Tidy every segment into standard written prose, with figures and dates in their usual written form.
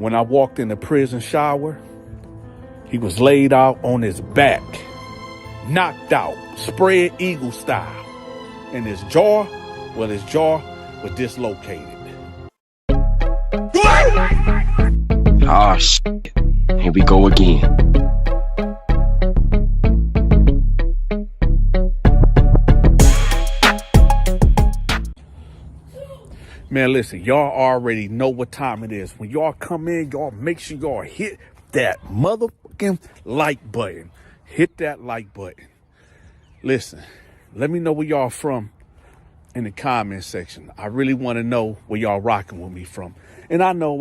When I walked in the prison shower, he was laid out on his back, knocked out, spread eagle style. And his jaw was dislocated. Ah, shit. Here we go again. Man, listen, y'all already know what time it is. When y'all come in, y'all make sure y'all hit that motherfucking like button. Hit that like button. Listen, let me know where y'all from in the comment section. I really want to know where y'all rocking with me from. And I know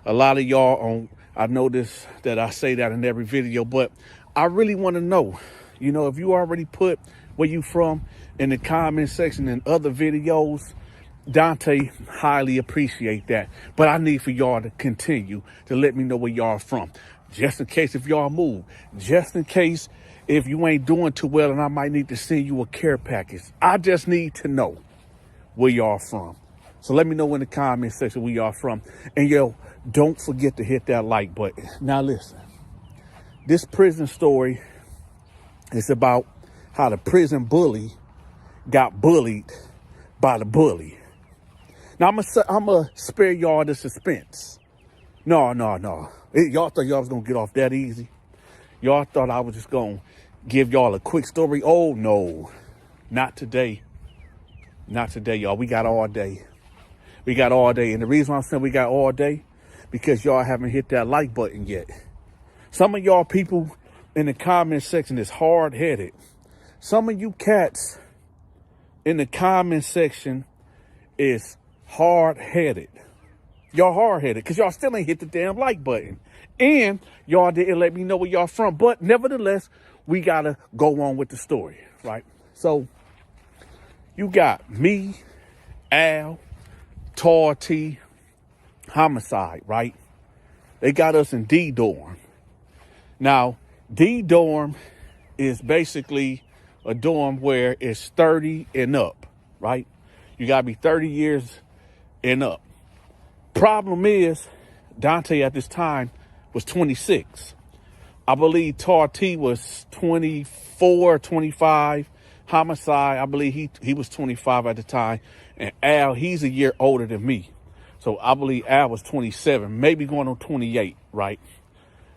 a lot of y'all I notice that I say that in every video, but I really want to know, if you already put where you from in the comment section and other videos, Dante highly appreciate that. But I need for y'all to continue to let me know where y'all from. Just in case if y'all move. Just in case if you ain't doing too well and I might need to send you a care package. I just need to know where y'all from. So let me know in the comment section where y'all from. And don't forget to hit that like button. Now listen, this prison story is about how the prison bully got bullied by the bully. Now, I'm going to spare y'all the suspense. No. Y'all thought y'all was going to get off that easy. Y'all thought I was just going to give y'all a quick story. Oh, no. Not today. Not today, y'all. We got all day. We got all day. And the reason why I'm saying we got all day, because y'all haven't hit that like button yet. Some of y'all people in the comment section is hard-headed. Some of you cats in the comment section is hard-headed. Y'all hard-headed because y'all still ain't hit the damn like button. And y'all didn't let me know where y'all from. But nevertheless, we got to go on with the story, right? So you got me, Al, Tar T, Homicide, right? They got us in D dorm. Now, D dorm is basically a dorm where it's 30 and up, right? You got to be 30 years and up. Problem is, Dante at this time was 26. I believe Tar T was 24, 25. Homicide, I believe he was 25 at the time. And Al, he's a year older than me. So I believe Al was 27, maybe going on 28, right?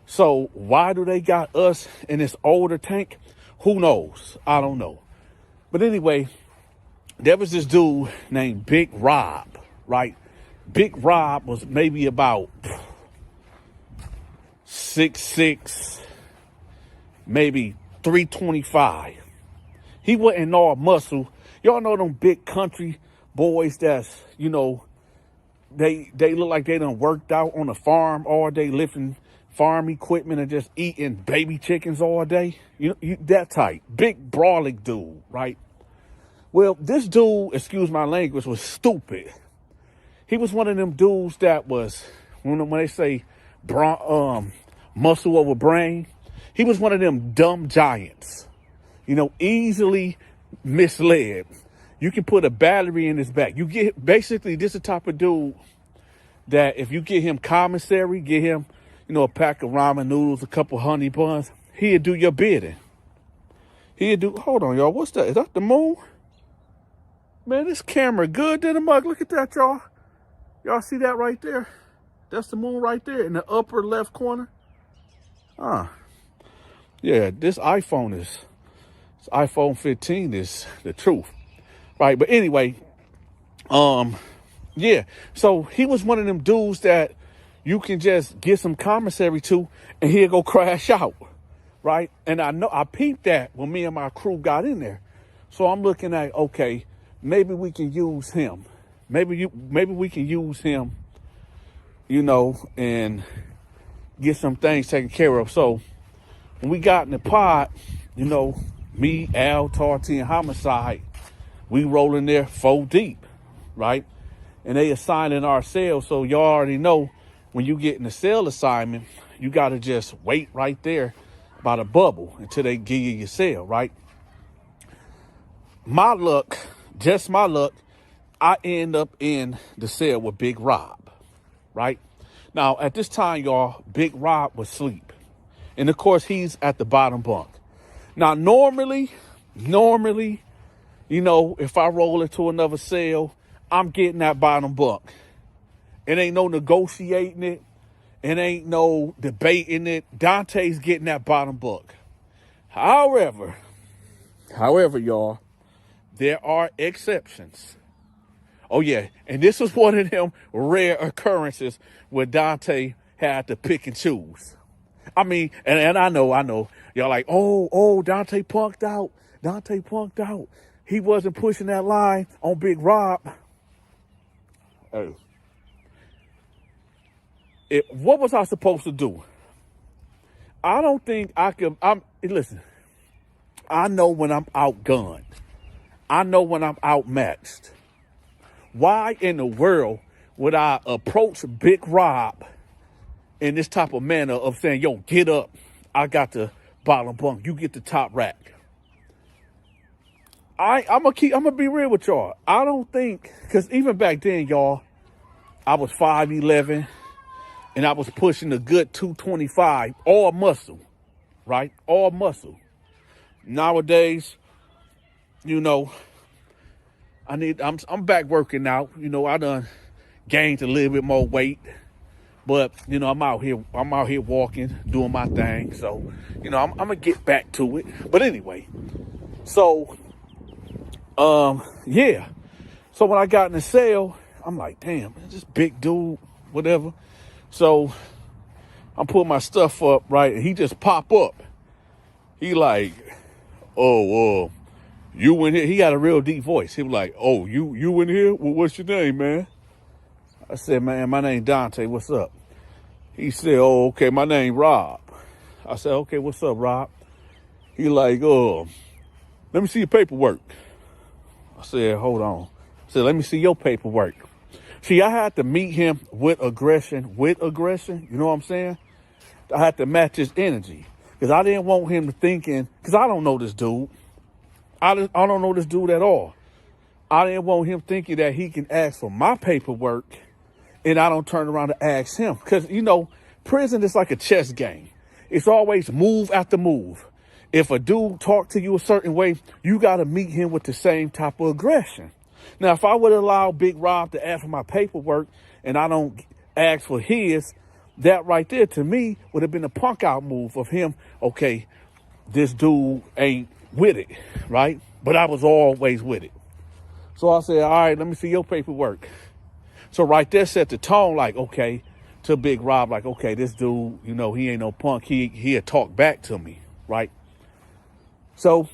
So why do they got us in this older tank? Who knows? I don't know. But anyway, there was this dude named Big Rob, right? Big Rob was maybe about 6'6", maybe 325. He wasn't all muscle. Y'all know them big country boys that's, they look like they done worked out on a farm all day, lifting farm equipment and just eating baby chickens all day. That type. Big brawling dude, right? Well, this dude, excuse my language, was stupid. He was one of them dudes that was, when they say muscle over brain, he was one of them dumb giants, easily misled. You can put a battery in his back. Basically, this is the type of dude that if you get him commissary, get him, a pack of ramen noodles, a couple honey buns, he'll do your bidding. Hold on, y'all. What's that? Is that the moon? Man, this camera good to the mug. Look at that, y'all. Y'all see that right there? That's the moon right there in the upper left corner. Yeah, this iPhone 15 is the truth. Right, but anyway, yeah. So he was one of them dudes that you can just get some commissary to and he'll go crash out, right? And I peeped that when me and my crew got in there. So I'm looking at, okay, maybe we can use him. Maybe we can use him, and get some things taken care of. So when we got in the pod, me, Al, Tar T, and Homicide, we rolling there 4 deep, right? And they assigning our cells. So y'all already know when you get in the cell assignment, you got to just wait right there by the bubble until they give you your cell, right? My luck, just my luck, I end up in the cell with Big Rob, right? Now, at this time, y'all, Big Rob was asleep. And, of course, he's at the bottom bunk. Now, normally, you know, if I roll into another cell, I'm getting that bottom bunk. It ain't no negotiating it. It ain't no debating it. Dante's getting that bottom bunk. However, y'all, there are exceptions. Oh, yeah. And this was one of them rare occurrences where Dante had to pick and choose. I mean, and I know. Y'all like, oh, Dante punked out. He wasn't pushing that line on Big Rob. Oh. What was I supposed to do? I don't think I can. Listen, I know when I'm outgunned. I know when I'm outmatched. Why in the world would I approach Big Rob in this type of manner of saying, yo, get up. I got the bottom bunk. You get the top rack. I'm gonna be real with y'all. I don't think, because even back then, y'all, I was 5'11", and I was pushing a good 225, all muscle, right? All muscle. Nowadays, you know, I'm back working out. You know, I done gained a little bit more weight. But, you know, I'm out here walking, doing my thing. So, you know, I'm gonna get back to it. But anyway, so yeah. So when I got in the cell, I'm like, damn, this big dude, whatever. So I'm putting my stuff up, right? And he just pop up. He like, oh, you in here? He got a real deep voice. He was like, oh, you in here? Well, what's your name, man? I said, man, my name Dante. What's up? He said, oh, okay, my name Rob. I said, okay, what's up, Rob? He like, let me see your paperwork. I said, hold on. I said, let me see your paperwork. See, I had to meet him with aggression. You know what I'm saying? I had to match his energy. Because I didn't want him to thinking, because I don't know this dude. I don't know this dude at all. I didn't want him thinking that he can ask for my paperwork and I don't turn around to ask him. Because, you know, prison is like a chess game. It's always move after move. If a dude talk to you a certain way, you got to meet him with the same type of aggression. Now, if I would allow Big Rob to ask for my paperwork and I don't ask for his, that right there to me would have been a punk out move of him. Okay, this dude ain't with it, right? But I was always with it. So I said, all right, let me see your paperwork. So right there set the tone like, okay, to Big Rob, like, okay, this dude, you know, he ain't no punk. He'll talk back to me, right? So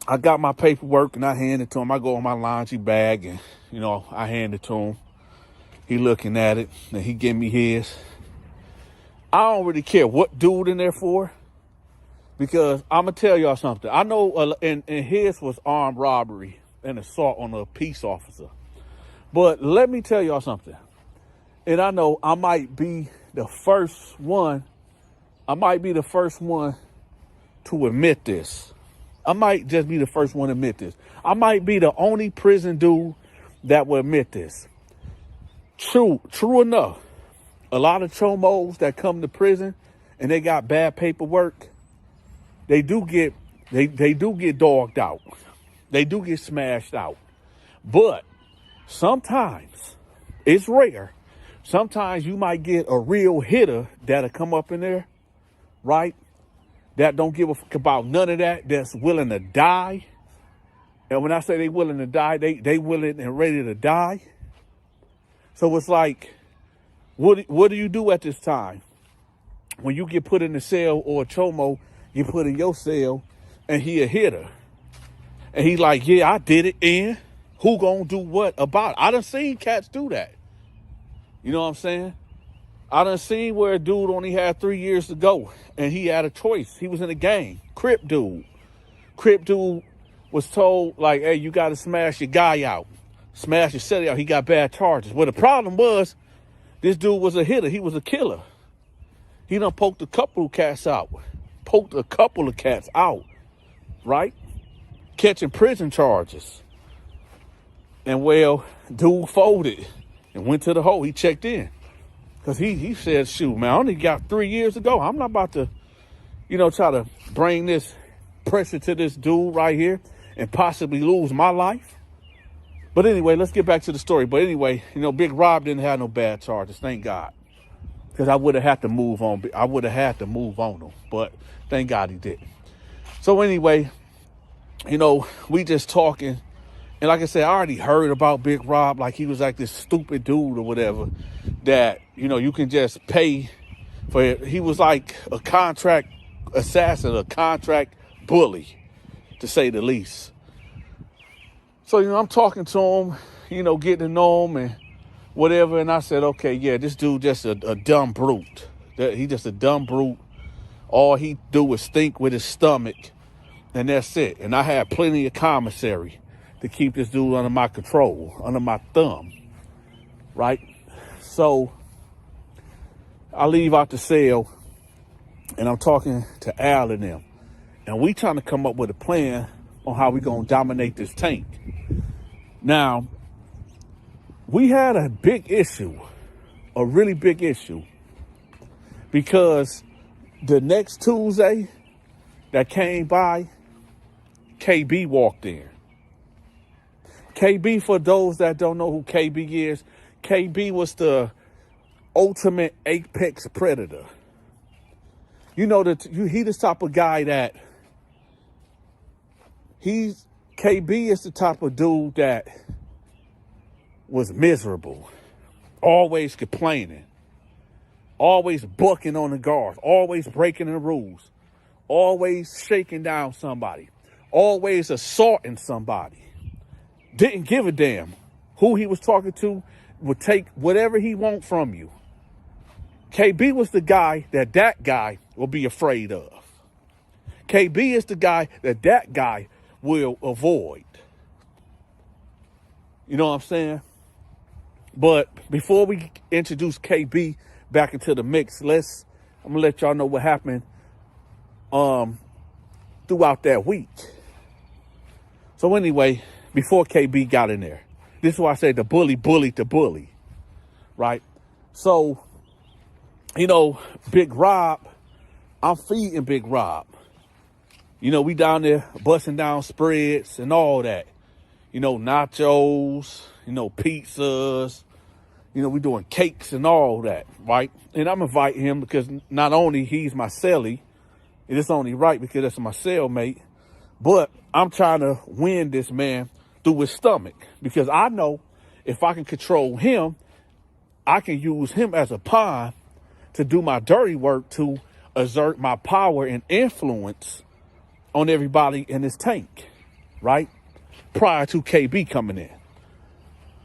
I got my paperwork and I hand it to him. I go in my laundry bag and, you know, I hand it to him. He looking at it and he give me his. I don't really care what dude in there for, because I'm going to tell y'all something. I know and his was armed robbery and assault on a peace officer. But let me tell y'all something. And I know I might be the first one. To admit this. I might just be the first one to admit this. I might be the only prison dude that will admit this. True enough. A lot of chomos that come to prison and they got bad paperwork, they do get dogged out. They do get smashed out. But sometimes, it's rare, sometimes you might get a real hitter that'll come up in there, right? That don't give a fuck about none of that, that's willing to die. And when I say they willing to die, they willing and ready to die. So it's like, what do you do at this time? When you get put in a cell or a chomo, you put in your cell and he a hitter. And he like, yeah, I did it, and who gonna do what about it? I done seen cats do that. You know what I'm saying? I done seen where a dude only had 3 years to go and he had a choice. He was in a gang. Crip dude was told, like, hey, you got to smash your guy out. Smash your cell out. He got bad charges. Well, the problem was, this dude was a hitter. He was a killer. He done poked a couple of cats out. Right? Catching prison charges. And well, dude folded and went to the hole. He checked in. Because he said, shoot, man, I only got 3 years to go. I'm not about to, try to bring this pressure to this dude right here and possibly lose my life. But anyway, let's get back to the story. But anyway, Big Rob didn't have no bad charges, thank God. Because I would have had to move on. I would have had to move on him. But thank God he didn't. So anyway, we just talking. And like I said, I already heard about Big Rob. Like he was like this stupid dude or whatever that, you can just pay for it. He was like a contract assassin, a contract bully, to say the least. So, I'm talking to him, getting to know him and whatever. And I said, okay, yeah, this dude just a dumb brute. He just a dumb brute. All he do is think with his stomach, and that's it. And I had plenty of commissary to keep this dude under my control, under my thumb, right? So I leave out the cell, and I'm talking to Al and them. And we trying to come up with a plan on how we going to dominate this tank. Now, we had a big issue, a really big issue, because the next Tuesday that came by, KB walked in. KB, for those that don't know who KB is, KB was the ultimate apex predator. He the type of guy that KB is the type of dude that was miserable, always complaining, always bucking on the guards, always breaking the rules, always shaking down somebody, always assaulting somebody. Didn't give a damn who he was talking to, would take whatever he want from you. KB was the guy that guy will be afraid of. KB is the guy that guy will avoid. You know what I'm saying? But before we introduce KB back into the mix, I'm gonna let y'all know what happened throughout that week. So anyway, before KB got in there, this is why I say the bully bullied the bully, right? So, Big Rob, I'm feeding Big Rob. We down there busting down spreads and all that. Nachos, pizzas, we doing cakes and all that, right? And I'm inviting him because not only he's my cellie, and it's only right because that's my cellmate, but I'm trying to win this man through his stomach, because I know if I can control him, I can use him as a pawn to do my dirty work, to exert my power and influence on everybody in this tank, right? Prior to KB coming in.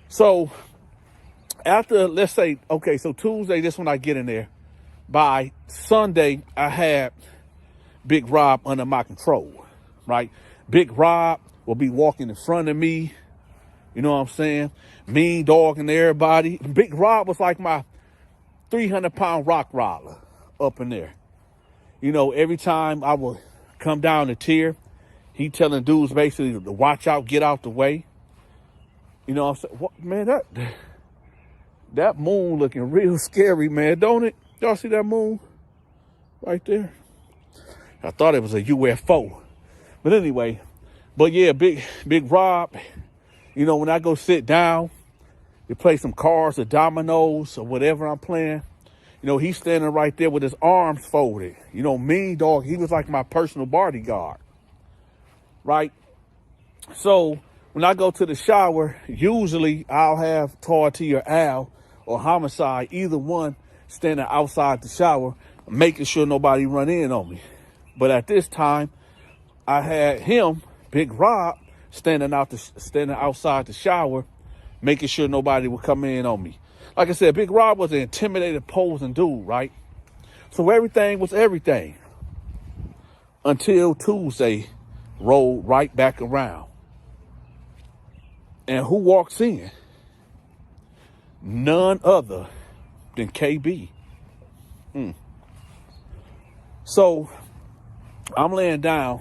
So after, let's say, okay, so Tuesday, this when I get in there. By Sunday, I had Big Rob under my control, right? Big Rob will be walking in front of me. You know what I'm saying? Mean dogging everybody. Big Rob was like my 300-pound rock roller up in there. Every time I would come down the tier, he telling dudes basically to watch out, get out the way. You know what I'm saying? What, man, that moon looking real scary, man, don't it? Y'all see that moon right there? I thought it was a UFO. But anyway, yeah, Big Rob, when I go sit down to play some cards or dominoes or whatever I'm playing, he's standing right there with his arms folded. Mean dog, he was like my personal bodyguard, right? So when I go to the shower, usually I'll have Tarty or Al or Homicide, either one, standing outside the shower, making sure nobody run in on me. But at this time, I had him, Big Rob, standing outside the shower, making sure nobody would come in on me. Like I said, Big Rob was an intimidated, posing dude, right? So everything was everything until Tuesday rolled right back around. And who walks in? None other than KB. So I'm laying down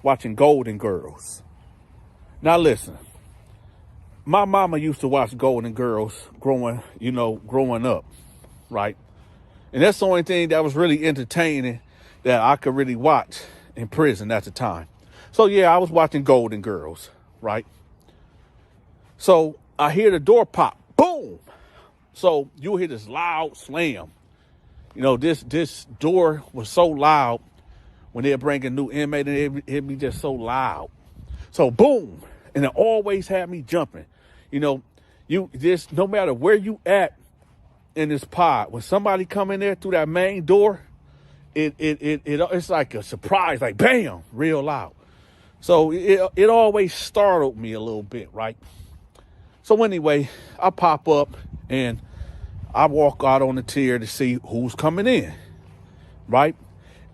watching Golden Girls. Now listen, my mama used to watch Golden Girls growing up, right? And that's the only thing that was really entertaining that I could really watch in prison at the time. So yeah, I was watching Golden Girls, right? So I hear the door pop, boom. So you hear this loud slam. This door was so loud when they'd bring a new inmate, and it'd be just so loud. So boom, and it always had me jumping. No matter where you at in this pod, when somebody come in there through that main door, it's like a surprise, like bam, real loud. So it always startled me a little bit, right? So anyway, I pop up and I walk out on the tier to see who's coming in, right?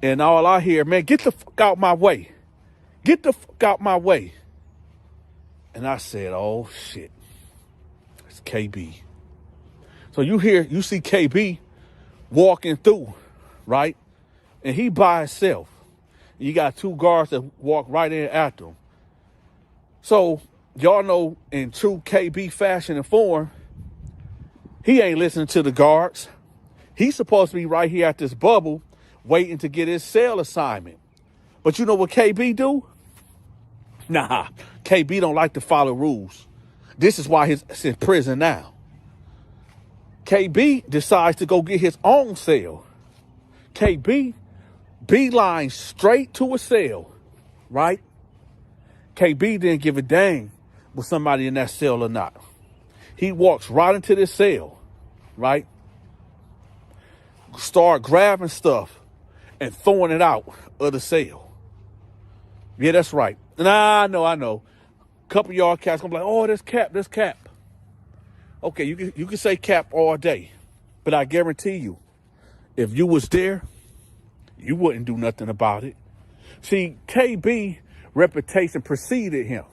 And all I hear, man, get the fuck out my way. Get the fuck out my way. And I said, oh shit, it's KB. So you see KB walking through, right? And he by himself. You got two guards that walk right in after him. So y'all know, in true KB fashion and form, he ain't listening to the guards. He's supposed to be right here at this bubble waiting to get his cell assignment. But you know what KB do? Nah, KB don't like to follow rules. This is why he's in prison now. KB decides to go get his own cell. KB beeline straight to a cell, right? KB didn't give a dang with somebody in that cell or not. He walks right into this cell, right? Start grabbing stuff and throwing it out of the cell. Yeah, that's right. Nah, I know. A couple of y'all cats gonna be like, oh, there's Cap. Okay, you can say Cap all day, but I guarantee you, if you was there, you wouldn't do nothing about it. See, KB reputation preceded him,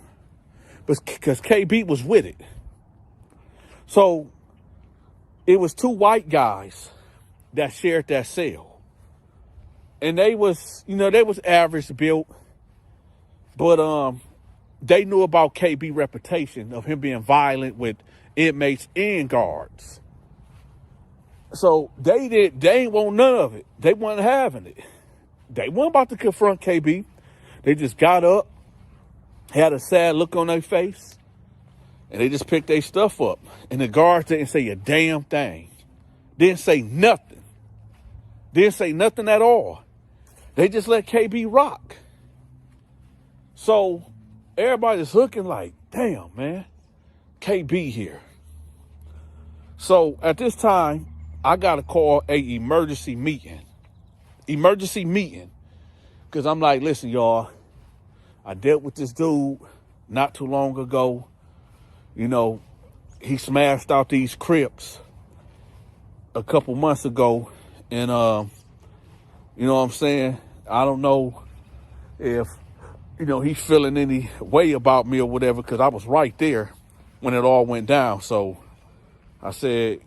because KB was with it. So it was two white guys that shared that cell, and they was average built, but they knew about KB reputation of him being violent with inmates and guards. So they ain't want none of it. They wasn't having it. They weren't about to confront KB. They just got up, had a sad look on their face, and they just picked their stuff up. And the guards didn't say a damn thing. Didn't say nothing. Didn't say nothing at all. They just let KB rock. So everybody's looking like, damn, man, KB here. So at this time, I got to call a emergency meeting. Because I'm like, listen, y'all, I dealt with this dude not too long ago. He smashed out these Crips a couple months ago. And, you know what I'm saying? I don't know if, he's feeling any way about me or whatever, because I was right there when it all went down. So I said,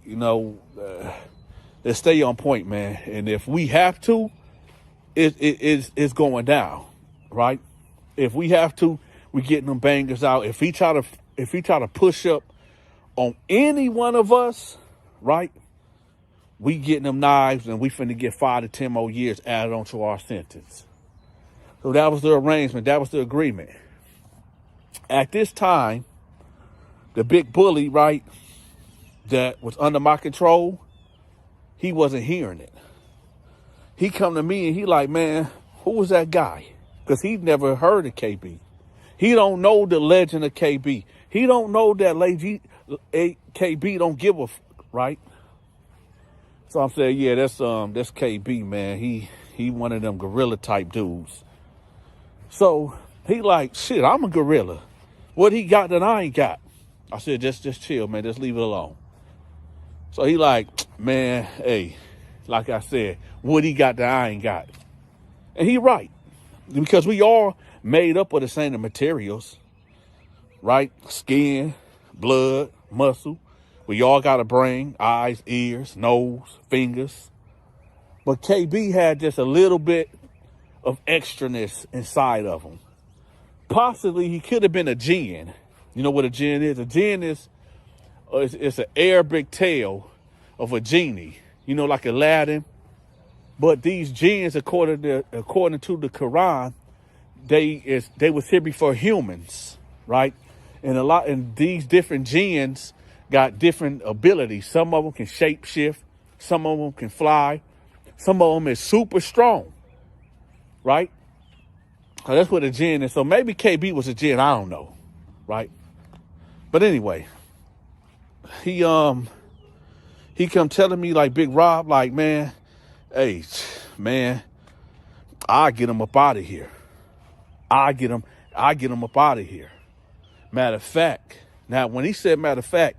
let's stay on point, man. And if we have to, it's going down, right? If we have to, we getting them bangers out. If he try to push up on any one of us, right, we getting them knives, and we finna get 5 to 10 more years added onto our sentence. So that was the arrangement. That was the agreement. At this time, the big bully, right, that was under my control, he wasn't hearing it. He come to me and he like, man, who was that guy? Because he never heard of KB. He don't know the legend of KB. He don't know that KB don't give a right? So I'm saying, yeah, that's KB, man. He one of them gorilla type dudes. So he like, shit, I'm a gorilla. What he got that I ain't got? I said, just chill, man. Just leave it alone. So he like, man, hey, like I said, what he got that I ain't got? And he right. Because we all made up of the same materials, right? Skin, blood, muscle. We all got a brain, eyes, ears, nose, fingers. But KB had just a little bit of extraness inside of him. Possibly he could have been a jinn You know what a jinn is? A jinn is it's an Arabic tale of a genie, you know, like Aladdin. But these jinns, according to the Quran, they was here before humans, right? And these different jinns got different abilities. Some of them can shapeshift, some of them can fly, some of them is super strong, right? So that's what a jinn is. So maybe KB was a jinn, I don't know, right? But anyway, he come telling me like, Big Rob, like, man, hey, man, I get him up out of here. I get him up out of here. Matter of fact, now when he said matter of fact,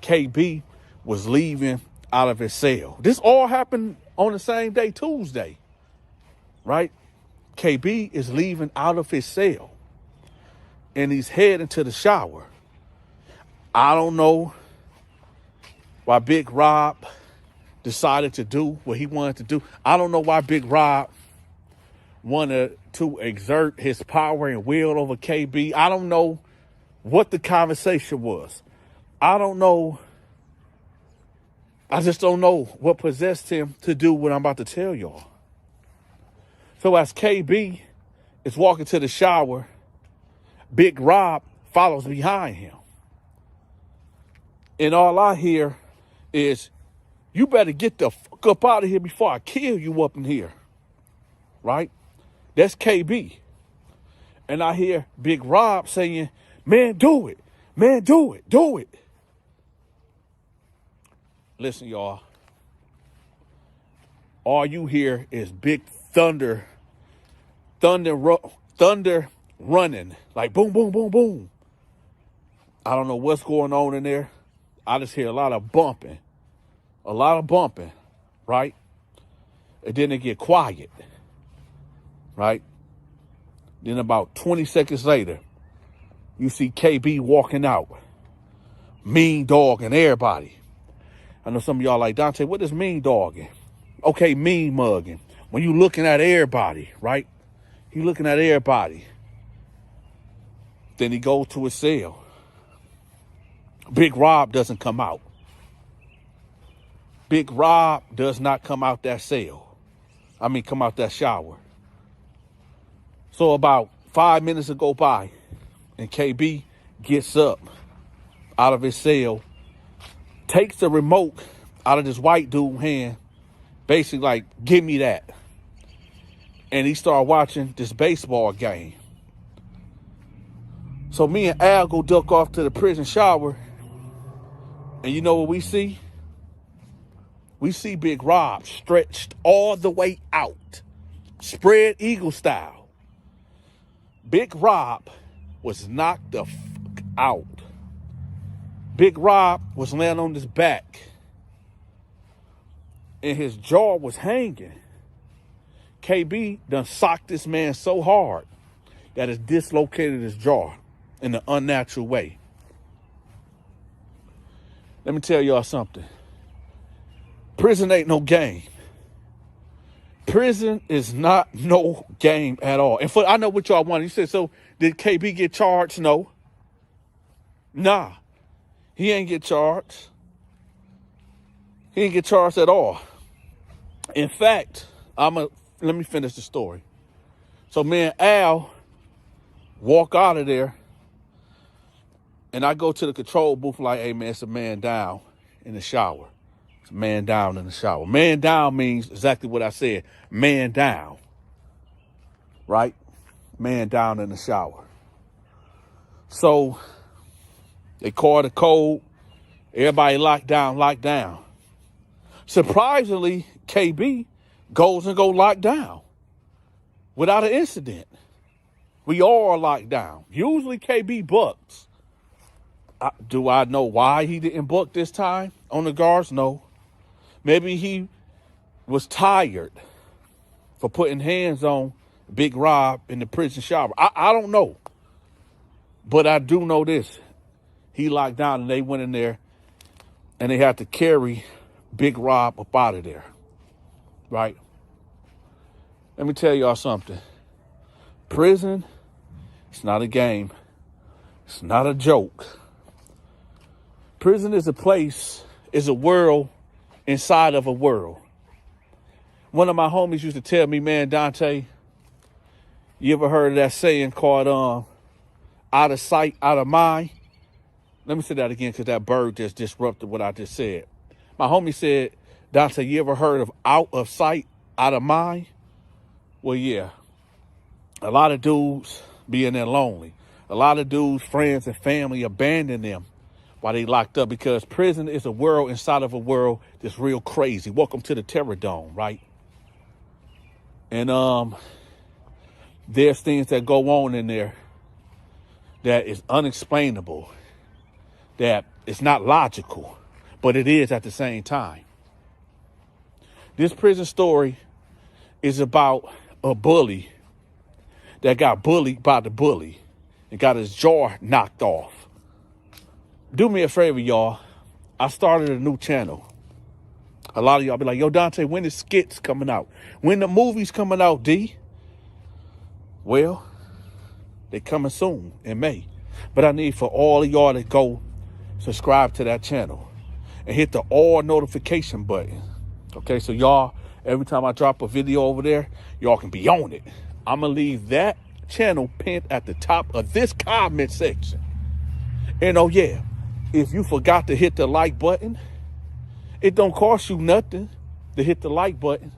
KB was leaving out of his cell. This all happened on the same day, Tuesday, right? KB is leaving out of his cell and he's heading to the shower. I don't know why Big Rob decided to do what he wanted to do. I don't know why Big Rob wanted to exert his power and will over KB. I don't know what the conversation was. I don't know. I just don't know what possessed him to do what I'm about to tell y'all. So as KB is walking to the shower, Big Rob follows behind him. And all I hear is, you better get the fuck up out of here before I kill you up in here. Right? That's KB. And I hear Big Rob saying, man, do it. Man, do it. Do it. Listen, y'all. All you hear is big thunder running. Like boom, boom, boom, boom. I don't know what's going on in there. I just hear a lot of bumping. Right? And then it get quiet. Right? Then about 20 seconds later, you see KB walking out. Mean dog and everybody. I know some of y'all like, Dante, what is mean dogging? Okay, mean mugging. When you looking at everybody, right? He looking at everybody. Then he goes to his cell. Big Rob doesn't come out. Big Rob does not come out that cell. Come out that shower. So about 5 minutes go by, and KB gets up out of his cell, takes the remote out of this white dude's hand, basically like, give me that. And he started watching this baseball game. So me and Al go duck off to the prison shower, and you know what we see? We see Big Rob stretched all the way out, spread eagle style. Big Rob was knocked the fuck out. Big Rob was laying on his back, and his jaw was hanging. KB done socked this man so hard that it dislocated his jaw in an unnatural way. Let me tell y'all something. Prison ain't no game. Prison is not no game at all. And I know what y'all want. You said, so did KB get charged? No. Nah. He ain't get charged. He ain't get charged at all. In fact, let me finish the story. So me and Al walk out of there, and I go to the control booth like, hey man, it's a man down in the shower. It's a man down in the shower. Man down means exactly what I said. Man down. Right? Man down in the shower. So they call the code. Everybody locked down. Surprisingly, KB goes and go locked down without an incident. We all are locked down. Usually KB bucks. Do I know why he didn't buck this time on the guards? No. Maybe he was tired for putting hands on Big Rob in the prison shower. I don't know. But I do know this. He locked down and they went in there and they had to carry Big Rob up out of there. Right? Let me tell y'all something. Prison, it's not a game. It's not a joke. Prison is a place, is a world inside of a world. One of my homies used to tell me, man, Dante, you ever heard of that saying called out of sight, out of mind? Let me say that again because that bird just disrupted what I just said. My homie said, Dante, you ever heard of out of sight, out of mind? Well, yeah. A lot of dudes being there lonely. A lot of dudes, friends and family abandon them while they locked up because prison is a world inside of a world that's real crazy. Welcome to the Terror Dome, right? And there's things that go on in there that is unexplainable, that is not logical, but it is at the same time. This prison story is about a bully that got bullied by the bully and got his jaw knocked off. Do me a favor, y'all. I started a new channel. A lot of y'all be like, yo, Dante, when is skits coming out? When the movie's coming out, D? Well, they coming soon in May. But I need for all of y'all to go subscribe to that channel and hit the all notification button. Okay, so y'all, every time I drop a video over there, y'all can be on it. I'm going to leave that channel pinned at the top of this comment section. And oh yeah, if you forgot to hit the like button, it don't cost you nothing to hit the like button.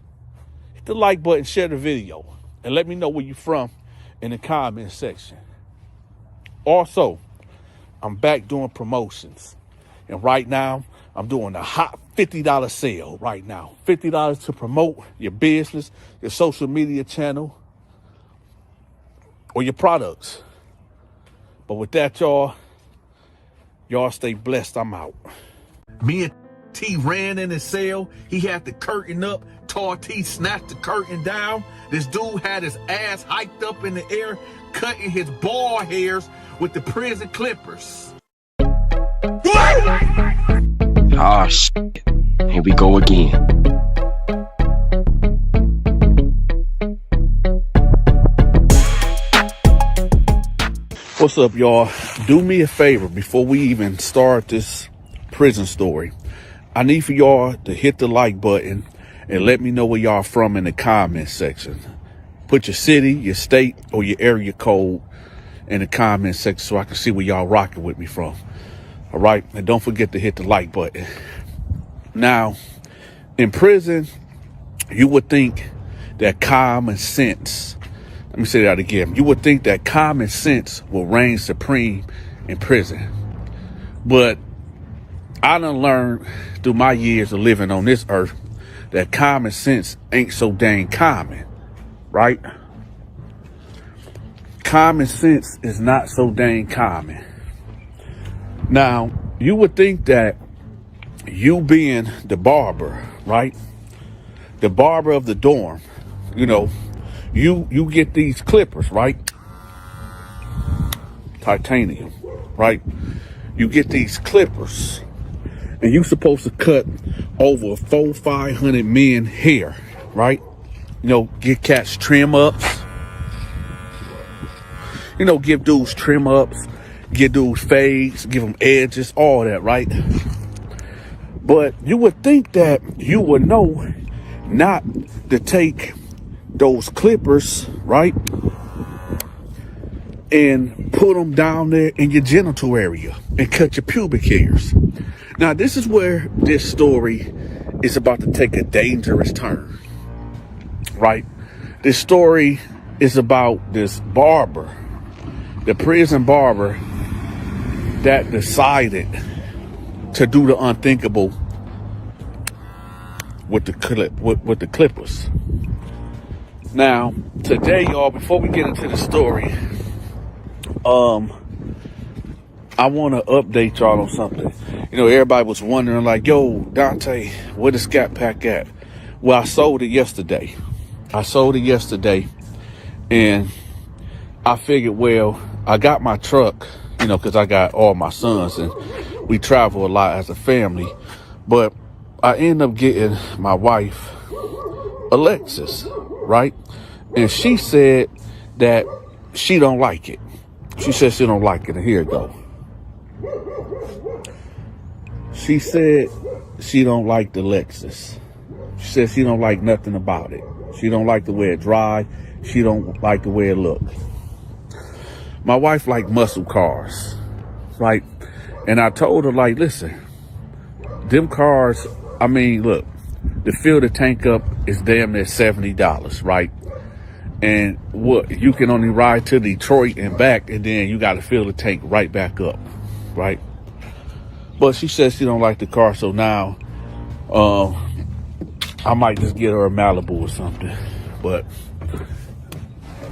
Hit the like button, share the video, and let me know where you're from in the comment section. Also, I'm back doing promotions. And right now, I'm doing a hot $50 sale right now. $50 to promote your business, your social media channel, or your products. But with that, y'all stay blessed. I'm out. Me and T ran in his cell. He had the curtain up. Tall T snatched the curtain down. This dude had his ass hiked up in the air, cutting his ball hairs with the prison clippers. Oh, shit. Here we go again. What's up, y'all? Do me a favor before we even start this prison story. I need for y'all to hit the like button and let me know where y'all from in the comment section. Put your city, your state, or your area code in the comment section so I can see where y'all rocking with me from. All right? And don't forget to hit the like button. Now, in prison, you would think that common sense, let me say that again. You would think that common sense will reign supreme in prison. But I done learned through my years of living on this earth that common sense ain't so dang common, right? Common sense is not so dang common. Now, you would think that you being the barber, right? The barber of the dorm, you know, you get these clippers, right? Titanium, right? You get these clippers and you supposed to cut over 400-500 men hair, right? You know, get cats trim ups. You know, give dudes trim ups, give dudes fades, give them edges, all that, right? But you would think that you would know not to take those clippers, right, and put them down there in your genital area and cut your pubic hairs. Now, this is where this story is about to take a dangerous turn, right? This story is about this barber, the prison barber that decided to do the unthinkable with the clippers. Now, today, y'all, before we get into the story, I want to update y'all on something. You know, everybody was wondering, like, yo, Dante, where the Scat Pack at? Well, I sold it yesterday. And I figured, well, I got my truck, you know, because I got all my sons and we travel a lot as a family. But I ended up getting my wife a Lexus, right? And she said that she don't like it. She said she don't like it, and here it go. She said she don't like the Lexus. She said she don't like nothing about it. She don't like the way it drive. She don't like the way it look. My wife like muscle cars, right? And I told her, like, listen, them cars, I mean, look, to fill the tank up is damn near $70, right? And what, you can only ride to Detroit and back, and then you got to fill the tank right back up, right? But she says she don't like the car, so now I might just get her a Malibu or something. But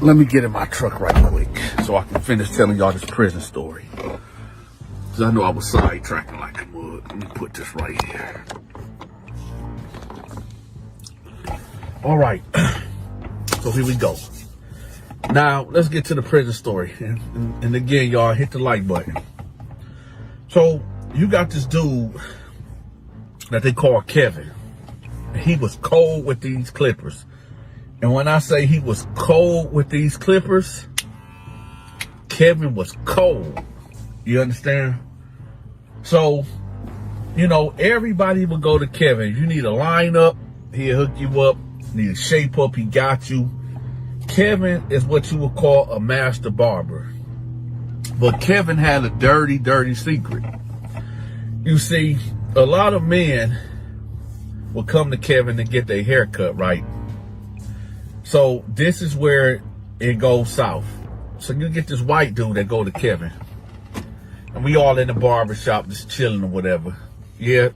let me get in my truck right quick so I can finish telling y'all this prison story. Because I know I was sidetracking like a mug. Let me put this right here. All right. So here we go. Now, let's get to the prison story. And again, y'all, hit the like button. So, you got this dude that they call Kevin. He was cold with these clippers. And when I say he was cold with these clippers, Kevin was cold. You understand? So, you know, everybody would go to Kevin. If you need a lineup, he'll hook you up. Need a shape up, he got you. Kevin is what you would call a master barber. But Kevin had a dirty, dirty secret. You see, a lot of men will come to Kevin to get their hair cut, right? So this is where it goes south. So you get this white dude that go to Kevin. And we all in the barber shop just chilling or whatever. Yeah,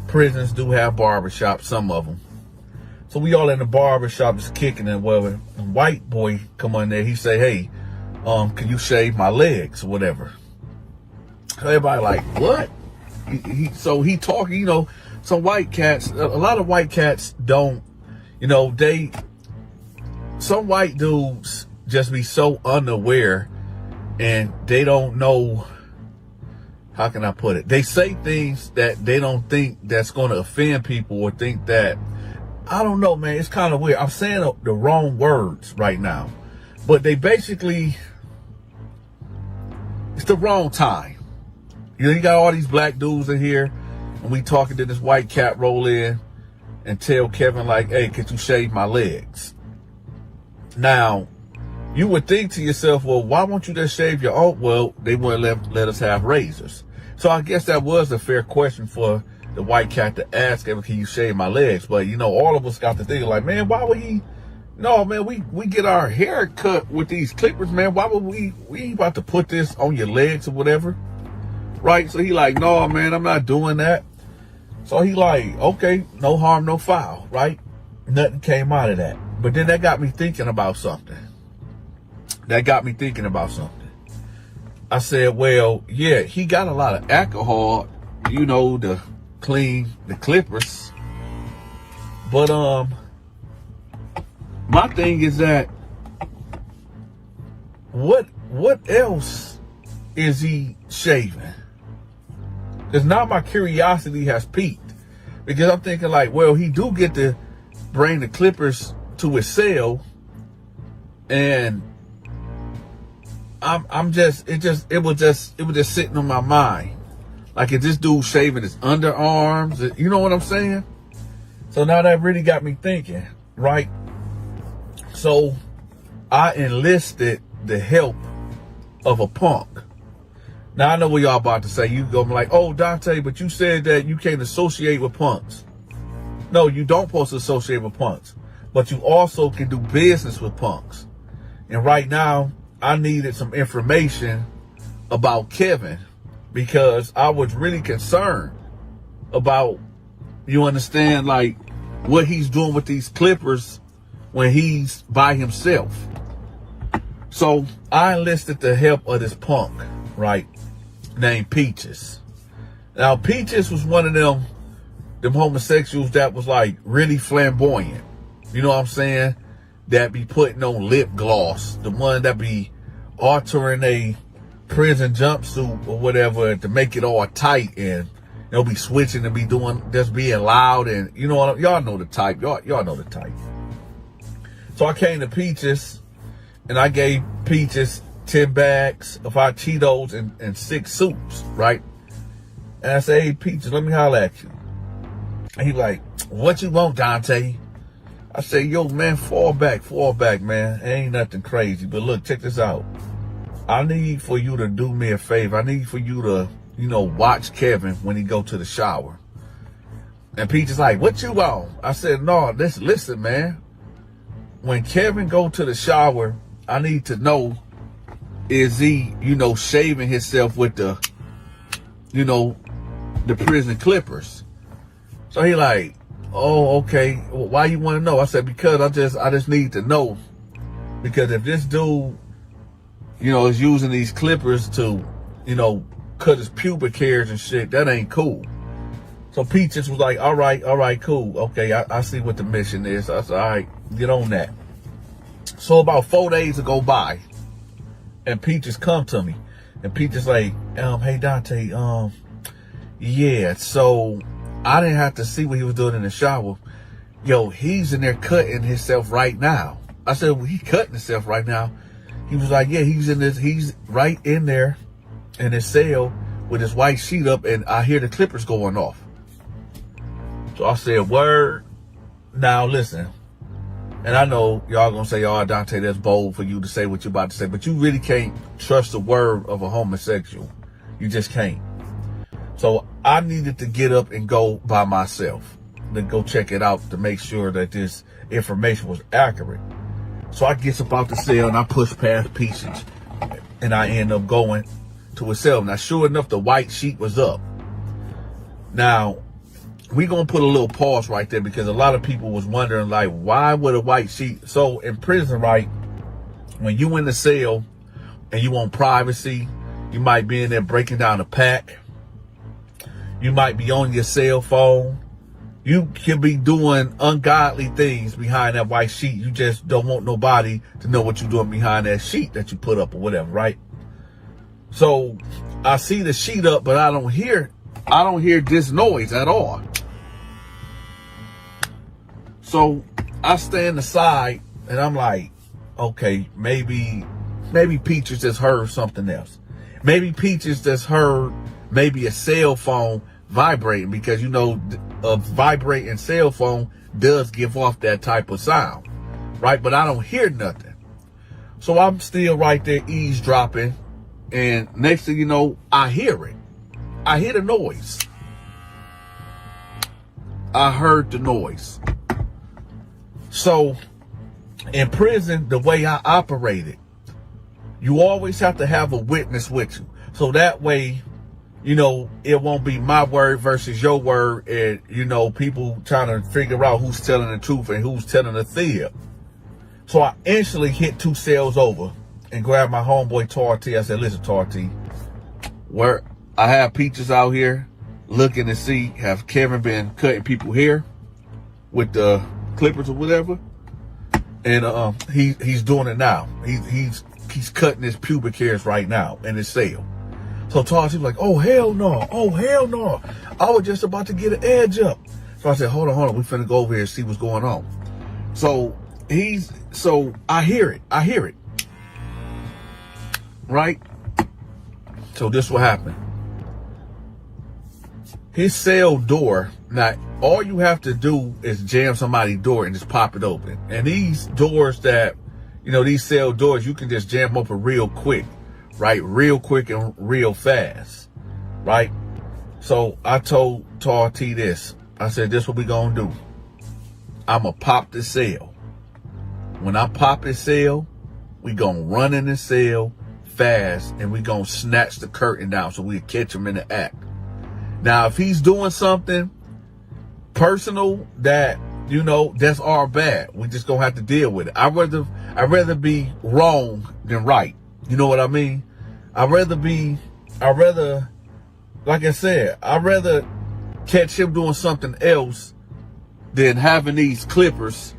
prisons do have barber shops, some of them. So we all in the barber shop just kicking and whatever. And white boy come on there, he say, hey, can you shave my legs or whatever? So everybody like, what? So he talking, you know, some white cats, a lot of white cats don't, you know, some white dudes just be so unaware and they don't know, how can I put it? They say things that they don't think that's going to offend people or think that, I don't know, man. It's kind of weird. I'm saying the wrong words right now. But they basically, it's the wrong time. You know, you got all these black dudes in here, and we talking to this white cat roll in and tell Kevin, like, hey, could you shave my legs? Now, you would think to yourself, well, why won't you just shave your own? Well, they wouldn't let us have razors. So I guess that was a fair question for the white cat to ask him, can you shave my legs? But, you know, all of us got to think like, man, why would he? No, man, we get our hair cut with these clippers, man. Why would we ain't about to put this on your legs or whatever? Right? So he like, no, man, I'm not doing that. So he like, okay, no harm, no foul, right? Nothing came out of that. But then that got me thinking about something. I said, well, yeah, he got a lot of alcohol, you know, to clean the clippers. But my thing is that what else is he shaving? Because now my curiosity has peaked. Because I'm thinking like, well, he do get to bring the clippers to his cell, and it was just sitting on my mind. Like, is this dude shaving his underarms? You know what I'm saying? So now that really got me thinking, right? So I enlisted the help of a punk. Now I know what y'all about to say. You go like, oh, Dante, but you said that you can't associate with punks. No, you don't supposed to associate with punks. But you also can do business with punks. And right now, I needed some information about Kevin, because I was really concerned about, you understand, like what he's doing with these clippers when he's by himself. So I enlisted the help of this punk, right, named Peaches. Now Peaches was one of them homosexuals that was like really flamboyant. You know what I'm saying? That be putting on lip gloss. The one that be altering a prison jumpsuit or whatever to make it all tight, and they'll be switching and be doing, just being loud, and you know what, y'all know the type. Y'all know the type. So I came to Peaches and I gave Peaches 10 bags of hot Cheetos and 6 soups, right? And I say, hey, Peaches, let me holler at you. And he like, what you want, Dante? I say, yo, man, fall back, man. It ain't nothing crazy. But look, check this out. I need for you to do me a favor. I need for you to, watch Kevin when he go to the shower. And Peaches like, what you want? I said, no, listen, man. When Kevin go to the shower, I need to know, is he, shaving himself with the prison clippers? So he like, oh, okay. Well, why you want to know? I said, because I just need to know. Because if this dude, is using these clippers to, cut his pubic hairs and shit, that ain't cool. So Peaches was like, all right, cool. Okay, I see what the mission is. I said, all right, get on that. So about 4 days go by, and Peaches come to me. And Peaches like, hey, Dante, yeah, so I didn't have to see what he was doing in the shower. Yo, he's in there cutting himself right now. I said, well, he cutting himself right now? He was like, yeah, he's right in there in his cell with his white sheet up, and I hear the clippers going off. So I said, word. Now listen, and I know y'all gonna say, oh, Dante, that's bold for you to say what you're about to say, but you really can't trust the word of a homosexual. You just can't. So I needed to get up and go by myself to go check it out to make sure that this information was accurate. So I gets up out the cell and I push past Peaches, and I end up going to his cell. Now, sure enough, the white sheet was up. Now, we gonna put a little pause right there, because a lot of people was wondering, like, why would a white sheet? So in prison, right, when you in the cell and you want privacy, you might be in there breaking down a pack. You might be on your cell phone. You can be doing ungodly things behind that white sheet. You just don't want nobody to know what you're doing behind that sheet that you put up or whatever, right? So I see the sheet up, but I don't hear this noise at all. So I stand aside and I'm like, okay, maybe Peaches just heard something else. Maybe Peaches just heard maybe a cell phone vibrating, because a vibrating cell phone does give off that type of sound, right? But I don't hear nothing. So I'm still right there eavesdropping, and next thing you know, I hear it. I hear the noise. I heard the noise. So in prison, the way I operated, you always have to have a witness with you. So that way, it won't be my word versus your word, and, people trying to figure out who's telling the truth and who's telling the fib. So I instantly hit 2 cells over and grabbed my homeboy Tarty. I said, listen, Tarty, where I have Peaches out here looking to see, have Kevin been cutting people hair with the clippers or whatever? And he's doing it now. He's cutting his pubic hairs right now in his cell. So Tarty was like, oh, hell no. I was just about to get an edge up. So I said, hold on. We finna go over here and see what's going on. So I hear it. Right? So this what happened. His cell door, now all you have to do is jam somebody's door and just pop it open. And these doors that, these cell doors, you can just jam open real quick. Right? Real quick and real fast. Right? So I told Tarty this. I said, this what we gonna do. I'm gonna pop the cell. When I pop his cell, we gonna run in the cell fast, and we gonna snatch the curtain down so we catch him in the act. Now, if he's doing something personal that, that's our bad, we just gonna have to deal with it. I'd rather be wrong than right. You know what I mean? I'd rather, like I said, I'd rather catch him doing something else than having these clippers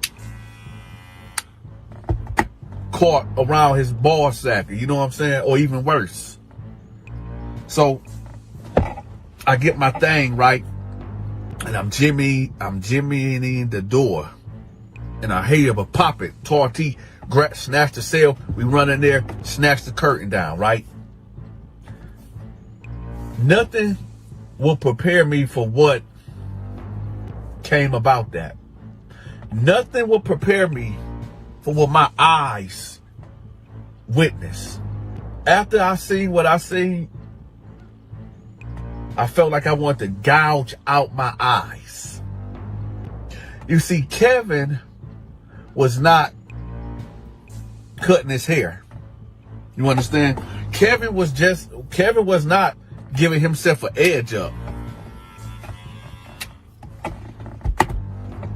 caught around his ball sack. You know what I'm saying? Or even worse. So I get my thing right, and I'm jimmying the door and I hate it, but pop it. T, snatch the cell. We run in there, snatch the curtain down, right? Nothing will prepare me for what came about that. Nothing will prepare me for what my eyes witnessed. After I seen what I seen, I felt like I wanted to gouge out my eyes. You see, Kevin was not cutting his hair. You understand? Kevin was not giving himself an edge up.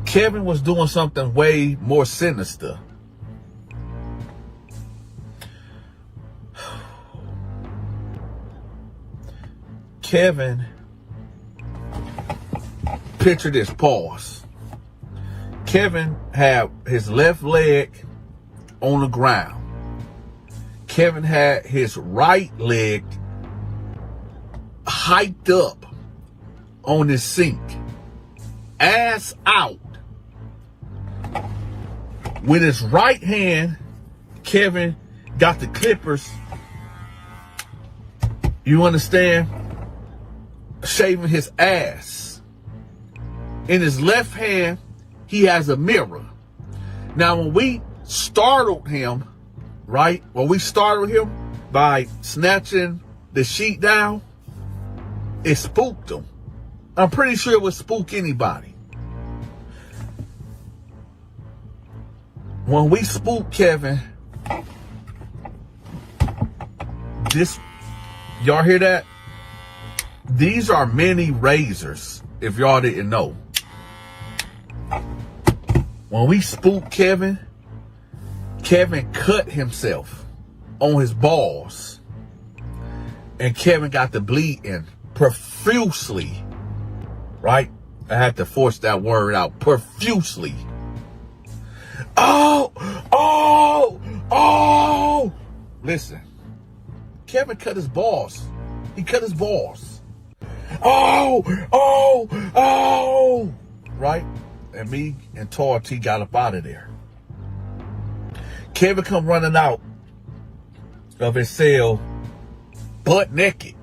Kevin was doing something way more sinister. Kevin, picture this, pause. Kevin had his left leg on the ground. Kevin had his right leg hiked up on his sink, ass out. With his right hand, Kevin got the clippers, you understand, shaving his ass. In his left hand, he has a mirror. Now, when we startled him, right? When we startled him by snatching the sheet down, it spooked him. I'm pretty sure it would spook anybody. When we spooked Kevin, y'all hear that? These are mini razors, if y'all didn't know. When we spooked Kevin, Kevin cut himself on his balls. And Kevin got the bleeding profusely. Right? I had to force that word out. Profusely. Oh! Listen. Kevin cut his balls. He cut his balls. Oh! Right? And me and Tar T got up out of there. Kevin come running out of his cell butt naked.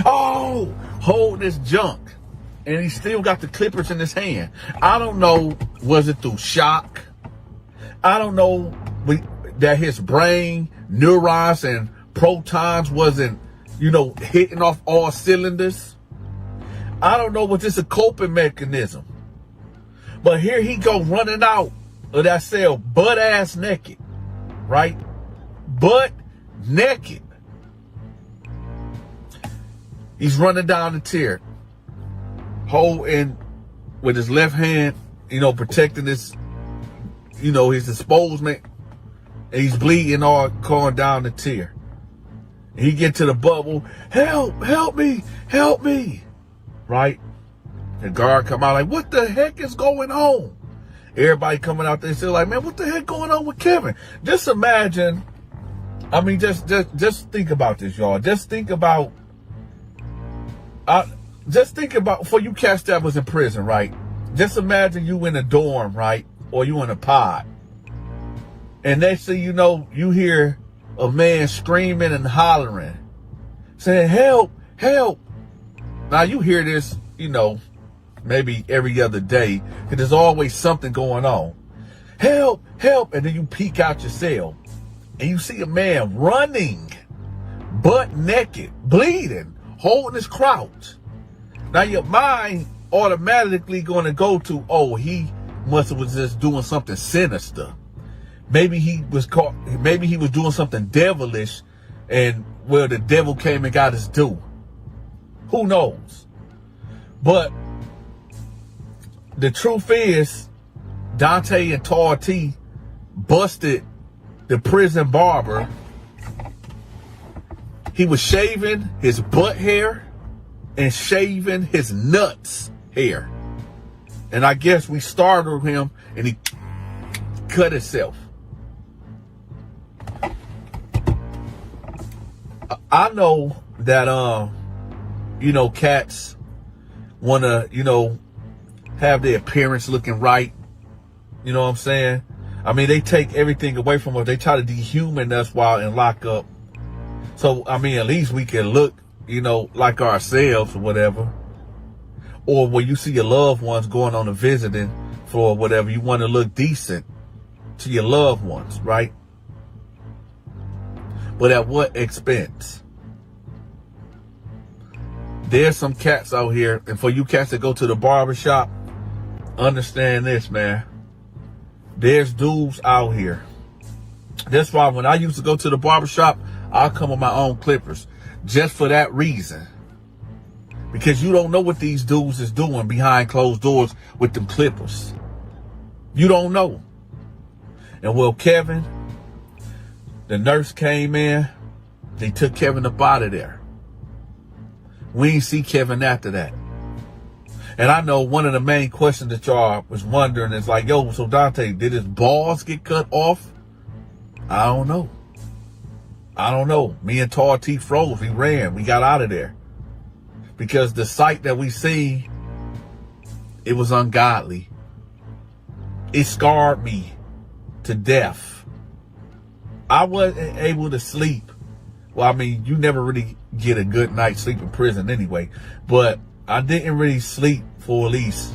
Oh! Holding his junk. And he still got the clippers in his hand. I don't know, was it through shock? I don't know that his brain, neurons, and protons wasn't, hitting off all cylinders. I don't know, was this a coping mechanism? But here he go running out of that cell butt ass naked, right? Butt naked. He's running down the tier, holding with his left hand, protecting his, his exposement, and he's bleeding all going down the tier. And he get to the bubble, help me, right? The guard come out like, what the heck is going on? Everybody coming out there still like, man, what the heck going on with Kevin? Just imagine, just think about this, y'all. Just think about, before you catch that was in prison, right? Just imagine you in a dorm, right? Or you in a pod. And next thing you know, you hear a man screaming and hollering, saying, help. Now you hear this, maybe every other day, because there's always something going on. Help. And then you peek out your cell and you see a man running, butt naked, bleeding, holding his crouch. Now your mind automatically going to go to, oh, he must have was just doing something sinister. Maybe he was doing something devilish, and the devil came and got his due. Who knows? But the truth is, Dante and Tar T busted the prison barber. He was shaving his butt hair and shaving his nuts hair. And I guess we startled him and he cut himself. I know that, cats want to, have their appearance looking right. You know what I'm saying? I mean, they take everything away from us. They try to dehuman us while in lockup. So, I mean, at least we can look, you know, like ourselves or whatever. Or when you see your loved ones going on a visiting for whatever, you want to look decent to your loved ones, right? But at what expense? There's some cats out here, and for you cats that go to the barber shop, understand this, man. There's dudes out here. That's why when I used to go to the barber shop, I'll come with my own clippers. Just for that reason. Because you don't know what these dudes is doing behind closed doors with them clippers. You don't know. And well, Kevin, the nurse came in. They took Kevin up out of there. We ain't see Kevin after that. And I know one of the main questions that y'all was wondering is like, yo, so Dante, did his balls get cut off? I don't know. I don't know. Me and Tall T froze. We ran. We got out of there. Because the sight that we see, it was ungodly. It scarred me to death. I wasn't able to sleep. Well, I mean, you never really get a good night's sleep in prison anyway. But I didn't really sleep for at least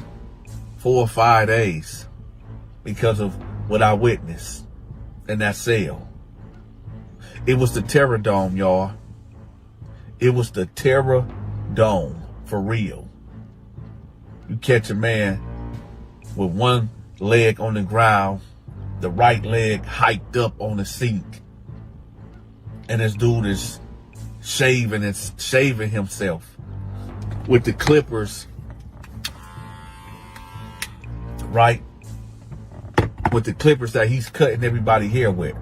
4 or 5 days because of what I witnessed in that cell. It was the Terror Dome, y'all. It was the Terror Dome, for real. You catch a man with one leg on the ground, the right leg hiked up on the sink, and this dude is shaving himself with the clippers, right? With the clippers that he's cutting everybody hair with.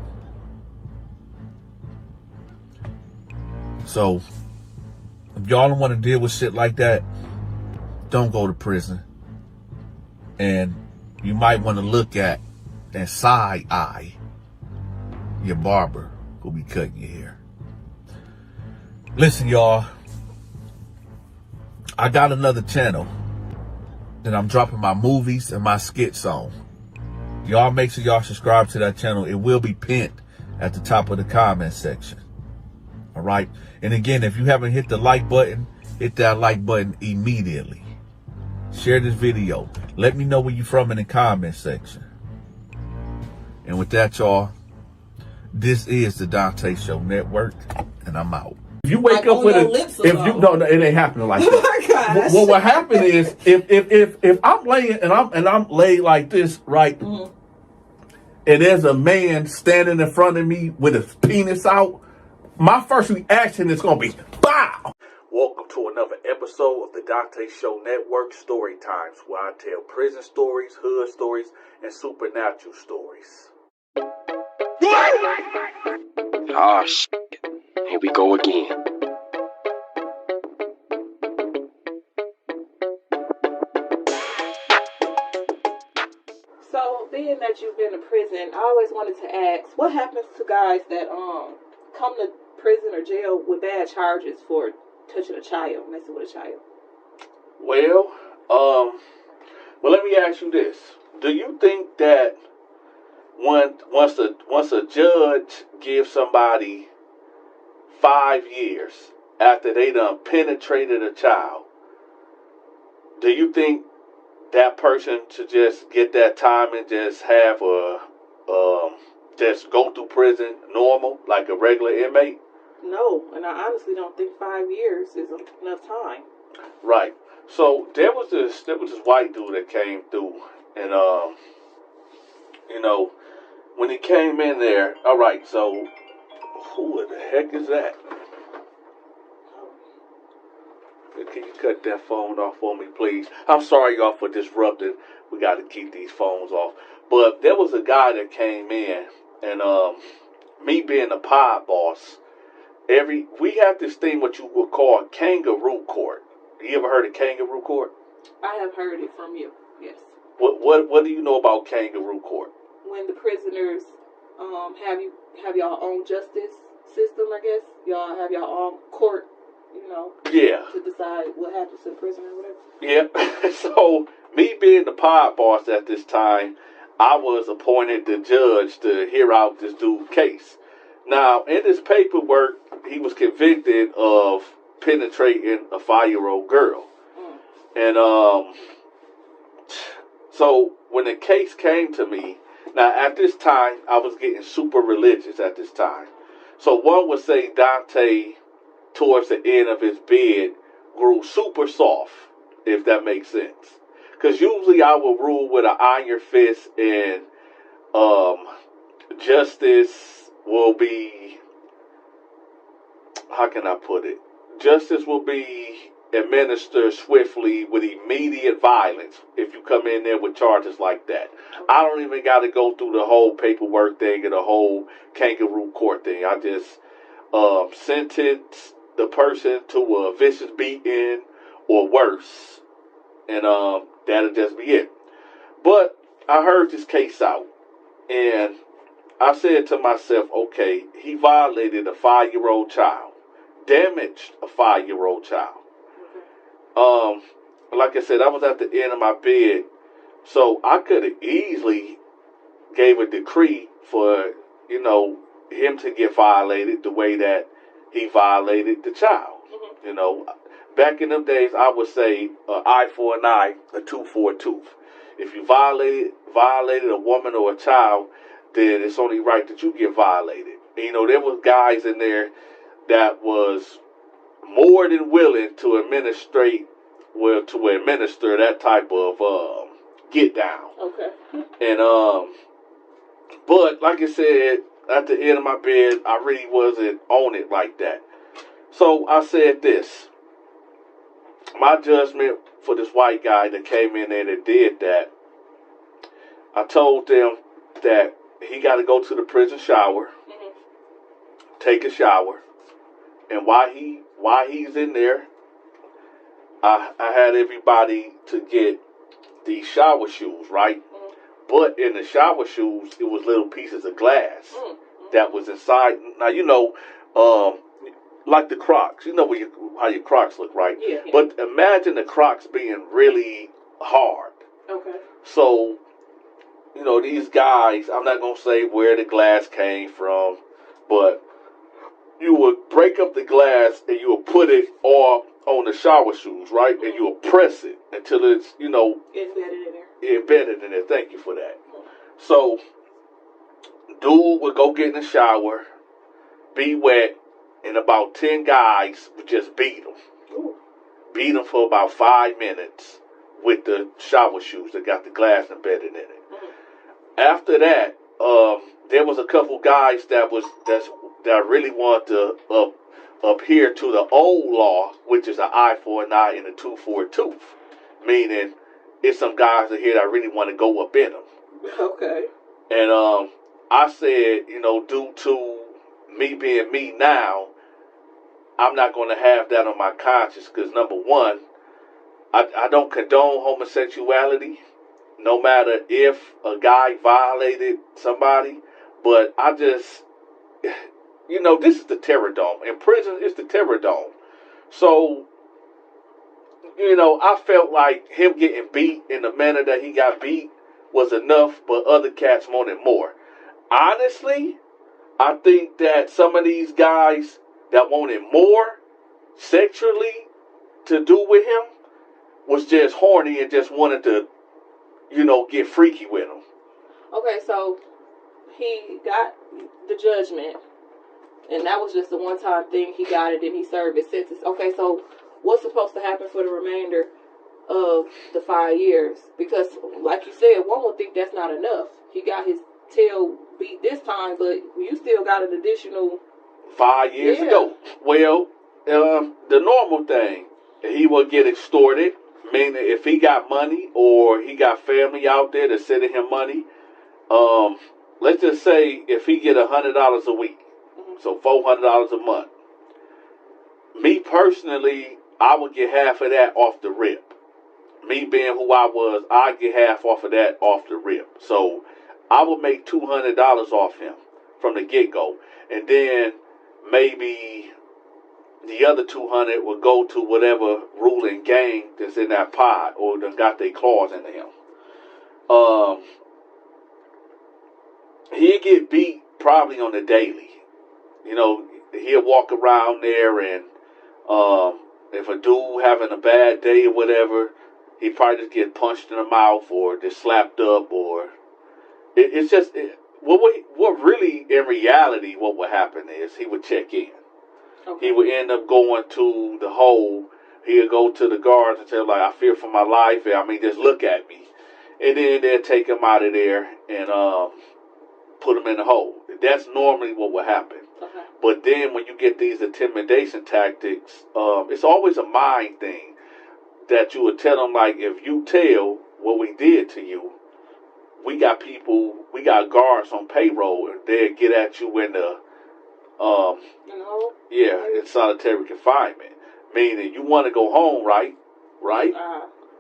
So, if y'all don't want to deal with shit like that, don't go to prison. And you might want to look at and side eye your barber who'll be cutting your hair. Listen, y'all. I got another channel that I'm dropping my movies and my skits on. Y'all make sure y'all subscribe to that channel. It will be pinned at the top of the comment section. All right. And again, if you haven't hit the like button, hit that like button immediately. Share this video. Let me know where you're from in the comment section. And with that, y'all, this is the Donta Show Network, and I'm out. If you wake up with it ain't happening like that. Oh my gosh. What will happen is if I'm laying and I'm laid like this, right? Mm-hmm. And there's a man standing in front of me with his penis out, my first reaction is gonna be bow. Welcome to another episode of the Donta Show Network Story Times, where I tell prison stories, hood stories, and supernatural stories. Oh, shit. Here we go again. So, being that you've been to prison, I always wanted to ask, what happens to guys that come to prison or jail with bad charges for touching a child, messing with a child? Well, let me ask you this: do you think that once a judge gives somebody 5 years after they done penetrated a child, do you think that person should just get that time and just have just go through prison normal like a regular inmate? No, and I honestly don't think 5 years is enough time. Right. So there was this white dude that came through, and when he came in there, all right. So who the heck is that? Can you cut that phone off for me, please? I'm sorry, y'all, for disrupting. We got to keep these phones off. But there was a guy that came in, and me being the pod boss, we have this thing what you would call kangaroo court. You ever heard of kangaroo court? I have heard it from you. Yes. What do you know about kangaroo court? When the prisoners have y'all own justice system, I guess y'all have y'all own court. Yeah. To decide what happens to the prisoner or whatever. Yeah. So, me being the pod boss at this time, I was appointed the judge to hear out this dude's case. Now, in this paperwork, he was convicted of penetrating a 5-year-old girl. And so when the case came to me, now at this time, I was getting super religious at this time. So one would say Dante, towards the end of his bid, grew super soft, if that makes sense. Because usually I will rule with an iron fist, and justice will be, how can I put it? Justice will be administered swiftly with immediate violence if you come in there with charges like that. I don't even got to go through the whole paperwork thing and the whole kangaroo court thing. I just sentence the person to a vicious beating or worse, and that'll just be it. But I heard this case out, and I said to myself, okay, he violated a 5-year-old child, damaged a 5-year-old child. Like I said, I was at the end of my bid, so I could have easily gave a decree for, you know, him to get violated the way that he violated the child. You know, back in them days, I would say an eye for an eye, a tooth for a tooth. If you violated a woman or a child, then it's only right that you get violated. And, you know, there was guys in there that was more than willing to administer that type of get down. Okay. And but like I said, at the end of my bid, I really wasn't on it like that. So I said this. My judgment for this white guy that came in there that did that, I told them that he got to go to the prison shower, take a shower, and while he's in there, I had everybody to get these shower shoes, right? But in the shower shoes, it was little pieces of glass that was inside. Now, you know, like the Crocs. You know how your Crocs look, right? Yeah. But imagine the Crocs being really hard. Okay. So, you know, these guys, I'm not going to say where the glass came from, but you would break up the glass and you would put it all on the shower shoes, right? And you would press it until it's, you know, embedded in there. Embedded in there. Thank you for that. So, dude would go get in the shower, be wet, and about 10 guys would just beat him. Ooh. Beat him for about 5 minutes with the shower shoes that got the glass embedded in it. After that, there was a couple guys that really wanted to adhere to the old law, which is an eye for an eye and a tooth for a tooth. Meaning, it's some guys in here that really want to go up in them. Okay. And I said, you know, due to me being me now, I'm not going to have that on my conscience because, number one, I don't condone homosexuality, no matter if a guy violated somebody. But I just, you know, this is the terror dome. In prison, it's the terror dome. So, you know, I felt like him getting beat in the manner that he got beat was enough, but other cats wanted more. Honestly, I think that some of these guys that wanted more sexually to do with him was just horny and just wanted to, you know, get freaky with him. Okay, so he got the judgment, and that was just a one-time thing. He got it, and he served his sentence. Okay, so what's supposed to happen for the remainder of the 5 years? Because, like you said, one would think that's not enough. He got his tail beat this time, but you still got an additional 5 years ago. Well, the normal thing, he will get extorted. Meaning, if he got money or he got family out there that's sending him money, let's just say if he get $100 a week, so $400 a month. Me personally, I would get half of that off the rip. Me being who I was, I get half off of that off the rip. So I would make $200 off him from the get-go. And then maybe the other 200 will go to whatever ruling gang that's in that pot or done got their claws into him. he'd get beat probably on the daily. You know, he'll walk around there, and if a dude having a bad day or whatever, he probably just get punched in the mouth or just slapped up, or it's just what really in reality what would happen is he would check in. Okay. He would end up going to the hole. He would go to the guards and tell, like, I fear for my life. I mean, just look at me. And then they'll take him out of there and put him in the hole. That's normally what would happen. Okay. But then when you get these intimidation tactics, it's always a mind thing that you would tell them, like, if you tell what we did to you, we got guards on payroll, and they'll get at you in the, in solitary confinement. Meaning you want to go home, right? Right?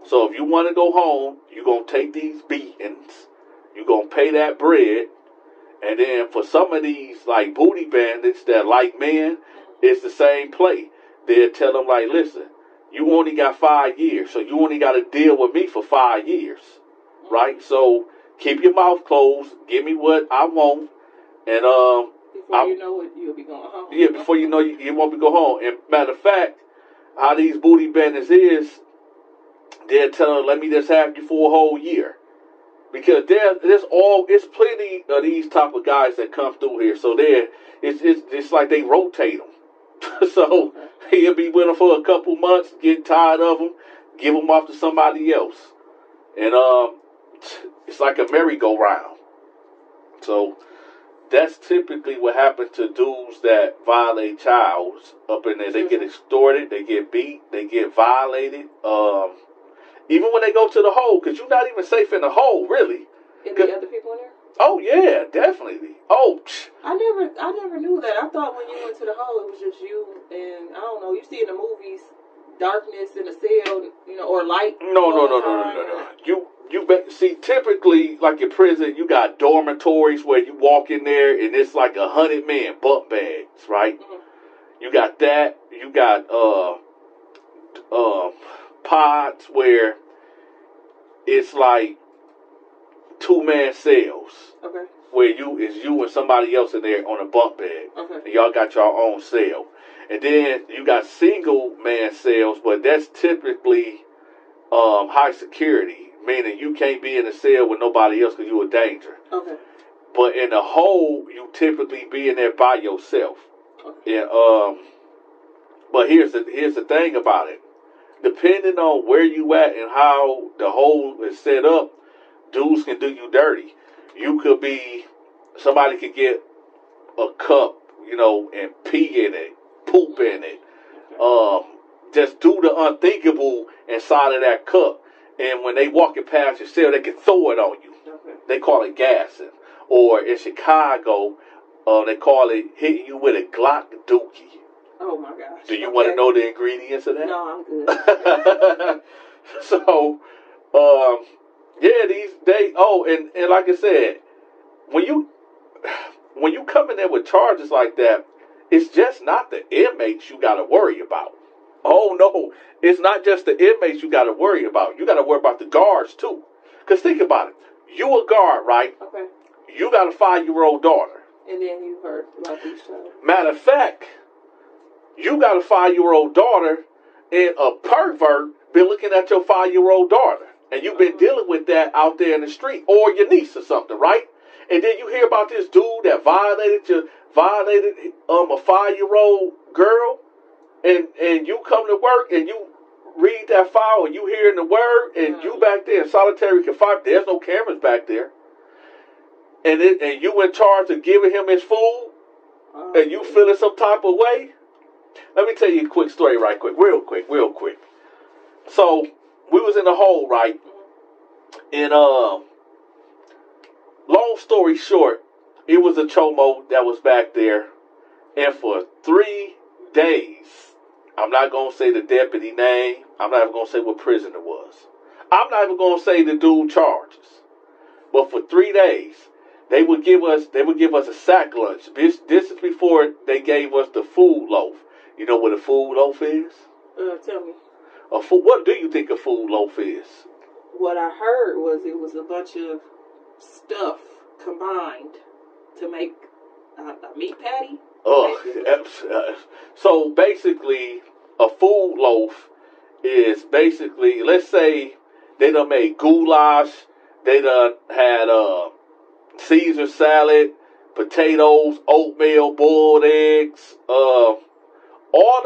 So if you want to go home, you're going to take these beatings, you're going to pay that bread, and then for some of these, like, booty bandits that like men, it's the same play. They'll tell them, like, listen, you only got 5 years, so you only got to deal with me for 5 years, right? So keep your mouth closed, give me what I want, and before you know it, you'll be going home. Yeah, before you know you won't be going home. And matter of fact, how these booty bandits is, they'll tell them, let me just have you for a whole year. Because it's plenty of these type of guys that come through here. So it's like they rotate them. So he'll be with them for a couple months, get tired of them, give them off to somebody else. And it's like a merry-go-round. So that's typically what happens to dudes that violate childs up in there. They get extorted, they get beat, they get violated. Even when they go to the hole, because you're not even safe in the hole, really. Is there other people in there? Oh yeah, definitely. Oh, I never knew that. I thought when you went to the hole, it was just you and I don't know. You see in the movies, darkness in a cell, or light. No. See, typically, like in prison, you got dormitories where you walk in there and it's like 100 men, bunk beds, right? Mm-hmm. You got that. You got pods where it's like 2-man cells. Okay. Where you and somebody else in there on a bunk bed. Okay. And y'all got your own cell. And then you got single-man cells, but that's typically high security, meaning you can't be in a cell with nobody else because you're a danger. Okay. But in the hole, you typically be in there by yourself. Okay. And but here's the thing about it. Depending on where you at and how the hole is set up, dudes can do you dirty. Somebody could get a cup, and pee in it, poop in it. Just do the unthinkable inside of that cup. And when they walking past your cell, they can throw it on you. Okay. They call it gassing. Or in Chicago, they call it hitting you with a Glock dookie. Oh my gosh. Do you want to know the ingredients of that? No, I'm good. So, and like I said, when you come in there with charges like that, it's just not the inmates you got to worry about. Oh no, it's not just the inmates you got to worry about. You got to worry about the guards too. Because think about it. You a guard, right? Okay. You got a 5-year-old daughter. And then you heard about these children. Matter of fact, you got a 5-year-old daughter, and a pervert been looking at your 5-year-old daughter. And you've been dealing with that out there in the street. Or your niece or something, right? And then you hear about this dude that violated a 5-year-old girl. And you come to work and you read that file and you hearing the word and you back there in solitary confinement. There's no cameras back there. And you in charge of giving him his food and you feeling some type of way. Let me tell you a quick story real quick. So we was in the hole, right? And long story short, it was a chomo that was back there. And for 3 days, I'm not going to say the deputy name. I'm not even going to say what prison it was. I'm not even going to say the dude charges. But for 3 days, they would give us a sack lunch. This is before they gave us the food loaf. You know what a food loaf is? Tell me. What do you think a food loaf is? What I heard was it was a bunch of stuff combined. to make a meat patty. So basically, a food loaf is basically, let's say they done made goulash, they done had Caesar salad, potatoes, oatmeal, boiled eggs, all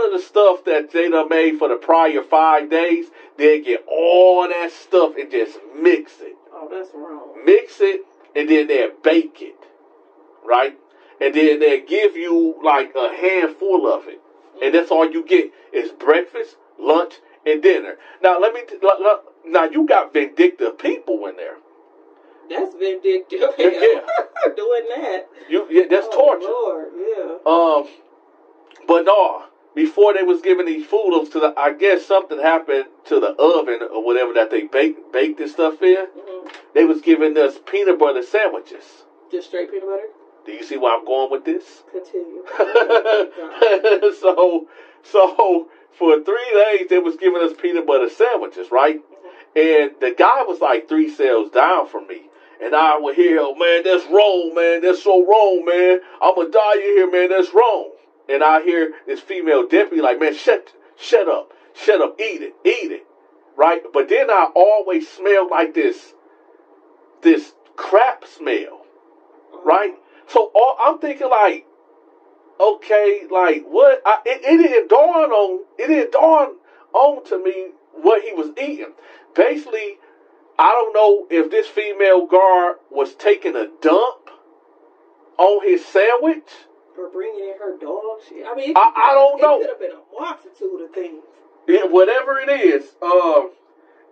of the stuff that they done made for the prior 5 days. They get all that stuff and just mix it. Oh, that's wrong. Mix it, and then they'll bake it, right? And then they'll give you like a handful of it. And that's all you get is breakfast, lunch, and dinner. Now, now you got vindictive people in there. That's vindictive. Yeah. Doing that. That's torture. Lord, yeah. But no, before they was giving these food to I guess something happened to the oven or whatever that they baked this stuff in. Mm-hmm. They was giving us peanut butter sandwiches. Just straight peanut butter? Do you see where I'm going with this? Continue. So for 3 days they was giving us peanut butter sandwiches, right? Mm-hmm. And the guy was like 3 cells down from me. And I would hear, oh, man, that's wrong, man. That's so wrong, man. I'm going to die in here, man. That's wrong. And I hear this female deputy like, man, shut up. Shut up. Eat it. Right? But then I always smell like this crap smell. Right? So I'm thinking like, okay, like what? It didn't dawn on to me what he was eating. Basically, I don't know if this female guard was taking a dump on his sandwich. For bringing in her dog shit. I mean, I don't know. It could have been a multitude of things. Yeah, whatever it is.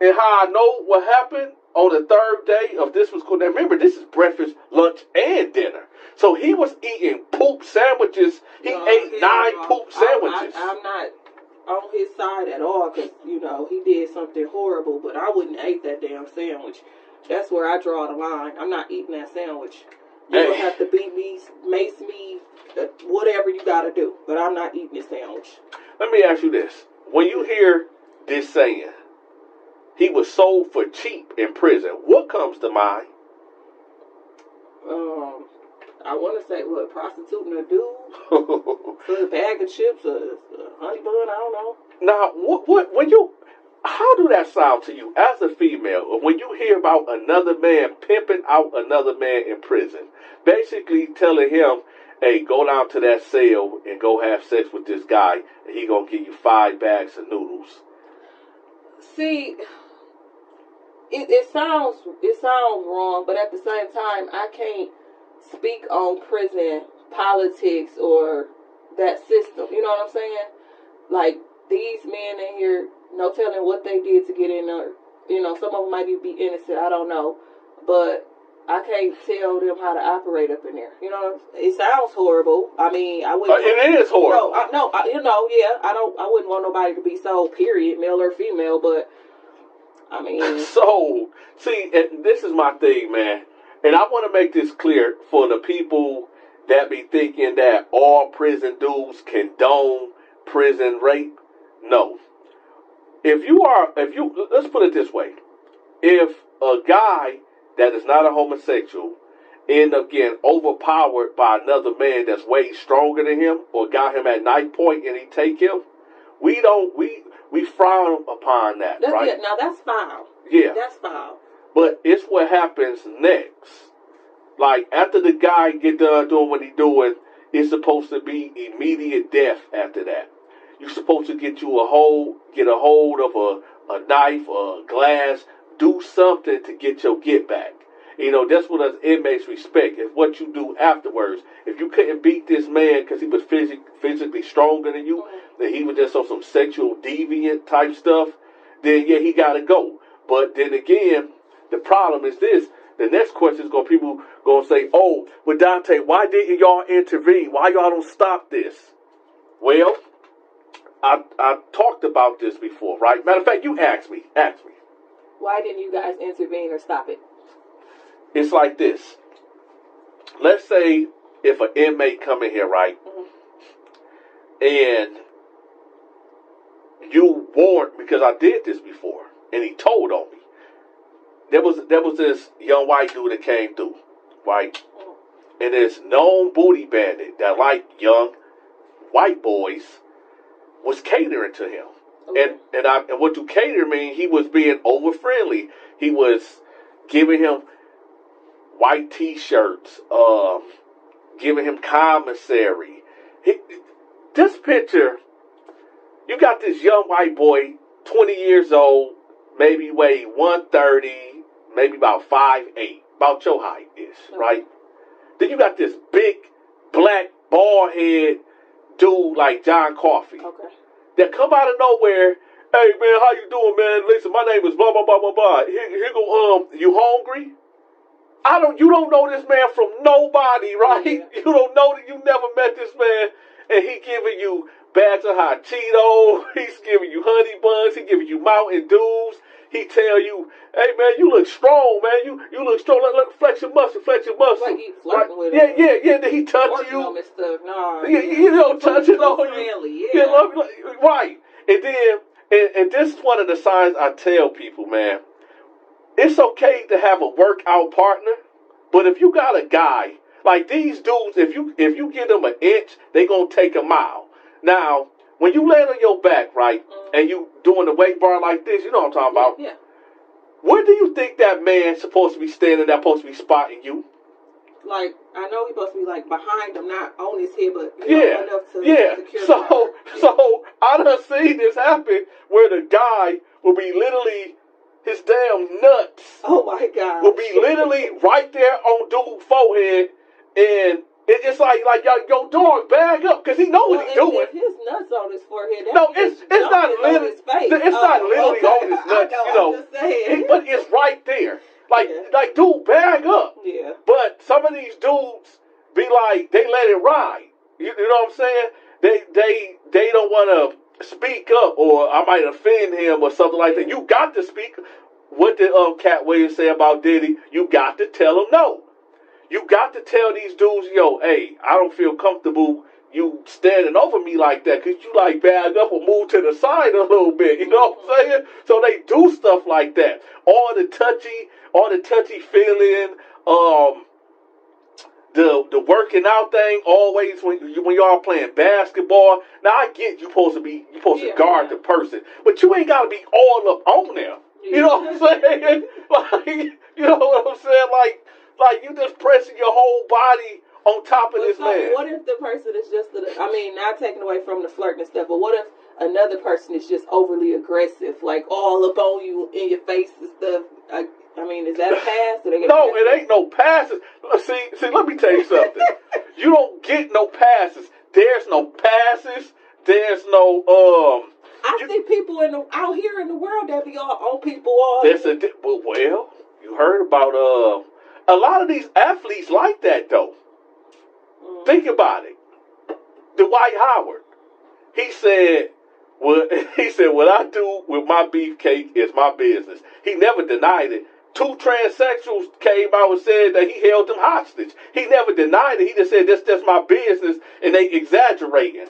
And how I know what happened on the 3rd day of this was cool. Now remember, this is breakfast, lunch, and dinner. So he was eating poop sandwiches. He ate 9 poop sandwiches. I'm not on his side at all because, he did something horrible, but I wouldn't eat that damn sandwich. That's where I draw the line. I'm not eating that sandwich. You don't have to beat me, mace me, whatever you got to do, but I'm not eating this sandwich. Let me ask you this. When you hear this saying, he was sold for cheap in prison, what comes to mind? I want to say, prostituting a dude for a bag of chips, a honey bun, I don't know. Now, how do that sound to you as a female when you hear about another man pimping out another man in prison, basically telling him, hey, go down to that cell and go have sex with this guy, and he gonna give you 5 bags of noodles? See, it sounds wrong, but at the same time, I can't speak on prison politics or that system. You know what I'm saying? Like, these men in here, no telling what they did to get in there. Some of them might even be innocent. I don't know. But I can't tell them how to operate up in there. It sounds horrible. I mean, I wouldn't. It is horrible. I wouldn't want nobody to be sold, period, male or female, but I mean. So, see, and this is my thing, man. And I want to make this clear for the people that be thinking that all prison dudes condone prison rape. No. Let's put it this way. If a guy that is not a homosexual end up getting overpowered by another man that's way stronger than him or got him at knife point and he take him, we frown upon that, right? Yeah, now that's foul. Yeah. That's foul. But it's what happens next. Like, after the guy get done doing what he doing, it's supposed to be immediate death after that. You're supposed to get a hold of a knife or a glass, do something to get your get back. That's what us inmates respect. It's what you do afterwards. If you couldn't beat this man because he was physically stronger than you, that he was just on some sexual deviant type stuff, then yeah, he got to go. But then again, the problem is this. The next question is people going to say, oh, well, Dante, why didn't y'all intervene? Why y'all don't stop this? Well, I talked about this before, right? Matter of fact, you asked me. Why didn't you guys intervene or stop it? It's like this. Let's say if an inmate come in here, right? Mm-hmm. And you warned, because I did this before, and he told on me. There was this young white dude that came through, right? and this known booty bandit that liked young white boys was catering to him. Okay. And what do cater mean? He was being over friendly. He was giving him white T-shirts, giving him commissary. This picture, you got this young white boy, 20 years old, maybe weigh 130, maybe about 5'8", about your height is, right? Then you got this big, black, bald head dude like John Coffey. Okay. That come out of nowhere. Hey man, how you doing, man? Listen, my name is blah blah blah blah blah. Here go, you hungry? You don't know this man from nobody, right? Yeah. You don't know that, you never met this man, and he giving you bags of hot Cheetos. He's giving you honey buns. He giving you Mountain Dews. He tell you, hey man, you look strong, man. You look strong. Let flex your muscle, flex your muscle. Like he flirting with yeah, him. yeah. Then he touch Working you. on this stuff. Nah, You know, touching on you. friendly, Yeah, yeah. right. And then, and this is one of the signs I tell people, man. It's okay to have a workout partner, but if you got a guy like these dudes, if you give them an inch, they gonna take a mile. Now, when you land on your back, right, and you doing the weight bar like this, you know what I'm talking about. Yeah. Where do you think that man's supposed to be standing? That's supposed to be spotting you? Like, I know he's supposed to be like behind him, not on his head, but enough to secure So I done seen this happen where the guy will be literally, his damn nuts. Oh my God. Will be literally right there on dude's forehead, and it's like yo dog, bag up, because he know what he's doing. If his nuts on his forehead, No, it's not literally. It's not literally on his nuts, I know, I'm just saying. but it's right there. Like dude, bag up. Yeah. But some of these dudes be like, they let it ride. You know what I'm saying? They don't want to speak up, or I might offend him or something like that. You got to speak. What did Cat Williams say about Diddy? You got to tell him no. You got to tell these dudes, yo, hey, I don't feel comfortable you standing over me like that, because you like bag up or move to the side a little bit. You know what I'm saying? So they do stuff like that. All the touchy feeling, the working out thing, always when y'all playing basketball. Now I get you supposed to guard the person, but you ain't gotta be all up on them. You know what I'm saying? Like, you know what I'm saying? Like you just pressing your whole body on top of this man. What if the person is just, not taking away from the flirting and stuff, but what if another person is just overly aggressive, like all up on you in your face and stuff? Is that a pass? No, it ain't no passes. See, let me tell you something. You don't get no passes. There's no passes. There's no I see people out here in the world that be all on people all. Well, you heard about a lot of these athletes like that though. Think about it. Dwight Howard, he said, what I do with my beefcake is my business. He never denied it. 2 transsexuals came out and said that he held them hostage. He never denied it. He just said that's my business, and they exaggerating.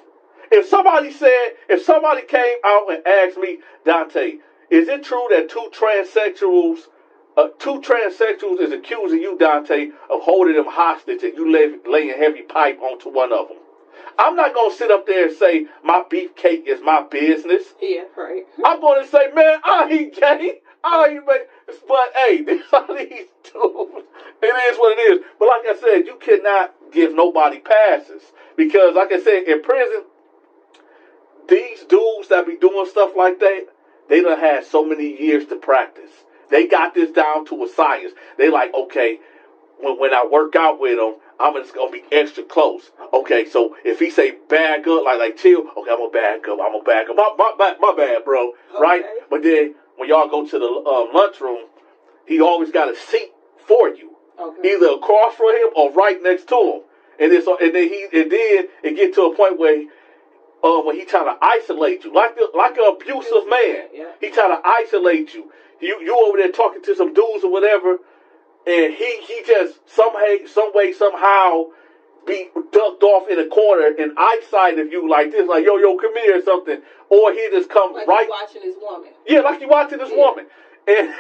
If somebody came out and asked me, Dante, is it true that 2 transsexuals is accusing you, Dante, of holding them hostage, and you laying heavy pipe onto one of them? I'm not going to sit up there and say my beefcake is my business. Yeah, right. I'm going to say, man, I ain't gay. But hey, these dudes, it is what it is. But like I said, you cannot give nobody passes, because like I said, in prison, these dudes that be doing stuff like that, they done had so many years to practice. They got this down to a science. They like, okay, when I work out with them, I'm just gonna be extra close. Okay, so if he say bag up, like chill, okay, I'm gonna bag up. My bad, bro. Okay. Right? But then when y'all go to the lunchroom, he always got a seat for you, either across from him or right next to him. And then it get to a point where when he trying to isolate you, like an abusive man, he trying to isolate you. You over there talking to some dudes or whatever, and he just some way somehow be ducked off in a corner in eyesight of you like this, like yo come here or something, or he just comes like right watching his woman. Yeah, like you watching this woman, and,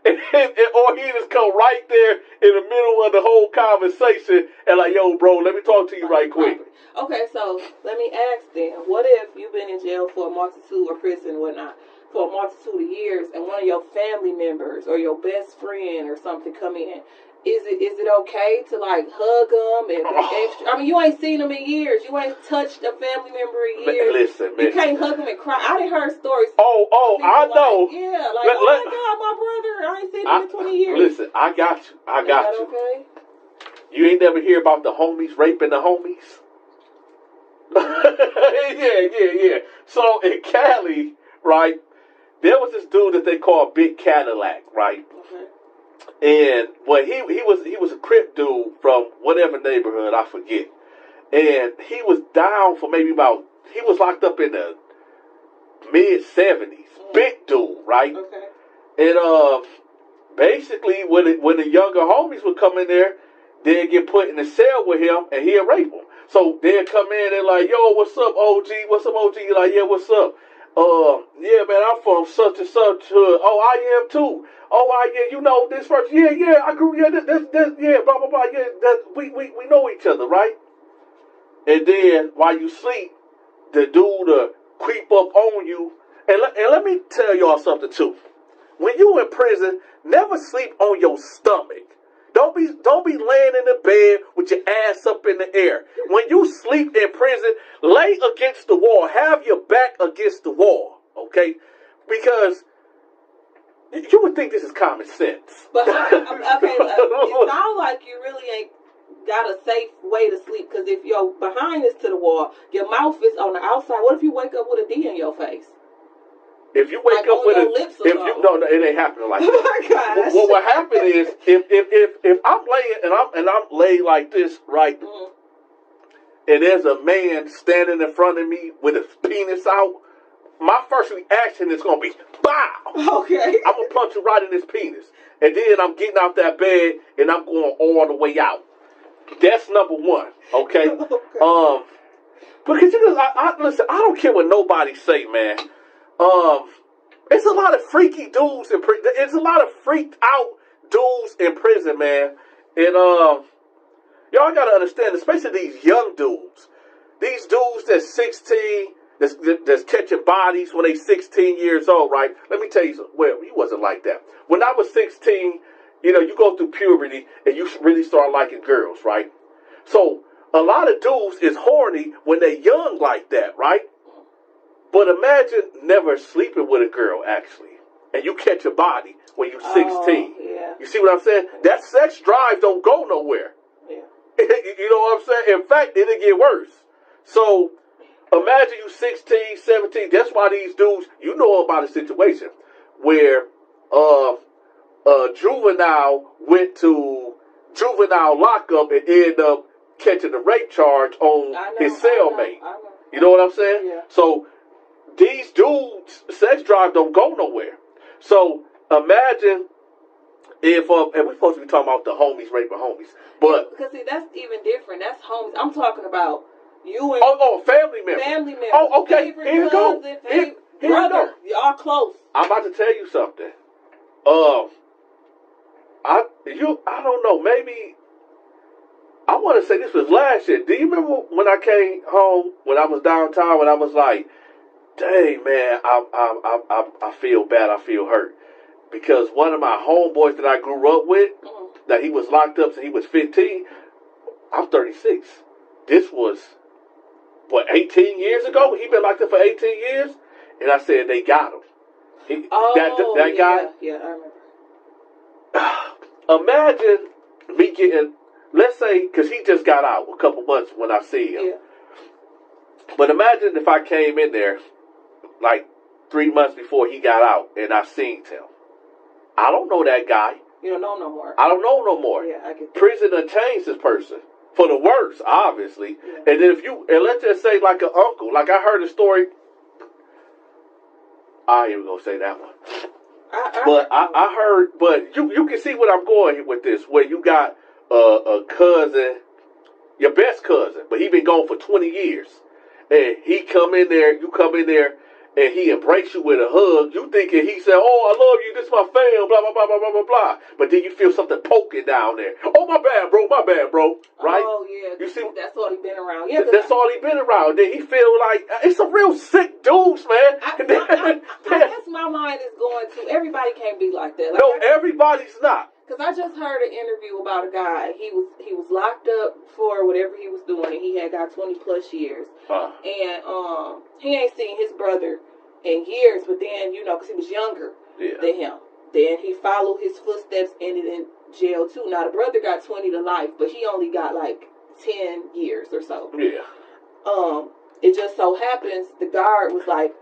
or he just come right there in the middle of the whole conversation and like, yo, bro, let me talk to you right quick. Okay, so let me ask then, what if you've been in jail for a multitude or prison, whatnot, for a multitude of years, and one of your family members or your best friend or something come in? Is it okay to like hug them and be extra? I mean, you ain't seen them in years. You ain't touched a family member in years. Listen, you can't hug them and cry. I done heard stories. I know. Yeah, like, oh my God, my brother, I ain't seen him in 20 years. Listen, I got you. I got you. Okay? You ain't never hear about the homies raping the homies? yeah. So in Cali, right, there was this dude that they call Big Cadillac, right? Okay. And he was a Crip dude from whatever neighborhood, I forget. And he was down for he was locked up in the mid-70s. Big dude, right? Okay. And basically when the younger homies would come in there, they'd get put in a cell with him and he'd rape them. So they'd come in and like, yo, what's up, OG? What's up, OG? You're like, yeah, what's up? Yeah, man, I'm from such and such hood. Oh, I am too. Oh, you know this person. Yeah, I grew. Yeah, this, yeah, blah blah blah. Yeah, we know each other, right? And then while you sleep, the dude creep up on you. And let me tell y'all something too. When you in prison, never sleep on your stomach. Don't be laying in the bed with your ass up in the air. When you sleep in prison, lay against the wall. Have your back against the wall, okay? Because you would think this is common sense. But okay, it sounds like you really ain't got a safe way to sleep. Because if your behind is to the wall, your mouth is on the outside. What if you wake up with a D in your face? If you wake up with no, it ain't happening like that. Oh my gosh. What will happen is if I'm laying and I'm laid like this, right, and there's a man standing in front of me with his penis out, my first reaction is gonna be bow. Okay. I'm gonna punch you right in his penis, and then I'm getting out that bed and I'm going all the way out. That's number one. Okay. Because listen, I don't care what nobody say, man. It's a lot of freaky dudes in prison. It's a lot of freaked out dudes in prison, man. And y'all gotta understand, especially these young dudes. These dudes that's 16, that's catching bodies when they 16 years old, right? Let me tell you something. Well, you wasn't like that. When I was 16, you go through puberty and you really start liking girls, right? So a lot of dudes is horny when they're young like that, right? But imagine never sleeping with a girl, actually, and you catch a body when you're 16. Yeah. You see what I'm saying? That sex drive don't go nowhere. Yeah. You know what I'm saying? In fact, it'll get worse. So imagine you 16, 17. That's why these dudes, you know about a situation where a juvenile went to juvenile lockup and ended up catching a rape charge on his cellmate. You know what I'm saying? Yeah. So these dudes' sex drive don't go nowhere. So imagine if, and we're supposed to be talking about the homies raping homies, but because see, that's even different. That's homies. I'm talking about you and family members. Family members. Oh, okay. Favorite Here you go. Here brother, y'all close. I'm about to tell you something. I don't know. Maybe I want to say this was last year. Do you remember when I came home when I was downtown when I was like, dang, man, I feel bad. I feel hurt. Because one of my homeboys that I grew up with, that he was locked up since he was 15, I'm 36. This was, 18 years ago? He been locked up for 18 years? And I said, they got him. That guy? Yeah, I remember. Imagine me getting, let's say, because he just got out a couple months when I see him. Yeah. But imagine if I came in there like 3 months before he got out and I seen him. I don't know that guy. You don't know no more. I don't know no more. Yeah, I get that. Prison done changed this person. For the worse, obviously. Yeah. And then and let's just say like an uncle. Like I heard a story. I ain't even gonna say that one. I heard, but you can see what I'm going with this, where you got a cousin, your best cousin, but he been gone for 20 years. And he come in there, you come in there, and he embraced you with a hug, you thinking he said, "Oh, I love you, this is my fam, blah, blah, blah, blah, blah, blah, blah." But then you feel something poking down there. "Oh, my bad, bro, right? Oh, yeah. You see, that's all he been around. Yeah, that's all he been around. Then he feel like, it's some real sick dudes, man. I guess my mind is going to, everybody can't be like that. Like, no, everybody's not. Because I just heard an interview about a guy. He was locked up for whatever he was doing, and he had got 20 plus years. And he ain't seen his brother in years, but then, because he was younger than him. Then he followed his footsteps, ended in jail too. Now the brother got 20 to life, but he only got like 10 years or so. Yeah. It just so happens the guard was like,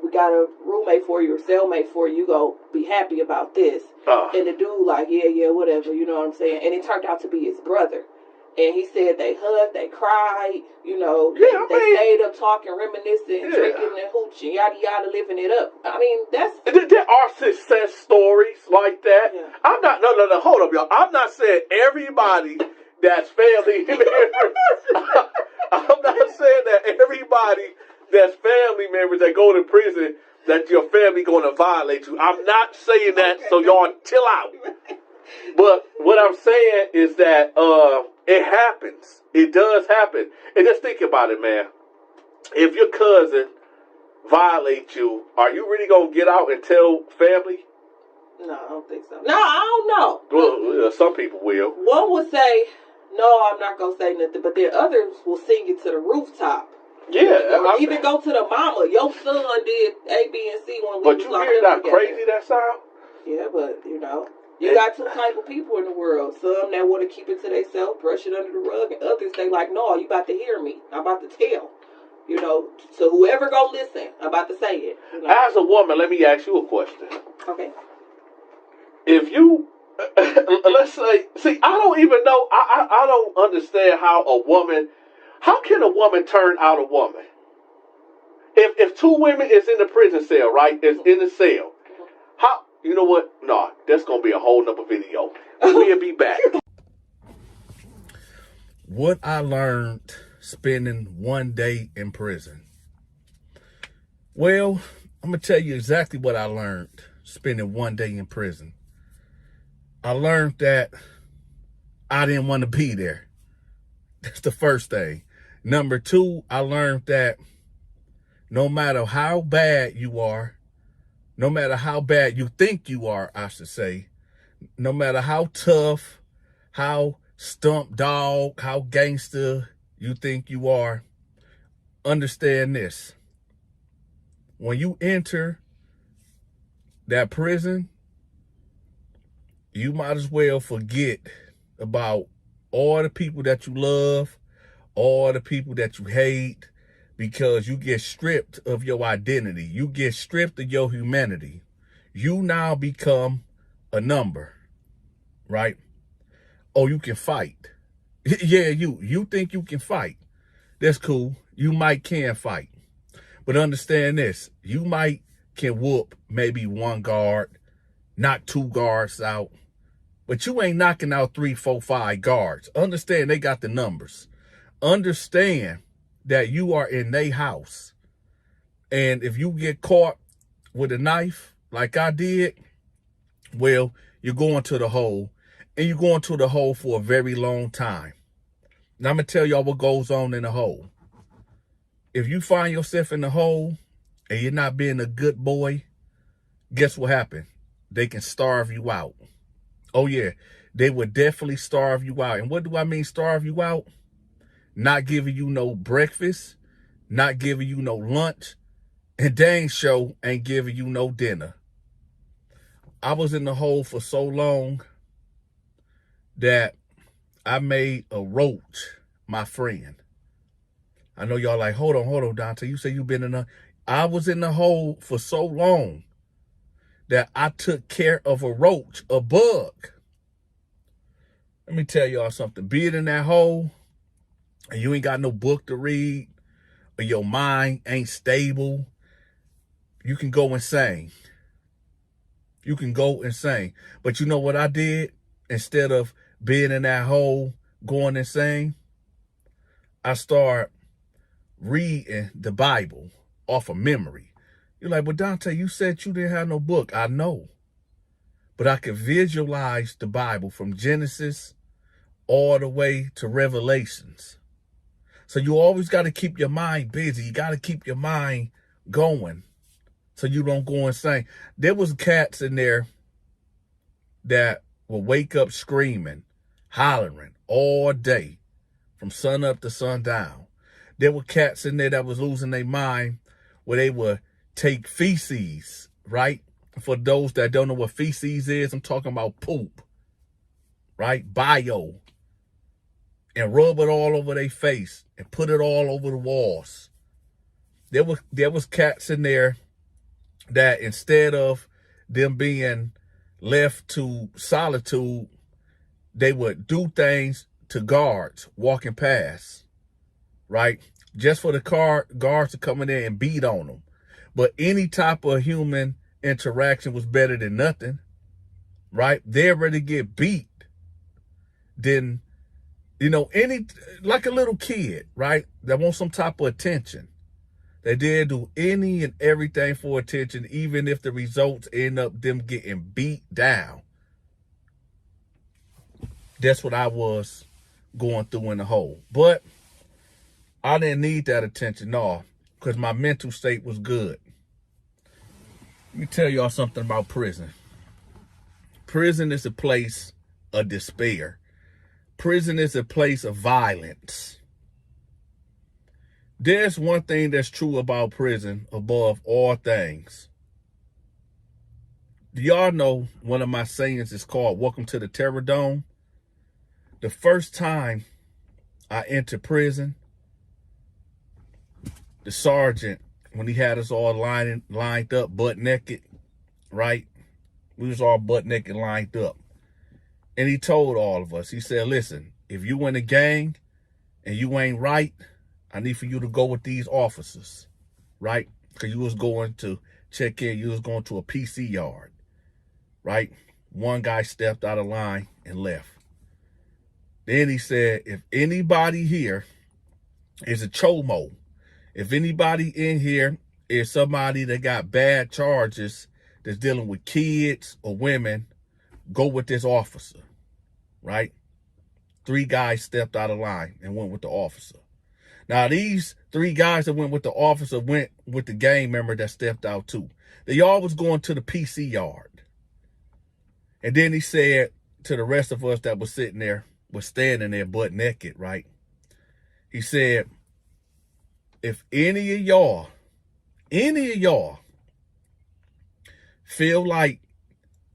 "We got a roommate for you or cellmate for you. You go be happy about this." And the dude like, yeah, whatever. You know what I'm saying? And it turned out to be his brother. And he said they hugged, they cried, they stayed up talking, reminiscing, drinking and hooching, yada yada, living it up. I mean, there are success stories like that. Yeah. I'm not, no, hold up, y'all. I'm not saying everybody that's family members. I'm not saying that everybody that's family members that go to prison, that your family going to violate you. I'm not saying that, so y'all chill out. But what I'm saying is that it happens. It does happen. And just think about it, man. If your cousin violates you, are you really going to get out and tell family? No, I don't think so. No, I don't know. Well, some people will. One would say, "No, I'm not going to say nothing." But then others will sing it to the rooftop. Yeah. Or even go to the mama. Your son did A, B, and C when we was locked up together. But you hear how crazy that sound? Yeah, but, you got two type of people in the world. Some that want to keep it to themselves, brush it under the rug, and others they like, "No, you about to hear me. I'm about to tell." So whoever go listen, I'm about to say it. As a woman, let me ask you a question. Okay. If you, let's say, see, I don't even know, I don't understand how can a woman turn out a woman? If two women is in the prison cell, right, is in the cell, how, you know what? No, that's going to be a whole nother video. We'll be back. What I learned spending one day in prison. Well, I'm going to tell you exactly what I learned spending one day in prison. I learned that I didn't want to be there. That's the first thing. Number two, I learned that no matter how bad you are, no matter how bad you think you are, I should say, no matter how tough, how stump dog, how gangster you think you are, understand this. When you enter that prison, you might as well forget about all the people that you love, all the people that you hate, because you get stripped of your identity. You get stripped of your humanity. You now become a number, right? Oh, you can fight. Yeah, you think you can fight. That's cool. You might can fight. But understand this. You might can whoop maybe one guard, knock two guards out. But you ain't knocking out 3, 4, 5 guards. Understand they got the numbers. Understand that you are in their house. And if you get caught with a knife like I did, well, you're going to the hole. And you're going to the hole for a very long time. Now I'm going to tell y'all what goes on in the hole. If you find yourself in the hole and you're not being a good boy, guess what happened? They can starve you out. Oh, yeah, they would definitely starve you out. And what do I mean starve you out? Not giving you no breakfast, not giving you no lunch, and dang sure ain't giving you no dinner. I was in the hole for so long that I made a roach my friend. I know y'all like, hold on, Donta. You say you been in I was in the hole for so long that I took care of a roach, a bug. Let me tell y'all something. Being in that hole and you ain't got no book to read or your mind ain't stable, you can go insane. You can go insane. But you know what I did? Instead of being in that hole, going insane, I started reading the Bible off of memory. You're like, but Dante, you said you didn't have no book. I know. But I could visualize the Bible from Genesis all the way to Revelations. So you always got to keep your mind busy. You got to keep your mind going so you don't go insane. There was cats in there that will wake up screaming, hollering all day from sun up to sundown. There were cats in there that was losing their mind where they would take feces, right? For those that don't know what feces is, I'm talking about poop, right? Bio. And rub it all over their face and put it all over the walls. There was cats in there that instead of them being left to solitude, they would do things to guards walking past, right? Just for the guards to come in there and beat on them. But any type of human interaction was better than nothing, right? They'd rather get beat than, like a little kid, right? That wants some type of attention. They did do any and everything for attention, even if the results end up them getting beat down. That's what I was going through in the hole. But I didn't need that attention, no, because my mental state was good. Let me tell y'all something about prison. Prison is a place of despair. Prison is a place of violence. There's one thing that's true about prison above all things. Do y'all know one of my sayings is called Welcome to the Terror Dome? The first time I entered prison, the sergeant, when he had us all lined up butt naked, right? We was all butt naked lined up. And he told all of us, he said, listen, if you in a gang and you ain't right, I need for you to go with these officers, right? Because you was going to check in, you was going to a PC yard, right? One guy stepped out of line and left. Then he said, if anybody here is a chomo, if anybody in here is somebody that got bad charges that's dealing with kids or women, go with this officer, right? 3 guys stepped out of line and went with the officer. Now, these 3 guys that went with the officer went with the gang member that stepped out too. They all was going to the PC yard. And then he said to the rest of us that was sitting there, was standing there butt naked, right? He said, if any of y'all feel like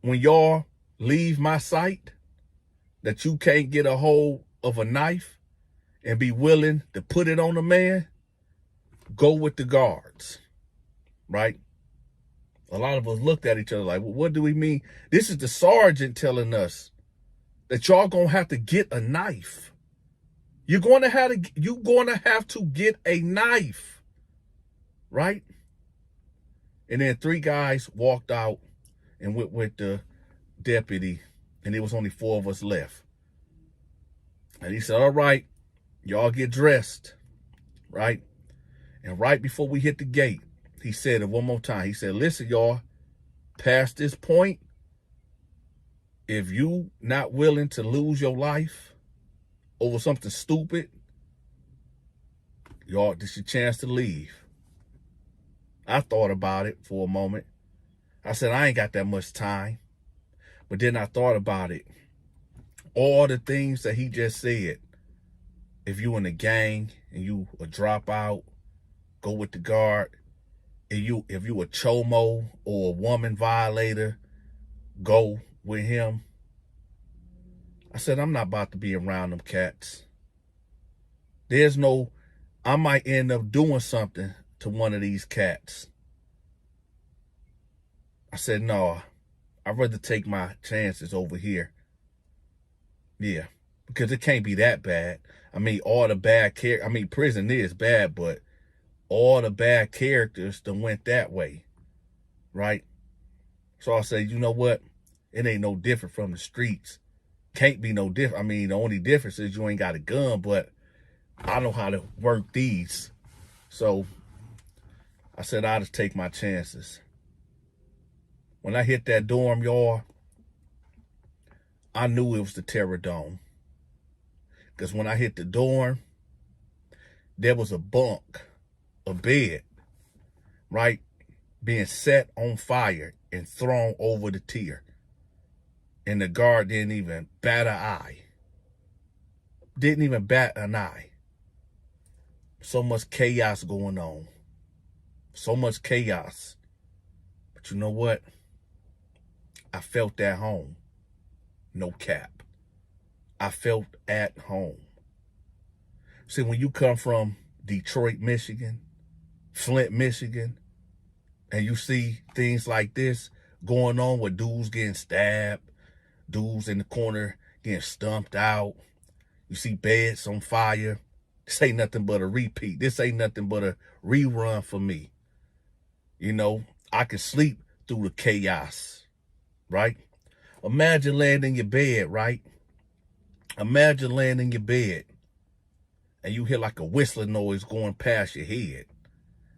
when y'all leave my sight that you can't get a hold of a knife and be willing to put it on a man, go with the guards, right? A lot of us looked at each other like, well, what do we mean? This is the sergeant telling us that y'all gonna have to get a knife. You're gonna have to get a knife, right? And then 3 guys walked out and went with the deputy, and there was only 4 of us left. And he said, all right, y'all get dressed, right? And right before we hit the gate, he said it one more time. He said, listen, y'all, past this point, if you not willing to lose your life over something stupid, y'all, this is your chance to leave. I thought about it for a moment. I said, I ain't got that much time. But then I thought about it. All the things that he just said. If you in a gang and you a dropout, go with the guard. If you a chomo or a woman violator, go with him. I said, I'm not about to be around them cats. I might end up doing something to one of these cats. I said, no, I'd rather take my chances over here. Yeah, because it can't be that bad. I mean, prison is bad, but all the bad characters that went that way, right? So I said, you know what? It ain't no different from the streets. Can't be no different. I mean, the only difference is you ain't got a gun, but I know how to work these. So I said I'll just take my chances. When I hit that dorm, y'all, I knew it was the Terror Dome. Because when I hit the dorm, there was a bunk, a bed, right, being set on fire and thrown over the tier. And the guard didn't even bat an eye. Didn't even bat an eye. So much chaos going on. So much chaos. But you know what? I felt at home. No cap. I felt at home. See, when you come from Detroit, Michigan, Flint, Michigan, and you see things like this going on with dudes getting stabbed, dudes in the corner getting stumped out, you see beds on fire, this ain't nothing but a repeat. This ain't nothing but a rerun for me. You know, I can sleep through the chaos, right? Imagine laying in your bed, right? Imagine laying in your bed and you hear like a whistling noise going past your head.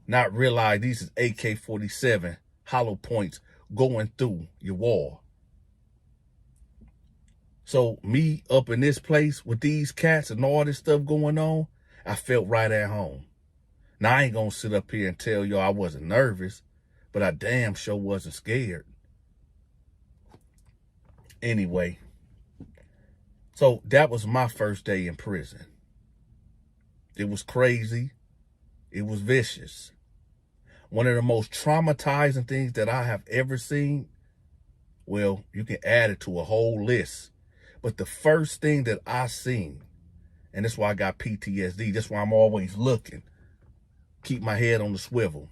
Not realize these is AK-47 hollow points going through your wall. So me up in this place with these cats and all this stuff going on, I felt right at home. Now, I ain't going to sit up here and tell y'all I wasn't nervous, but I damn sure wasn't scared. Anyway, so that was my first day in prison. It was crazy. It was vicious. One of the most traumatizing things that I have ever seen, well, you can add it to a whole list. But the first thing that I seen, and that's why I got PTSD, that's why I'm always looking, keep my head on the swivel.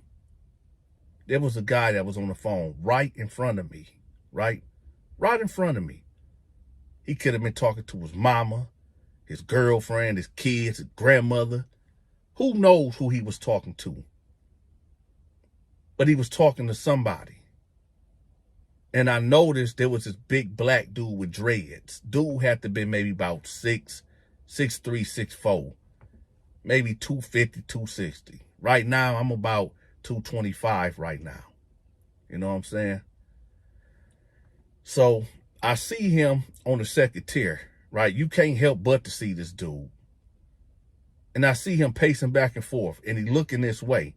There was a guy that was on the phone right in front of me, right in front of me. He could have been talking to his mama, his girlfriend, his kids, his grandmother. Who knows who he was talking to? But he was talking to somebody. And I noticed there was this big black dude with dreads. Dude had to be maybe about 6'3", 6'4", maybe 250, 260. Right now, I'm about 225 right now. You know what I'm saying? So I see him on the second tier, right? You can't help but to see this dude. And I see him pacing back and forth, and he looking this way.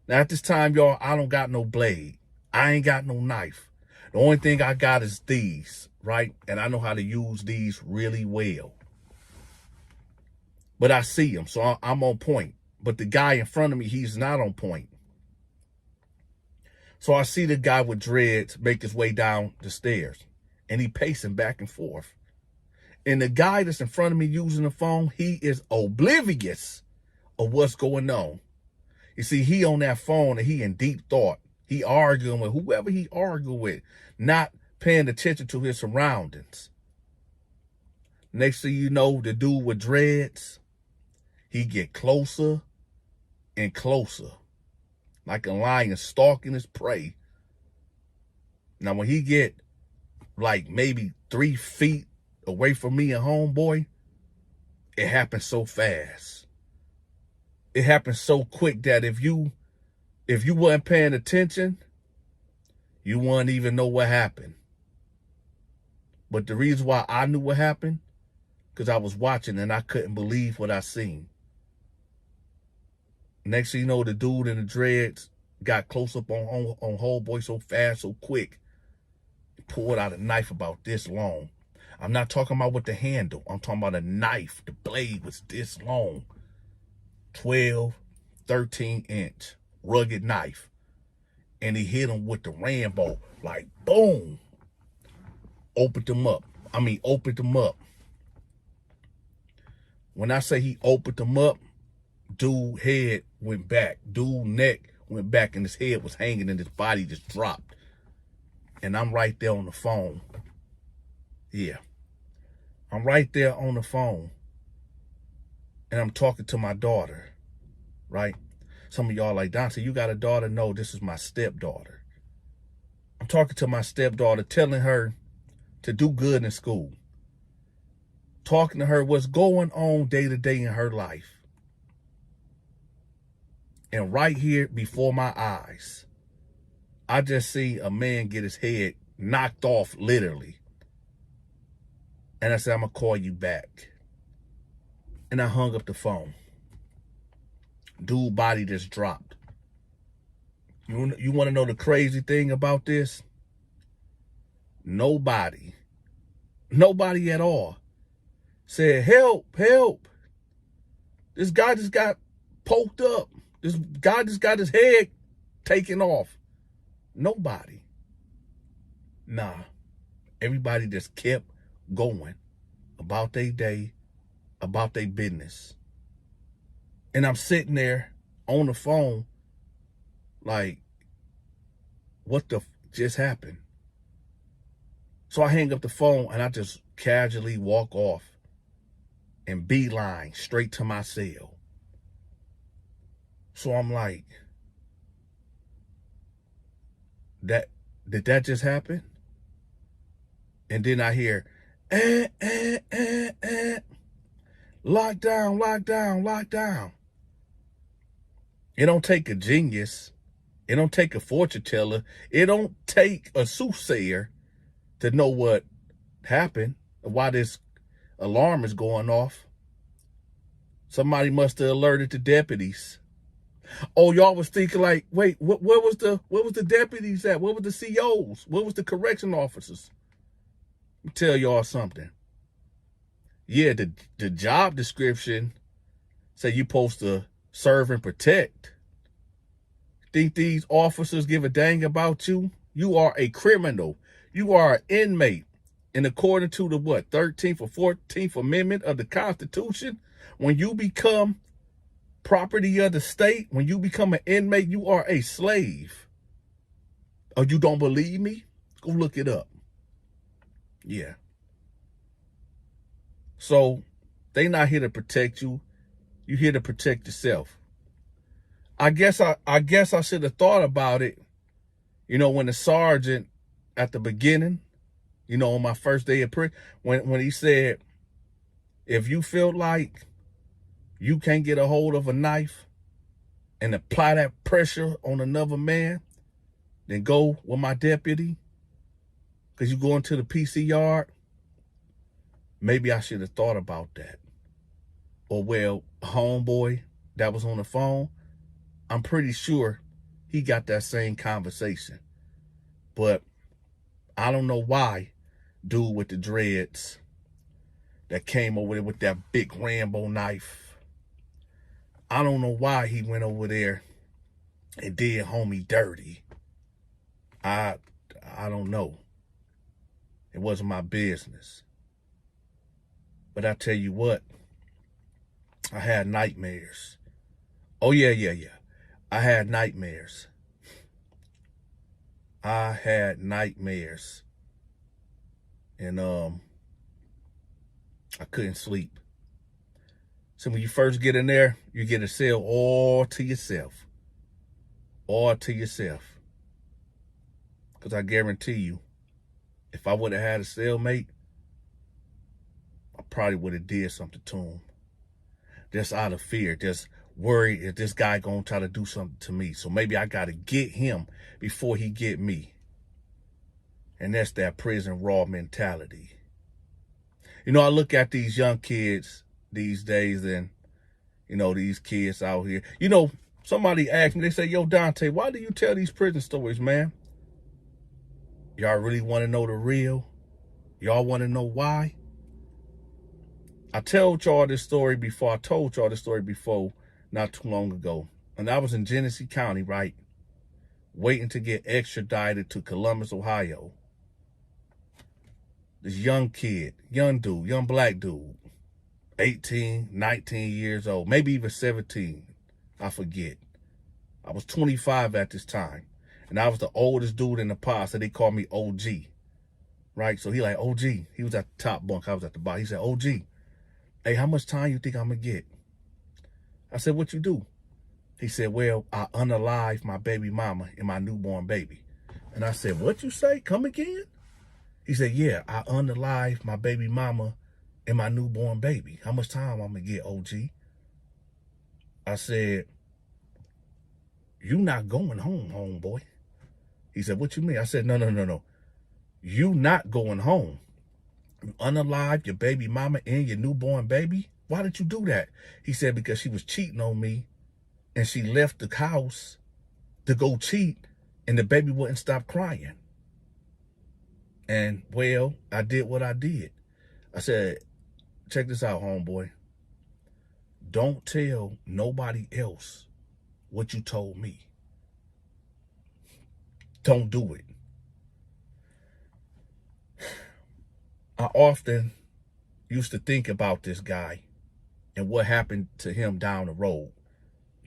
Now, at this time, y'all, I don't got no blade. I ain't got no knife. The only thing I got is these, right? And I know how to use these really well. But I see him, so I'm on point. But the guy in front of me, he's not on point. So I see the guy with dreads make his way down the stairs, and he pacing back and forth. And the guy that's in front of me using the phone, he is oblivious of what's going on. You see, he on that phone and he in deep thought. He arguing with whoever he arguing with, not paying attention to his surroundings. Next thing you know, the dude with dreads, he get closer and closer, like a lion stalking his prey. Now, when he get like maybe 3 feet away from me and homeboy, it happened so fast. It happened so quick that if you weren't paying attention, you wouldn't even know what happened. But the reason why I knew what happened, because I was watching and I couldn't believe what I seen. Next thing you know, the dude in the dreads got close up on homeboy so fast, so quick. He pulled out a knife about this long. I'm not talking about with the handle. I'm talking about a knife. The blade was this long. 12, 13-inch rugged knife. And he hit him with the Rambo. Like, boom. Opened him up. When I say he opened him up, dude head went back. Dude neck went back and his head was hanging and his body just dropped. And I'm right there on the phone. Yeah. I'm right there on the phone. And I'm talking to my daughter, right? Some of y'all like, Donta, you got a daughter? No, this is my stepdaughter. I'm talking to my stepdaughter, telling her to do good in school. Talking to her what's going on day to day in her life. And right here before my eyes, I just see a man get his head knocked off, literally. And I said, I'm going to call you back. And I hung up the phone. Dude body just dropped. You want to know the crazy thing about this? Nobody at all said, help, help. This guy just got poked up. This guy just got his head taken off. Nobody. Nah. Everybody just kept going about their day, about their business. And I'm sitting there on the phone like, what the just happened? So I hang up the phone and I just casually walk off and beeline straight to my cell. So I'm like, did that just happen? And then I hear, lockdown, lockdown, lockdown. It don't take a genius. It don't take a fortune teller. It don't take a soothsayer to know what happened, why this alarm is going off. Somebody must have alerted the deputies. Oh, y'all was thinking like, wait, where was the deputies at? Where was the COs? Where was the correction officers? Let me tell y'all something. Yeah, the job description say you're supposed to serve and protect. Think these officers give a dang about you? You are a criminal. You are an inmate. And according to the 13th or 14th Amendment of the Constitution, when you become property of the state, when you become an inmate, you are a slave. Oh, you don't believe me? Go look it up. Yeah. So they not here to protect you. You're here to protect yourself. I guess I should have thought about it, when the sergeant at the beginning, on my first day of prison, when he said, if you feel like you can't get a hold of a knife and apply that pressure on another man, then go with my deputy, because you go into the PC yard. Maybe I should have thought about that. Or, well, homeboy that was on the phone, I'm pretty sure he got that same conversation. But I don't know why dude with the dreads that came over there with that big Rambo knife, I don't know why he went over there and did homie dirty. I don't know. It wasn't my business. But I tell you what, I had nightmares. Oh, yeah. I had nightmares. And I couldn't sleep. So when you first get in there, you get a cell all to yourself. All to yourself. Because I guarantee you, if I would have had a cellmate, I probably would have did something to him. Just out of fear, just worried if this guy gonna try to do something to me. So maybe I gotta get him before he get me. And that's that prison raw mentality. I look at these young kids these days and, these kids out here. Somebody asked me, they say, yo, Dante, why do you tell these prison stories, man? Y'all really want to know the real? Y'all want to know why? I told y'all this story before. Not too long ago. And I was in Genesee County, right? Waiting to get extradited to Columbus, Ohio. This young kid, young black dude, 18, 19 years old, maybe even 17. I forget. I was 25 at this time. And I was the oldest dude in the pod, so they called me OG. Right? So he like, OG. He was at the top bunk. I was at the bottom. He said, OG, hey, how much time you think I'm going to get? I said, what you do? He said, well, I unalived my baby mama and my newborn baby. And I said, what you say? Come again? He said, yeah, I unalived my baby mama and my newborn baby. How much time I'm going to get, OG? I said, you not going home, homeboy. He said, what you mean? I said, no. You not going home. You unalive your baby mama and your newborn baby. Why did you do that? He said, because she was cheating on me and she left the house to go cheat and the baby wouldn't stop crying. And, well, I did what I did. I said, check this out, homeboy. Don't tell nobody else what you told me. Don't do it. I often used to think about this guy and what happened to him down the road.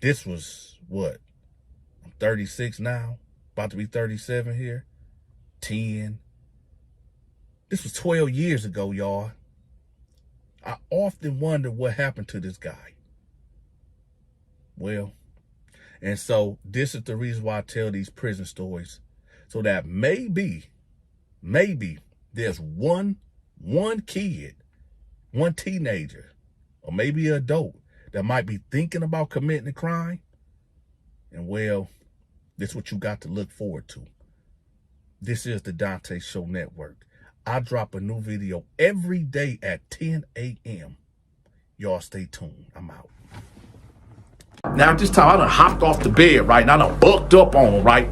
This was what? I'm 36 now, about to be 37 here. 10. This was 12 years ago, y'all. I often wonder what happened to this guy. Well, and so this is the reason why I tell these prison stories. So that maybe there's one kid, one teenager, or maybe an adult that might be thinking about committing a crime. And well, this is what you got to look forward to. This is the Donta Show Network. I drop a new video every day at 10 a.m. Y'all stay tuned. I'm out. Now, at this time, I done hopped off the bed, right? And I done bucked up on him, right?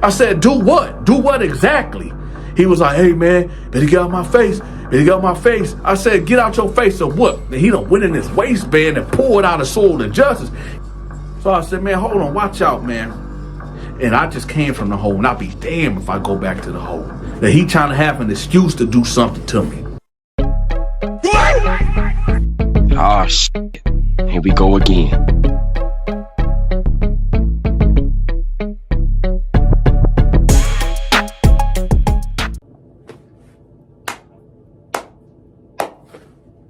I said, do what? Do what exactly? He was like, hey, man, better get out my face. Better get out my face. I said, get out your face or what? And he done went in his waistband and pulled out a sword of justice. So I said, man, hold on, watch out, man. And I just came from the hole, and I'll be damned if I go back to the hole. That he trying to have an excuse to do something to me. Ah, shit. Here we go again.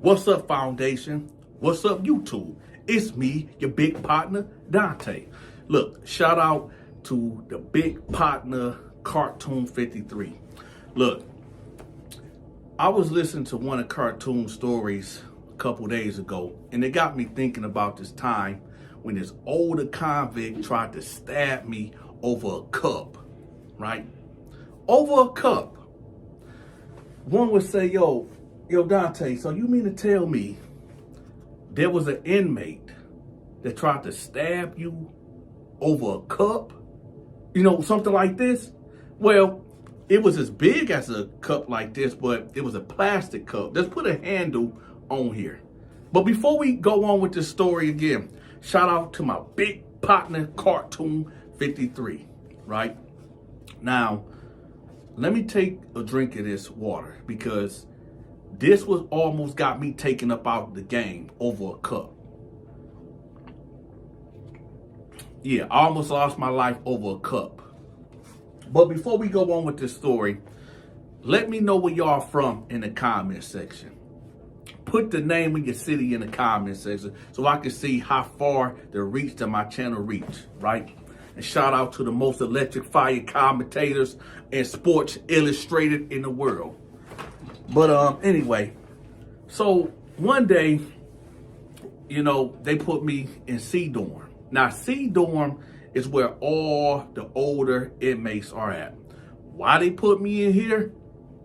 What's up, Foundation? What's up, YouTube? It's me, your big partner, Dante. Look, shout out to the big partner, Cartoon 53. Look, I was listening to one of Cartoon stories a couple days ago, and it got me thinking about this time when this older convict tried to stab me over a cup, right? Over a cup. One would say, yo, Dante, so you mean to tell me there was an inmate that tried to stab you over a cup? You know, something like this? Well, it was as big as a cup like this, but it was a plastic cup. Let's put a handle on here. But before we go on with this story again, shout out to my big partner, Cartoon 53, right? Now, let me take a drink of this water because this was almost got me taken up out of the game over a cup. Yeah, I almost lost my life over a cup. But before we go on with this story, let me know where y'all from in the comment section. Put the name of your city in the comment section so I can see how far the reach of my channel reach, right? And shout out to the most electric fire commentators and Sports Illustrated in the world. But anyway, so one day, you know, they put me in C dorm. Now, C dorm is where all the older inmates are at. Why they put me in here,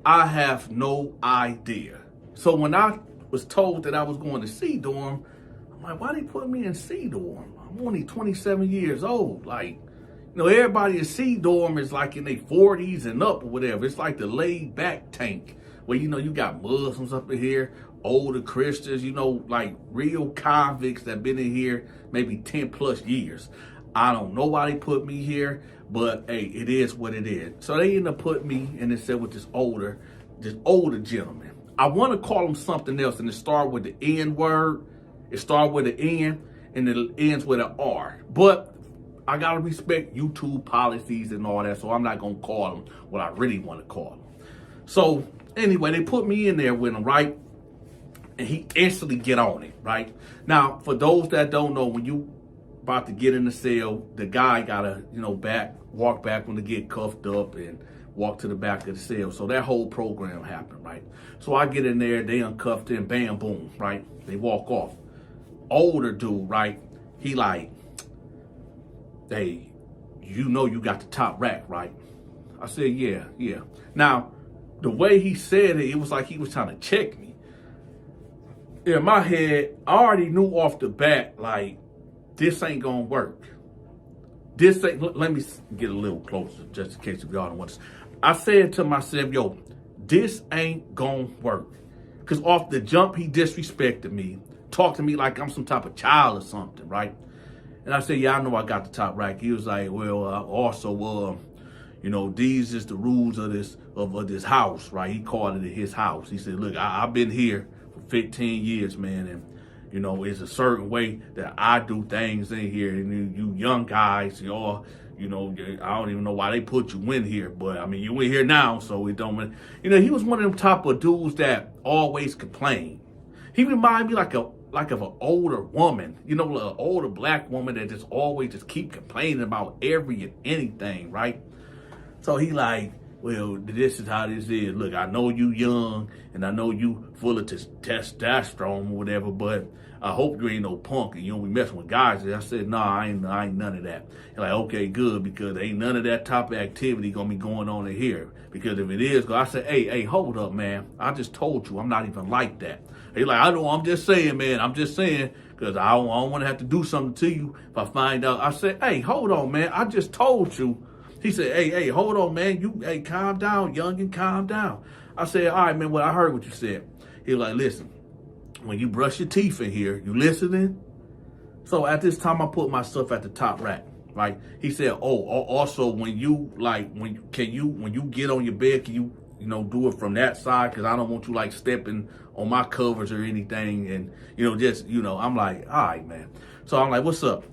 I have no idea. So when I was told that I was going to C dorm, I'm like, why they put me in C dorm? I'm only 27 years old. Like, you know, everybody in C dorm is like in their 40s and up or whatever. It's like the laid back tank where, you know, you got Muslims up in here, older Christians, you know, like real convicts that been in here maybe 10 plus years. I don't know why they put me here, but hey, it is what it is. So they ended up putting me in this cell with this older gentleman. I want to call him something else, and it started with the N word. It started with the N, and it ends with an R. But I gotta respect YouTube policies and all that, so I'm not gonna call him what I really want to call him. So anyway, they put me in there with him, right? And he instantly get on it, right? Now, for those that don't know, when you about to get in the cell, the guy gotta, you know, walk back when they get cuffed up and walk to the back of the cell. So that whole program happened, right? So I get in there, they uncuffed him, bam, boom, right? They walk off. Older dude, right? He like, hey, you know you got the top rack, right? I said, yeah. Now, the way he said it, it was like he was trying to check me. In my head, I already knew off the bat, like, this ain't gonna work. This ain't, let me get a little closer, just in case if y'all don't want to. I said to myself, yo, this ain't gonna work. Because off the jump, he disrespected me, talked to me like I'm some type of child or something, right? And I said, yeah, I know I got the top rack. He was like, well, also, you know, these is the rules of this house, right? He called it his house. He said, look, I've been here for 15 years, man, and you know, it's a certain way that I do things in here, and you young guys, y'all, you know, I don't even know why they put you in here, but I mean, you in here now, so it don't. You know, he was one of them type of dudes that always complain. He reminded me like of an older woman, you know, an older black woman that just always just keep complaining about every and anything, right? So he like, well, this is how this is. Look, I know you young, and I know you full of testosterone or whatever, but I hope you ain't no punk and you don't be messing with guys. I said, nah, I ain't none of that. He's like, okay, good, because ain't none of that type of activity gonna be going on in here. Because if it is, I said, hey, hold up, man. I just told you I'm not even like that. He's like, I know, I'm just saying, man. I'm just saying, because I don't want to have to do something to you if I find out. I said, hey, hold on, man. I just told you. He said, hey, hold on, man. Hey, calm down, youngin', calm down. I said, all right, man, I heard what you said. He was like, listen, when you brush your teeth in here, you listening? So at this time, I put my stuff at the top rack, right? He said, also, when you get on your bed, can you do it from that side? Because I don't want you, like, stepping on my covers or anything. And, I'm like, all right, man. So I'm like, what's up?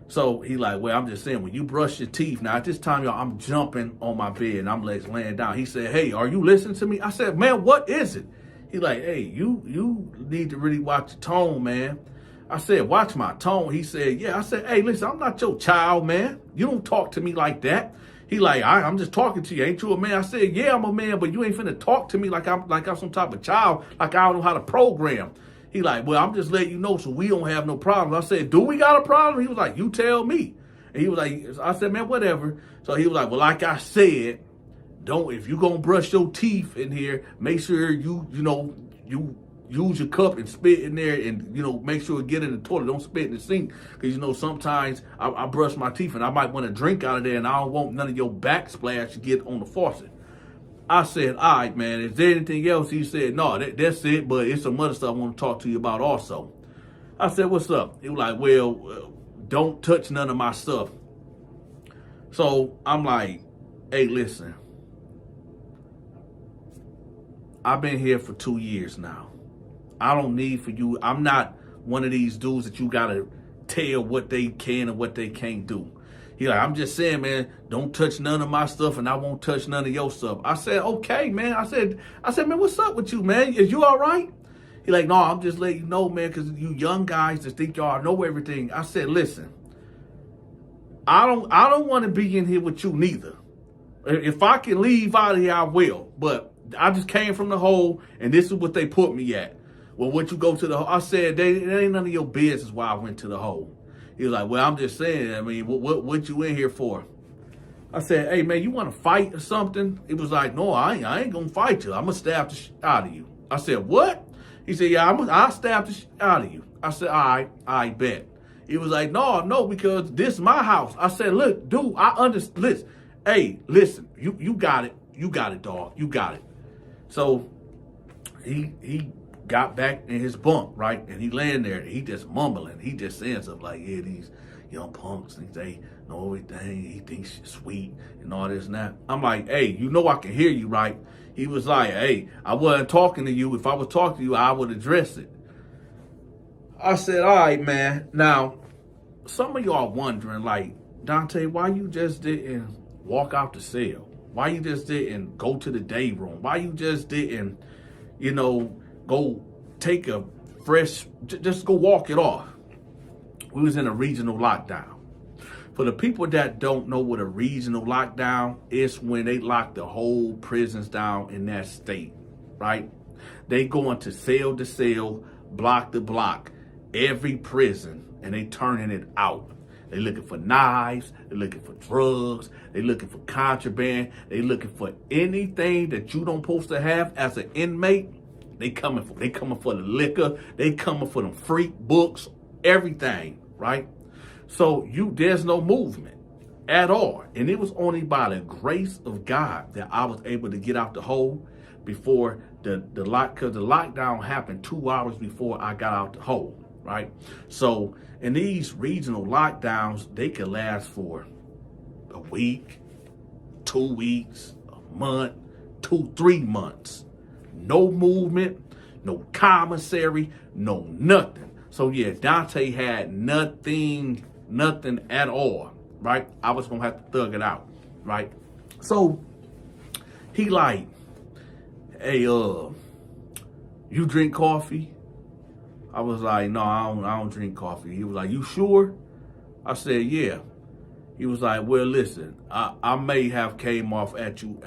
So he like, well, I'm just saying, when you brush your teeth, now at this time, y'all, I'm jumping on my bed and I'm laying down. He said, hey, are you listening to me? I said, man, what is it? He like, hey, you need to really watch your tone, man. I said, watch my tone. He said, yeah. I said, hey, listen, I'm not your child, man. You don't talk to me like that. He like, I'm just talking to you. Ain't you a man? I said, yeah, I'm a man, but you ain't finna talk to me like I'm some type of child, like I don't know how to program. He like, well, I'm just letting you know so we don't have no problems. I said, do we got a problem? He was like, you tell me. And he was like, I said, man, whatever. So he was like, well, like I said, if you gonna brush your teeth in here, make sure you use your cup and spit in there and, make sure it get in the toilet. Don't spit in the sink. Because, sometimes I brush my teeth and I might want to drink out of there and I don't want none of your backsplash to get on the faucet. I said, all right, man, is there anything else? He said, no, that's it, but it's some other stuff I want to talk to you about also. I said, what's up? He was like, well, don't touch none of my stuff. So I'm like, hey, listen, I've been here for 2 years now. I don't need for you. I'm not one of these dudes that you got to tell what they can and what they can't do. He like, I'm just saying, man, don't touch none of my stuff and I won't touch none of your stuff. I said, okay, man. I said, man, what's up with you, man? Is you all right? He like, no, I'm just letting you know, man, because you young guys just think y'all know everything. I said, listen, I don't want to be in here with you neither. If I can leave out of here, I will. But I just came from the hole and this is what they put me at. Well, what you go to the hole? I said, it ain't none of your business why I went to the hole. He was like, well, I'm just saying, I mean, what you in here for? I said, hey, man, you want to fight or something? He was like, no, I ain't going to fight you. I'm going to stab the shit out of you. I said, what? He said, yeah, I'll stab the shit out of you. I said, all right, I bet. He was like, no, because this is my house. I said, look, dude, I understand. Listen, hey, listen, you got it. You got it, dog. You got it. So he got back in his bunk, right? And he laying there, and he just mumbling. He just saying stuff like, yeah, these young punks think they know everything. He thinks she's sweet and all this and that. I'm like, hey, I can hear you, right? He was like, hey, I wasn't talking to you. If I was talking to you, I would address it. I said, all right, man. Now, some of y'all wondering, like, Dante, why you just didn't walk out the cell? Why you just didn't go to the day room? Why you just didn't, go take a fresh, just go walk it off? We was in a regional lockdown. For the people that don't know what a regional lockdown is, when they lock the whole prisons down in that state, right? They go into cell to cell, block to block, every prison, and they turning it out. They looking for knives. They looking for drugs. They looking for contraband. They looking for anything that you don't supposed to have as an inmate. They coming for the liquor. They coming for them freak books, everything, right? So there's no movement at all. And it was only by the grace of God that I was able to get out the hole before the lockdown happened 2 hours before I got out the hole, right? So in these regional lockdowns, they could last for a week, 2 weeks, a month, 2-3 months. No movement, no commissary, no nothing. So yeah, Dante had nothing at all, right? I was gonna have to thug it out, right? So he like, hey, you drink coffee? I was like, no, I don't drink coffee. He was like, you sure? I said, yeah. He was like, well, listen, I may have came off at you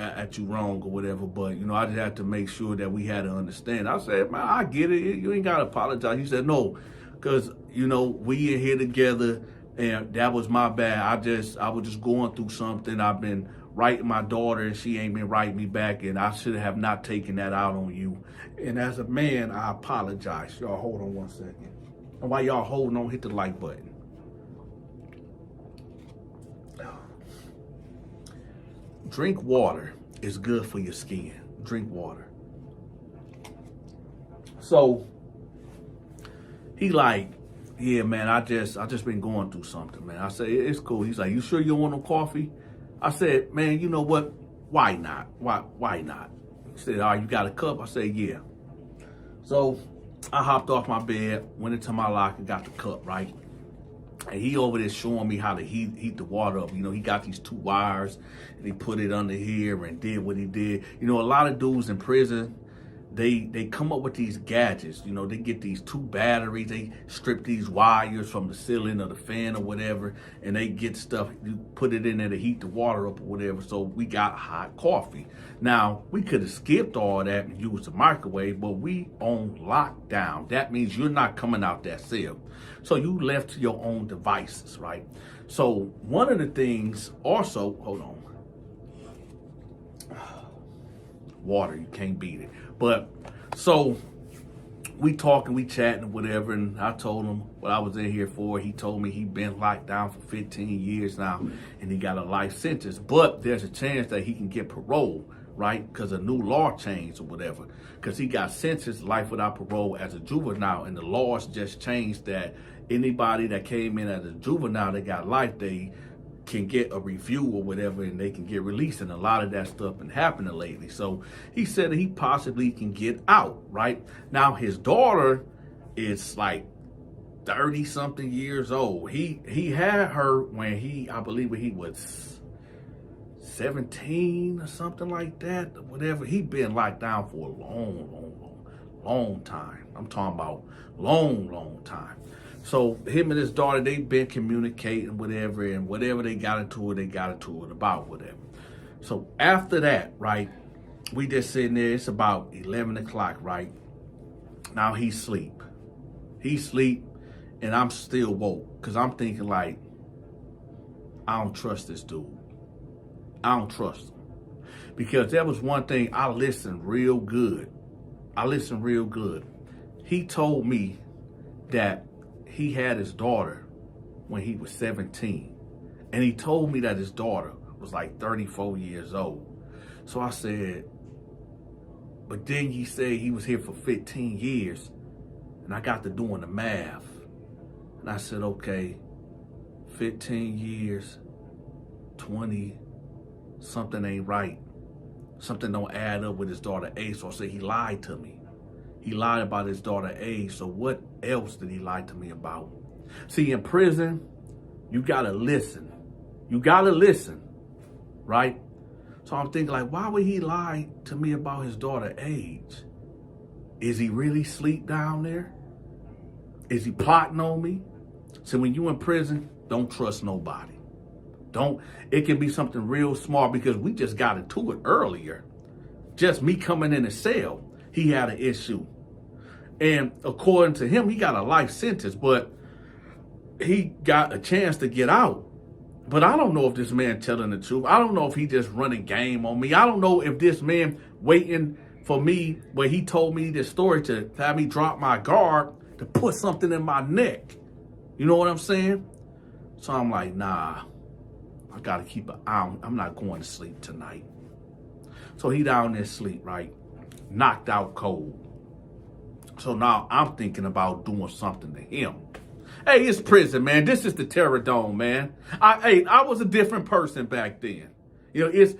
wrong or whatever, but, you know, I just had to make sure that we had to understand. I said, man, I get it. You ain't got to apologize. He said, no, because, you know, we in here together, and that was my bad. I was just going through something. I've been writing my daughter, and she ain't been writing me back, and I should have not taken that out on you. And as a man, I apologize. Y'all hold on 1 second. And while y'all holding on, hit the like button. Drink water is good for your skin. Drink water. So he like, yeah, man, I just been going through something, man. I said, it's cool. He's like, you sure you don't want no coffee? I said, man, you know what? Why not? Why not? He said, all right, you got a cup? I said, yeah. So I hopped off my bed, went into my locker, got the cup, right? And he over there showing me how to heat the water up. You know, he got these 2 wires and he put it under here and did what he did. You know, a lot of dudes in prison, they come up with these gadgets. You know, they get these 2 batteries. They strip these wires from the ceiling or the fan or whatever, and they get stuff, you put it in there to heat the water up or whatever. So we got hot coffee. Now, we could have skipped all that and used the microwave, but we on lockdown. That means you're not coming out that cell. So you left to your own devices, right? So one of the things also, hold on. Water, you can't beat it. But so we talking, we chatting, whatever, and I told him what I was in here for. He told me he'd been locked down for 15 years now, and he got a life sentence. But there's a chance that he can get parole, right? Because a new law changed or whatever. Because he got sentenced life without parole as a juvenile, and the laws just changed that anybody that came in as a juvenile that got life, they can get a review or whatever, and they can get released. And a lot of that stuff been happening lately. So he said that he possibly can get out, right? Now his daughter is like 30 something years old. He had her when I believe when he was 17 or something like that, whatever. He been locked down for a long time. I'm talking about long time. So him and his daughter, they've been communicating, whatever, and whatever they got into it about, whatever. So after that, right, we just sitting there, it's about 11 o'clock, right? Now he sleep, and I'm still woke, because I'm thinking like, I don't trust this dude. I don't trust him. Because there was one thing, I listened real good. He told me that he had his daughter when he was 17. And he told me that his daughter was like 34 years old. So I said, but then he said he was here for 15 years. And I got to doing the math. And I said, okay, 15 years, 20, something ain't right. Something don't add up with his daughter age. So I said, he lied to me. He lied about his daughter age. So what else did he lie to me about? See, in prison, you gotta listen. Right? So I'm thinking like, why would he lie to me about his daughter age? Is he really asleep down there? Is he plotting on me? So when you in prison, don't trust nobody. It can be something real small, because we just got into it earlier. Just me coming in the cell, he had an issue. And according to him, he got a life sentence, but he got a chance to get out. But I don't know if this man telling the truth. I don't know if he just running game on me. I don't know if this man waiting for me when he told me this story to have me drop my guard to put something in my neck. You know what I'm saying? So I'm like, nah, I got to keep an eye on. I'm not going to sleep tonight. So he down there asleep, right? Knocked out cold. So now I'm thinking about doing something to him. Hey, it's prison, man. This is the Terror Dome, man. I was a different person back then. You know,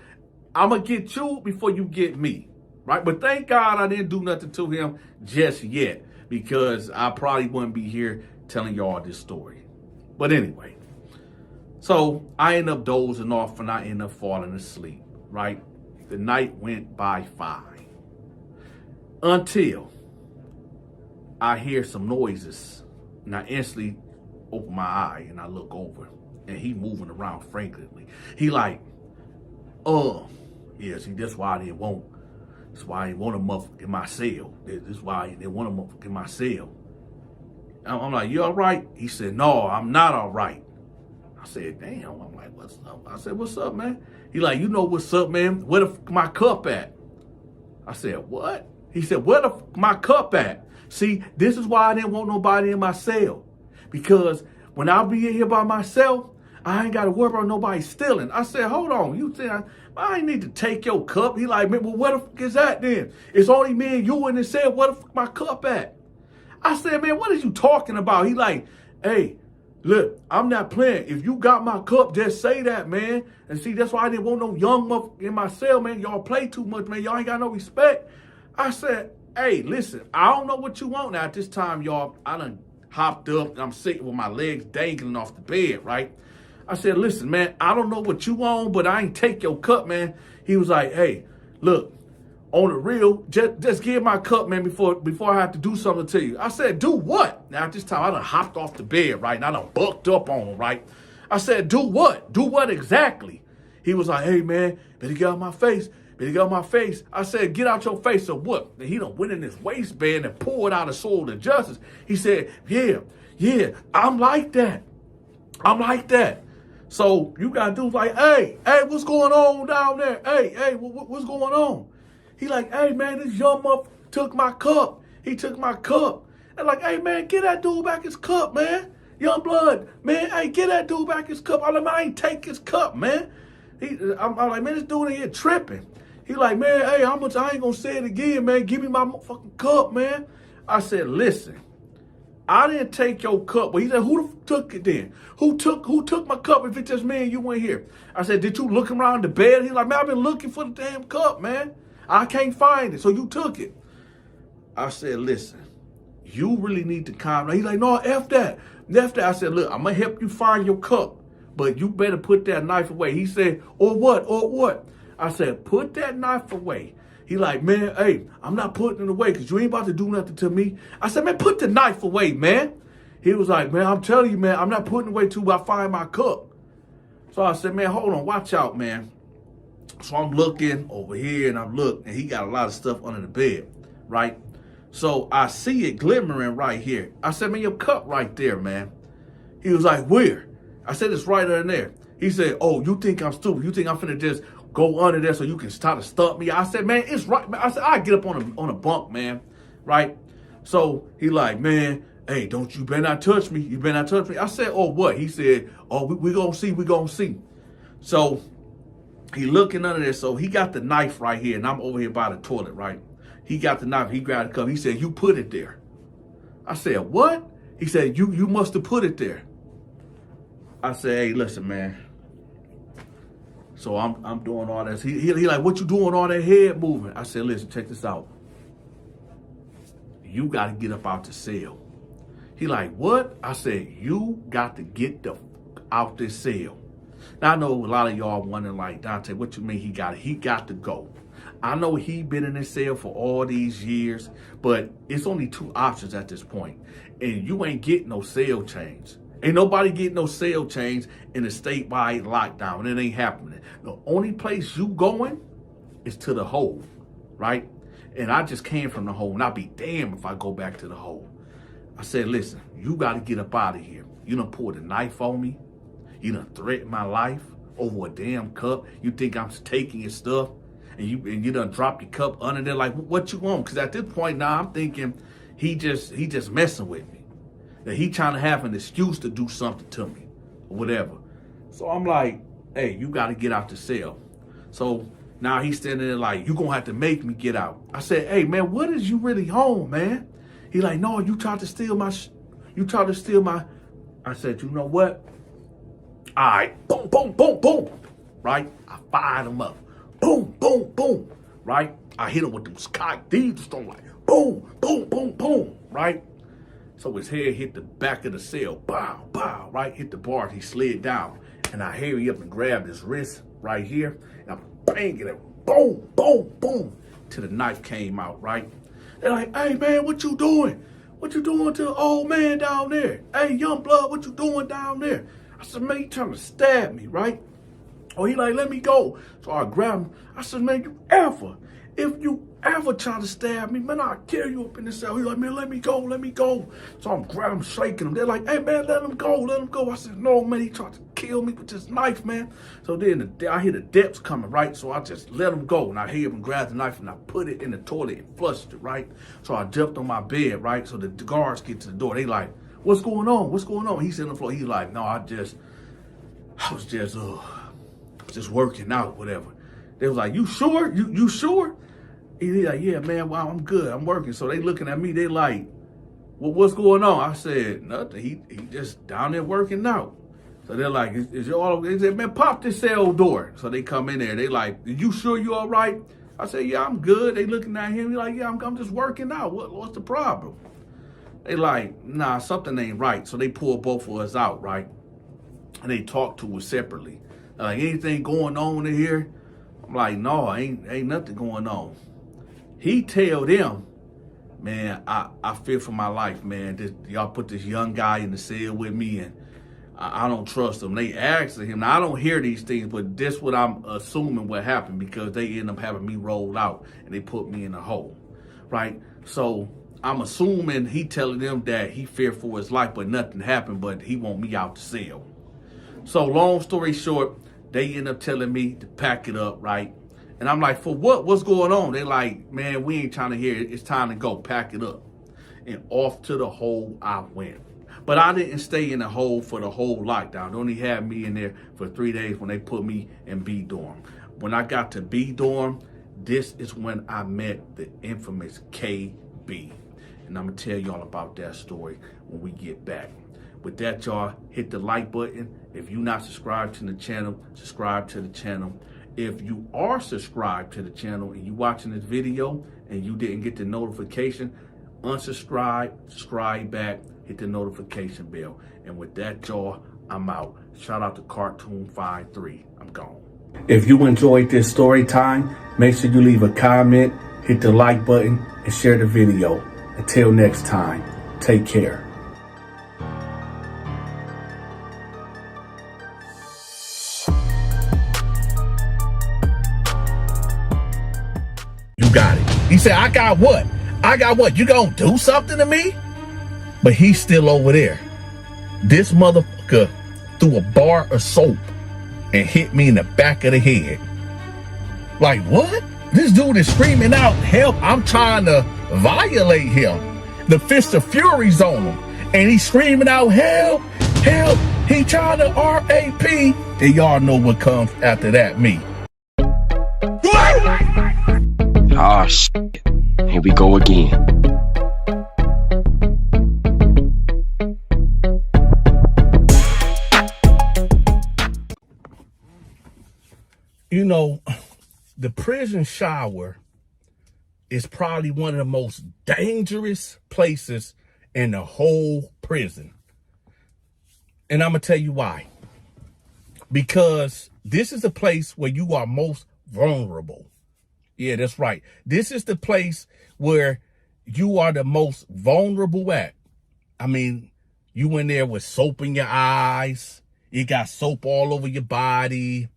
I'm going to get you before you get me, right? But thank God I didn't do nothing to him just yet, because I probably wouldn't be here telling y'all this story. But anyway, so I end up dozing off and I end up falling asleep, right? The night went by fine until I hear some noises. And I instantly open my eye and I look over, and he moving around frantically. He like, yeah, see, that's why they won't. That's why they want a motherfucker in my cell. That's why they want a motherfucker in my cell. I'm like, you all right? He said, no, I'm not all right. I said, damn. I'm like, what's up? I said, what's up, man? He like, you know what's up, man? Where the my cup at? I said, what? He said, where the my cup at? See, this is why I didn't want nobody in my cell. Because when I be in here by myself, I ain't got to worry about nobody stealing. I said, hold on. You think I ain't need to take your cup? He like, man, well, where the fuck is that then? It's only me and you in the cell. Where the fuck my cup at? I said, man, what are you talking about? He like, hey, look, I'm not playing. If you got my cup, just say that, man. And see, that's why I didn't want no young motherfucker in my cell, man. Y'all play too much, man. Y'all ain't got no respect. I said, hey, listen, I don't know what you want now. At this time, y'all, I done hopped up and I'm sitting with my legs dangling off the bed, right? I said, listen, man, I don't know what you want, but I ain't take your cup, man. He was like, hey, look, on the real, just give my cup, man, before I have to do something to you. I said, do what? Now, at this time, I done hopped off the bed, right? And I done bucked up on him, right? I said, do what? Do what exactly? He was like, hey, man, better get out my face. Better get out my face. I said, get out your face or what? And he done went in his waistband and pulled out a sword of justice. He said, yeah, I'm like that. I'm like that. So you got dudes like, hey, what's going on down there? Hey, what's going on? He like, hey, man, this young motherfucker took my cup. He took my cup. And like, hey, man, get that dude back his cup, man. Young blood, man, hey, get that dude back his cup. I'm like, I ain't take his cup, man. I'm like, man, this dude in here tripping. He like, man, hey, how much? I ain't gonna say it again, man. Give me my fucking cup, man. I said, listen, I didn't take your cup. But he said, who the fuck took it then? Who took my cup if it's just me and you went here? I said, did you look around the bed? He's like, man, I've been looking for the damn cup, man. I can't find it, so you took it. I said, listen, you really need to calm down. He's like, no, F that. I said, look, I'm gonna help you find your cup, but you better put that knife away. He said, or what? I said, put that knife away. He like, man, hey, I'm not putting it away because you ain't about to do nothing to me. I said, man, put the knife away, man. He was like, man, I'm telling you, man, I'm not putting it away till I find my cup. So I said, man, hold on, watch out, man. So I'm looking over here and I'm looking, and he got a lot of stuff under the bed, right? So I see it glimmering right here. I said, man, your cup right there, man. He was like, where? I said, it's right under there. He said, oh, you think I'm stupid? You think I'm finna just go under there so you can start to stump me? I said, man, it's right. I said, I get up on a bunk, man, right? So he like, man, hey, you better not touch me. You better not touch me. I said, oh, what? He said, oh, we gonna see. So he looking under there. So he got the knife right here, and I'm over here by the toilet, right? He got the knife. He grabbed the cup. He said, you put it there. I said, what? He said, you must have put it there. I said, hey, listen, man. So I'm doing all this. He like, what you doing all that head moving? I said, listen, check this out. You got to get up out the cell. He like, what? I said, you got to get the out this cell. Now, I know a lot of y'all wondering, like, Dante, what you mean he got to go? I know he been in this cell for all these years, but it's only two options at this point. And you ain't getting no cell change. Ain't nobody getting no cell change in a statewide lockdown. It ain't happening. The only place you going is to the hole, right? And I just came from the hole, and I'll be damned if I go back to the hole. I said, listen, you got to get up out of here. You done pulled a knife on me. You done threatened my life over a damn cup. You think I'm taking your stuff, and you done dropped your cup under there. Like, what you want? Because at this point now, I'm thinking he just messing with me. That he trying to have an excuse to do something to me or whatever. So I'm like, hey, you got to get out the cell. So now he's standing there like, you gonna have to make me get out. I said, hey man, what is you really on, man? He like, no, you tried to steal my. I said, you know what? All right, boom, boom, boom, boom, right? I fired him up. Boom, boom, boom, right? I hit him with them sky thieves stone like boom, boom, boom, boom, right? So his head hit the back of the cell, bow, bow, right? Hit the bars, he slid down. And I hurry up and grabbed his wrist right here, and I'm banging it, boom, boom, boom, till the knife came out, right? They're like, hey man, what you doing? What you doing to the old man down there? Hey, young blood, what you doing down there? I said, man, you trying to stab me, right? Oh, he like, let me go. So I grabbed him. I said, man, if you ever try to stab me, man, I'll kill you up in the cell. He like, man, let me go, let me go. So I'm grabbing him, shaking him. They're like, hey, man, let him go, let him go. I said, no, man, he tried to kill me with this knife, man. So then I hear the depths coming, right? So I just let him go. And I hear him grab the knife and I put it in the toilet and flushed it, right? So I jumped on my bed, right? So the guards get to the door. They like, what's going on? What's going on? He's on the floor. He's like, no, I was just working out, whatever. They was like, you sure? You sure? He's like, yeah, man, well, I'm good. I'm working. So they looking at me. They like, well, what's going on? I said, nothing. He just down there working out. So they're like, is you all okay? They said, man, pop this cell door. So they come in there. They like, you sure you all right? I said, yeah, I'm good. They looking at him. He like, yeah, I'm just working out. What's the problem? They like, nah, something ain't right. So they pull both of us out, right? And they talk to us separately. Like, anything going on in here? I'm like, no, ain't nothing going on. He tell them, man, I fear for my life, man. Y'all put this young guy in the cell with me, and I don't trust him. They asked him. Now, I don't hear these things, but this what I'm assuming what happened, because they end up having me rolled out, and they put me in a hole, right? So I'm assuming he telling them that he feared for his life, but nothing happened, but he want me out the cell. So long story short, they end up telling me to pack it up, right? And I'm like, for what? What's going on? They like, man, we ain't trying to hear it. It's time to go. Pack it up. And off to the hole I went. But I didn't stay in the hole for the whole lockdown. They only had me in there for 3 days when they put me in B dorm. When I got to B dorm, this is when I met the infamous KB. And I'm going to tell y'all about that story when we get back. With that, y'all, hit the like button. If you're not subscribed to the channel, subscribe to the channel. If you are subscribed to the channel and you watching this video and you didn't get the notification, unsubscribe, subscribe back, hit the notification bell. And with that, y'all, I'm out. Shout out to Cartoon53. I'm gone. If you enjoyed this story time, make sure you leave a comment, hit the like button, and share the video. Until next time, take care. You got it. He said, I got what? I got what? You gonna do something to me? But he's still over there. This motherfucker threw a bar of soap and hit me in the back of the head. Like, what? This dude is screaming out, help. I'm trying to violate him. The fist of fury's on him. And he's screaming out, help, help. He trying to RAP. And y'all know what comes after that, me. Ah, shit. Here we go again. You know, the prison shower is probably one of the most dangerous places in the whole prison. And I'm going to tell you why. Because this is a place where you are most vulnerable. Yeah, that's right. This is the place where you are the most vulnerable at. I mean, you in there with soap in your eyes. You got soap all over your body.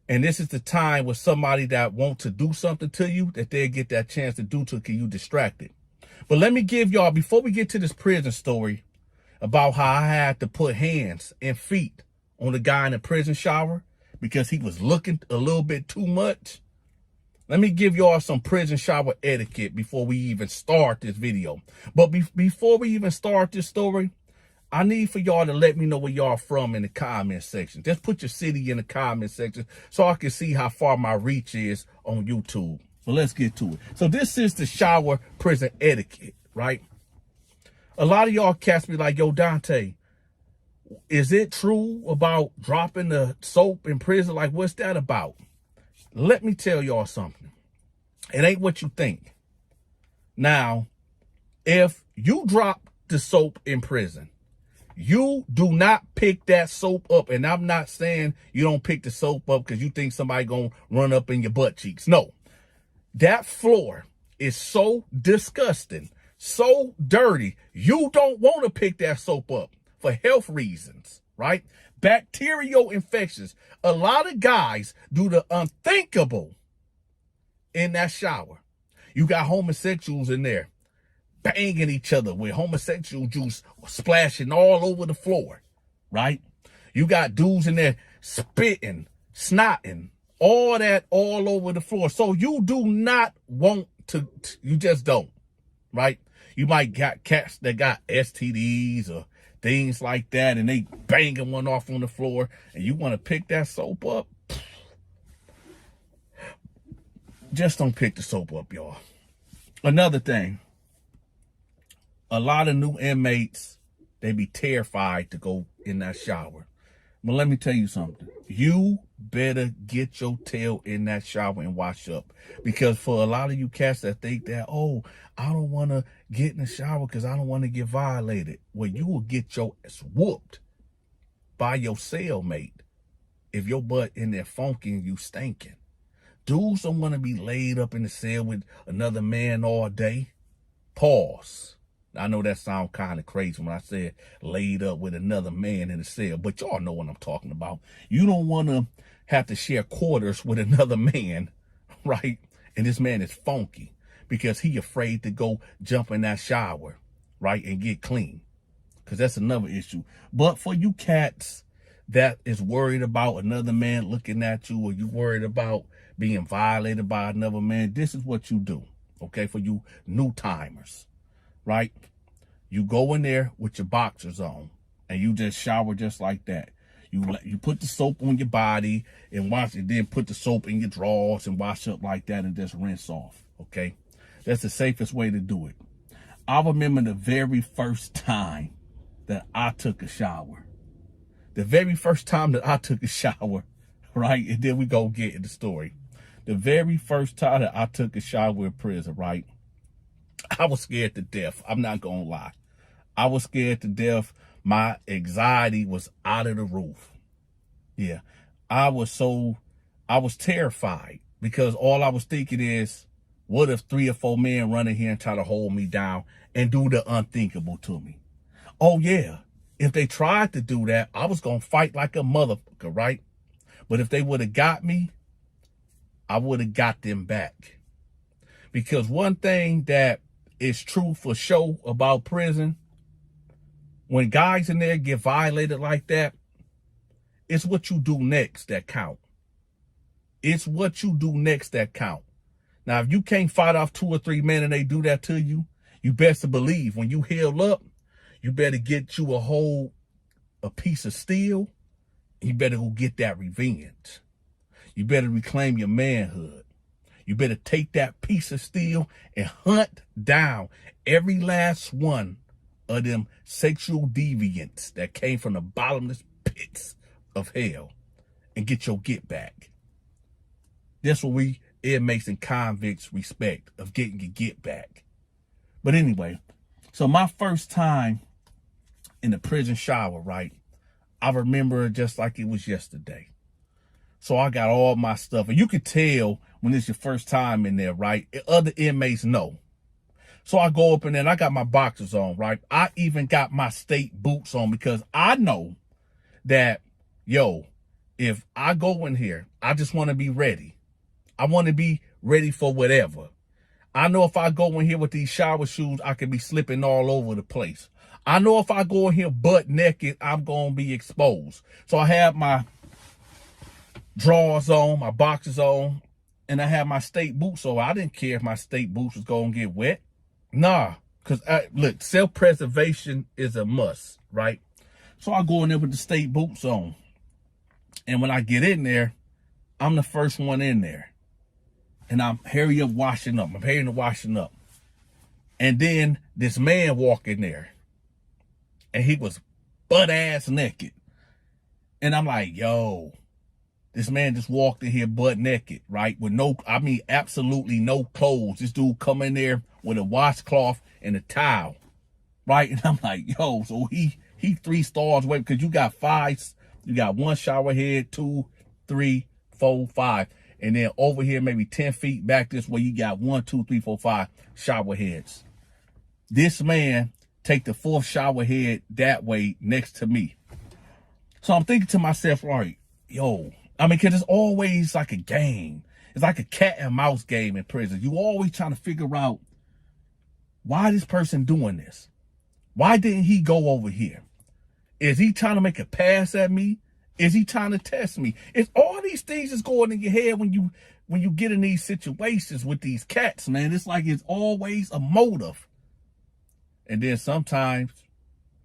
And this is the time where somebody that wants to do something to you, that they'll get that chance to do to you distracted. But let me give y'all, before we get to this prison story, about how I had to put hands and feet on the guy in the prison shower because he was looking a little bit too much. Let me give y'all some prison shower etiquette before we even start this video. But before we even start this story, I need for y'all to let me know where y'all from in the comment section. Just put your city in the comment section so I can see how far my reach is on YouTube. So let's get to it. So this is the shower prison etiquette, right? A lot of y'all cats be like, yo, Dante, is it true about dropping the soap in prison? Like, what's that about? Let me tell y'all something. It ain't what you think. Now, if you drop the soap in prison, you do not pick that soap up. And I'm not saying you don't pick the soap up because you think somebody gonna run up in your butt cheeks. No, that floor is so disgusting, so dirty. You don't want to pick that soap up for health reasons, right? Bacterial infections. A lot of guys do the unthinkable in that shower. You got homosexuals in there banging each other with homosexual juice splashing all over the floor, right? You got dudes in there spitting, snotting, all that all over the floor. So you do not want to, you just don't, right? You might got cats that got STDs or things like that, and they banging one off on the floor, and you want to pick that soap up? Just don't pick the soap up, y'all. Another thing, a lot of new inmates, they be terrified to go in that shower. But let me tell you something. You better get your tail in that shower and wash up. Because for a lot of you cats that think that, oh, I don't want to get in the shower because I don't want to get violated. Well, you will get your ass whooped by your cellmate if your butt in there funky and you stinking. Dudes don't want to be laid up in the cell with another man all day. Pause. I know that sounds kind of crazy when I said laid up with another man in the cell, but y'all know what I'm talking about. You don't want to have to share quarters with another man, right? And this man is funky because he afraid to go jump in that shower, right, and get clean, because that's another issue. But for you cats that is worried about another man looking at you, or you worried about being violated by another man, this is what you do, okay, for you new timers. Right? You go in there with your boxers on and you just shower just like that. You put the soap on your body and wash it, then put the soap in your drawers and wash up like that and just rinse off. Okay? That's the safest way to do it. I remember the very first time that I took a shower. The very first time that I took a shower, right? And then we go get in the story. The very first time that I took a shower in prison, right? I was scared to death. I'm not going to lie. I was scared to death. My anxiety was out of the roof. Yeah. I was terrified because all I was thinking is, what if 3 or 4 men run in here and try to hold me down and do the unthinkable to me? Oh, yeah. If they tried to do that, I was going to fight like a motherfucker, right? But if they would have got me, I would have got them back. Because one thing that is true for sure about prison, when guys in there get violated like that, it's what you do next that count. It's what you do next that count. Now, if you can't fight off 2 or 3 men and they do that to you, you best to believe when you heal up, you better get you a piece of steel. You better go get that revenge. You better reclaim your manhood. You better take that piece of steel and hunt down every last one of them sexual deviants that came from the bottomless pits of hell and get your get back. That's what we inmates and convicts respect, of getting your get back. But anyway, so my first time in the prison shower, right? I remember it just like it was yesterday. So I got all my stuff, and you could tell when it's your first time in there, right? Other inmates know. So I go up in there and I got my boxers on, right? I even got my state boots on because I know that, yo, if I go in here, I just want to be ready. I want to be ready for whatever. I know if I go in here with these shower shoes, I could be slipping all over the place. I know if I go in here butt naked, I'm going to be exposed. So I have my drawers on, my boxers on, and I have my state boots on. I didn't care if my state boots was going to get wet. Nah, because look, self-preservation is a must, right? So I go in there with the state boots on. And when I get in there, I'm the first one in there. And I'm hurry up washing up. I'm hurrying to washing up. And then this man walked in there. And he was butt ass naked. And I'm like, yo, this man just walked in here butt naked, right? With no, I mean, absolutely no clothes. This dude come in there with a washcloth and a towel, right? And I'm like, yo, so he 3 stars away, because you got 5, you got 1 shower head, 2, 3, 4, 5. And then over here, maybe 10 feet back this way, you got 1, 2, 3, 4, 5 shower heads. This man take the 4th shower head that way next to me. So I'm thinking to myself, like, yo, I mean, because it's always like a game. It's like a cat and mouse game in prison. You always trying to figure out, why this person doing this? Why didn't he go over here? Is he trying to make a pass at me? Is he trying to test me? It's all these things that's going in your head when you get in these situations with these cats, man. It's like it's always a motive. And then sometimes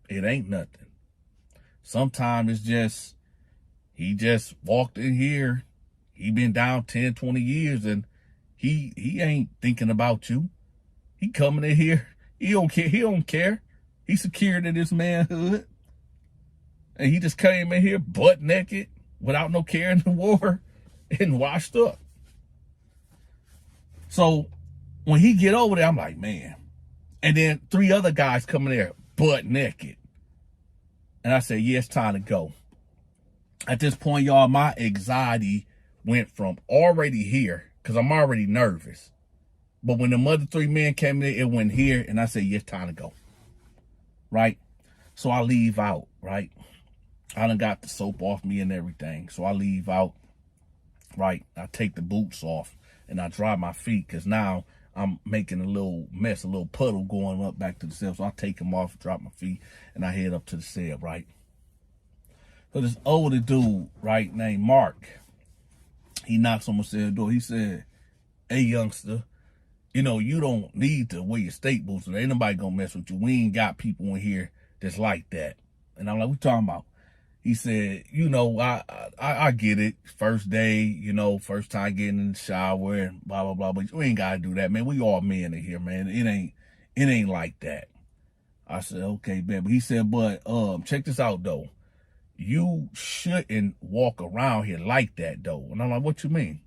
it ain't nothing. Sometimes it's just, he just walked in here. He been down 10, 20 years and he ain't thinking about you. He coming in here. He don't care. He don't care. He's secured in his manhood. And he just came in here butt naked without no care in the war and washed up. So when he get over there, I'm like, man. And then 3 other guys coming there butt naked. And I said, yeah, it's time to go. At this point, y'all, my anxiety went from already here, because I'm already nervous. But when the other 3 men came in, it went here. And I said, yeah, it's time to go. Right? So I leave out, right? I done got the soap off me and everything. So I leave out, right? I take the boots off and I dry my feet, because now I'm making a little mess, a little puddle going up back to the cell. So I take them off, drop my feet, and I head up to the cell, right? So this older dude, right, named Mark, he knocks on my cell door. He said, hey, youngster, you know, you don't need to wear your state boots. Ain't nobody gonna mess with you. We ain't got people in here that's like that. And I'm like, what you talking about? He said, you know, I get it. First day, you know, first time getting in the shower and blah, blah, blah. But we ain't got to do that, man. We all men in here, man. It ain't like that. I said, okay, man. But he said, but check this out, though. You shouldn't walk around here like that, though. And I'm like, what you mean?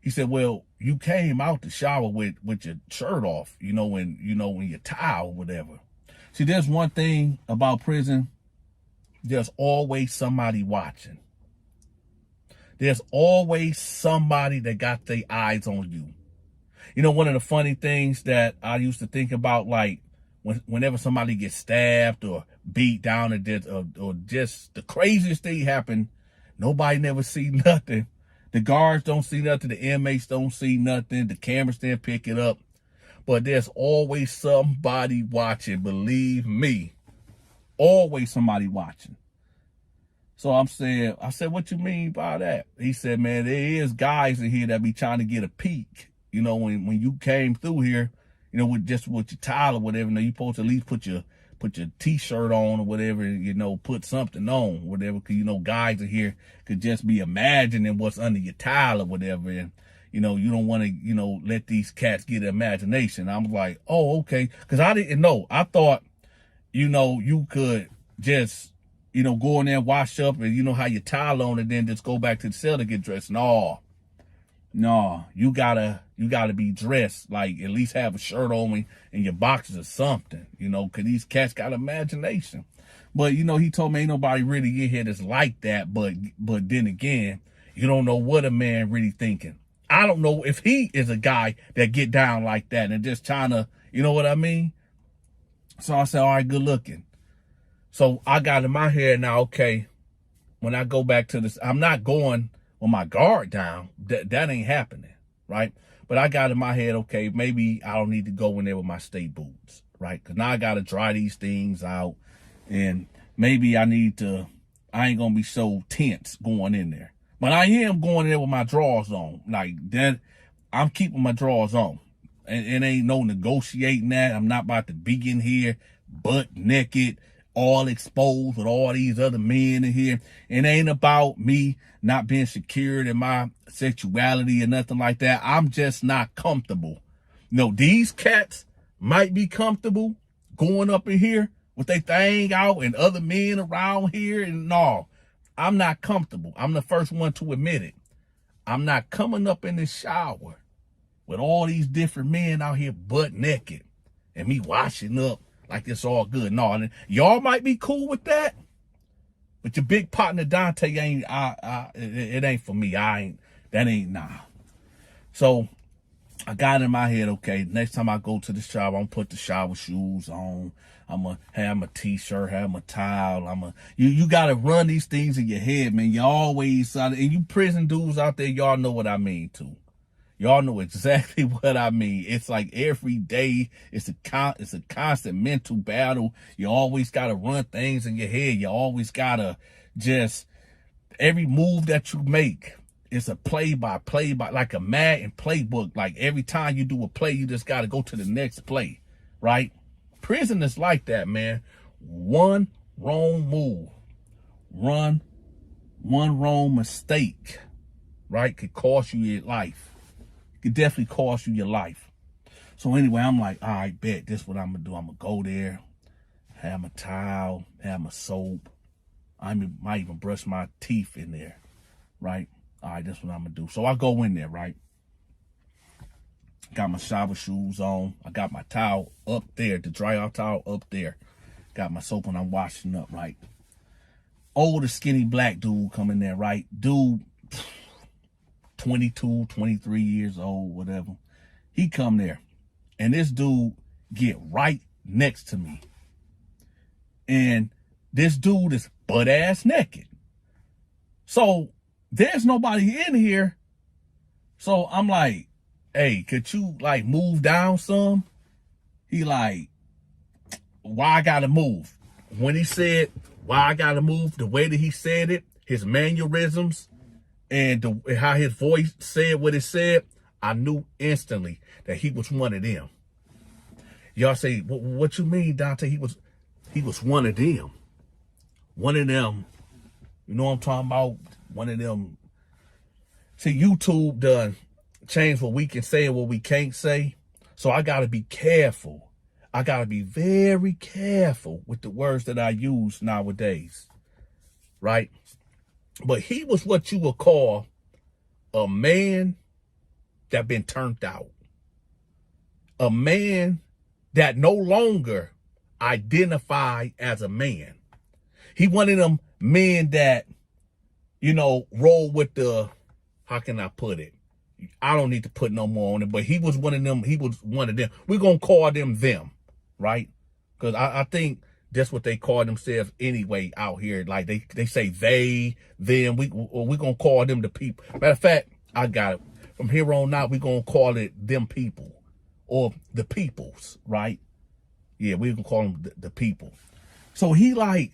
He said, well, you came out the shower with your shirt off, you know, when your towel or whatever. See, there's one thing about prison. There's always somebody watching. There's always somebody that got their eyes on you. You know, one of the funny things that I used to think about, like, whenever somebody gets stabbed or beat down or just the craziest thing happen, nobody never see nothing. The guards don't see nothing. The inmates don't see nothing. The cameras didn't pick it up. But there's always somebody watching, believe me. Always somebody watching. So I said, what you mean by that? He said, man, there is guys in here that be trying to get a peek. You know, when you came through here, you know, with your towel or whatever, you know, you supposed to at least put your t-shirt on or whatever, you know, put something on, whatever, because, you know, guys in here could just be imagining what's under your towel or whatever. And, you know, you don't want to, you know, let these cats get an imagination. I was like, oh, okay. Because I didn't know. I thought, you know, you could just, you know, go in there, wash up, and you know how you towel on, and then just go back to the cell to get dressed. No, you gotta be dressed, like at least have a shirt on and your boxers or something, you know, because these cats got imagination. But, you know, he told me ain't nobody really in here that's like that. But then again, you don't know what a man really thinking. I don't know if he is a guy that get down like that and just trying to, you know what I mean? So I said, all right, good looking. So I got in my head now, okay, when I go back to this, I'm not going with my guard down. That ain't happening, right? But I got in my head, okay, maybe I don't need to go in there with my state boots, right? Because now I got to dry these things out. And maybe I ain't gonna be so tense going in there. But I am going in there with my drawers on. Like that, I'm keeping my drawers on. And it ain't no negotiating that. I'm not about to be in here butt naked, all exposed with all these other men in here. It ain't about me not being secured in my sexuality or nothing like that. I'm just not comfortable. These cats might be comfortable going up in here with their thing out and other men around here, and no, I'm not comfortable. I'm the first one to admit it. I'm not coming up in this shower with all these different men out here butt naked and me washing up like it's all good. No, y'all might be cool with that, but your big partner Donta ain't. It ain't for me. That ain't nah. So I got in my head, okay, next time I go to the shower, I'm gonna put the shower shoes on. I'm gonna have my t-shirt, have my towel. You gotta run these things in your head, man. You always, and you prison dudes out there, y'all know what I mean too. Y'all know exactly what I mean. It's like every day, it's a constant mental battle. You always gotta run things in your head. You always gotta just, every move that you make, it's a play by like a Madden playbook. Like every time you do a play, you just got to go to the next play, right? Prison is like that, man. One wrong move, one wrong mistake, right, could cost you your life. It could definitely cost you your life. So anyway, I'm like, all right, bet this is what I'm gonna do. I'm gonna go there, have my towel, have my soap. I might even brush my teeth in there, right? All right, that's what I'm gonna do. So I go in there, right? Got my shower shoes on. I got my towel up there, the dry out towel up there. Got my soap when I'm washing up, right? Older, skinny black dude come in there, right? Dude, 22, 23 years old, whatever. He come there. And this dude get right next to me. And this dude is butt-ass naked. So there's nobody in here. So I'm like, hey, could you like move down some? He like, why I gotta move? When he said why I gotta move, the way that he said it, his mannerisms, and how his voice said what it said, I knew instantly that he was one of them. Y'all say, what you mean, Donta? He was one of them. One of them, you know what I'm talking about? One of them. See, YouTube done changed what we can say and what we can't say. So I got to be careful. I got to be very careful with the words that I use nowadays. Right? But he was what you would call a man that been turned out. A man that no longer identify as a man. He one of them men that, roll with the, how can I put it? I don't need to put no more on it, but he was one of them. We're going to call them, right? Because I think that's what they call themselves anyway out here. Like they say they, them. We're going to call them the people. Matter of fact, I got it. From here on out, we're going to call it them people or the peoples, right? Yeah, we're going to call them the people. So he like,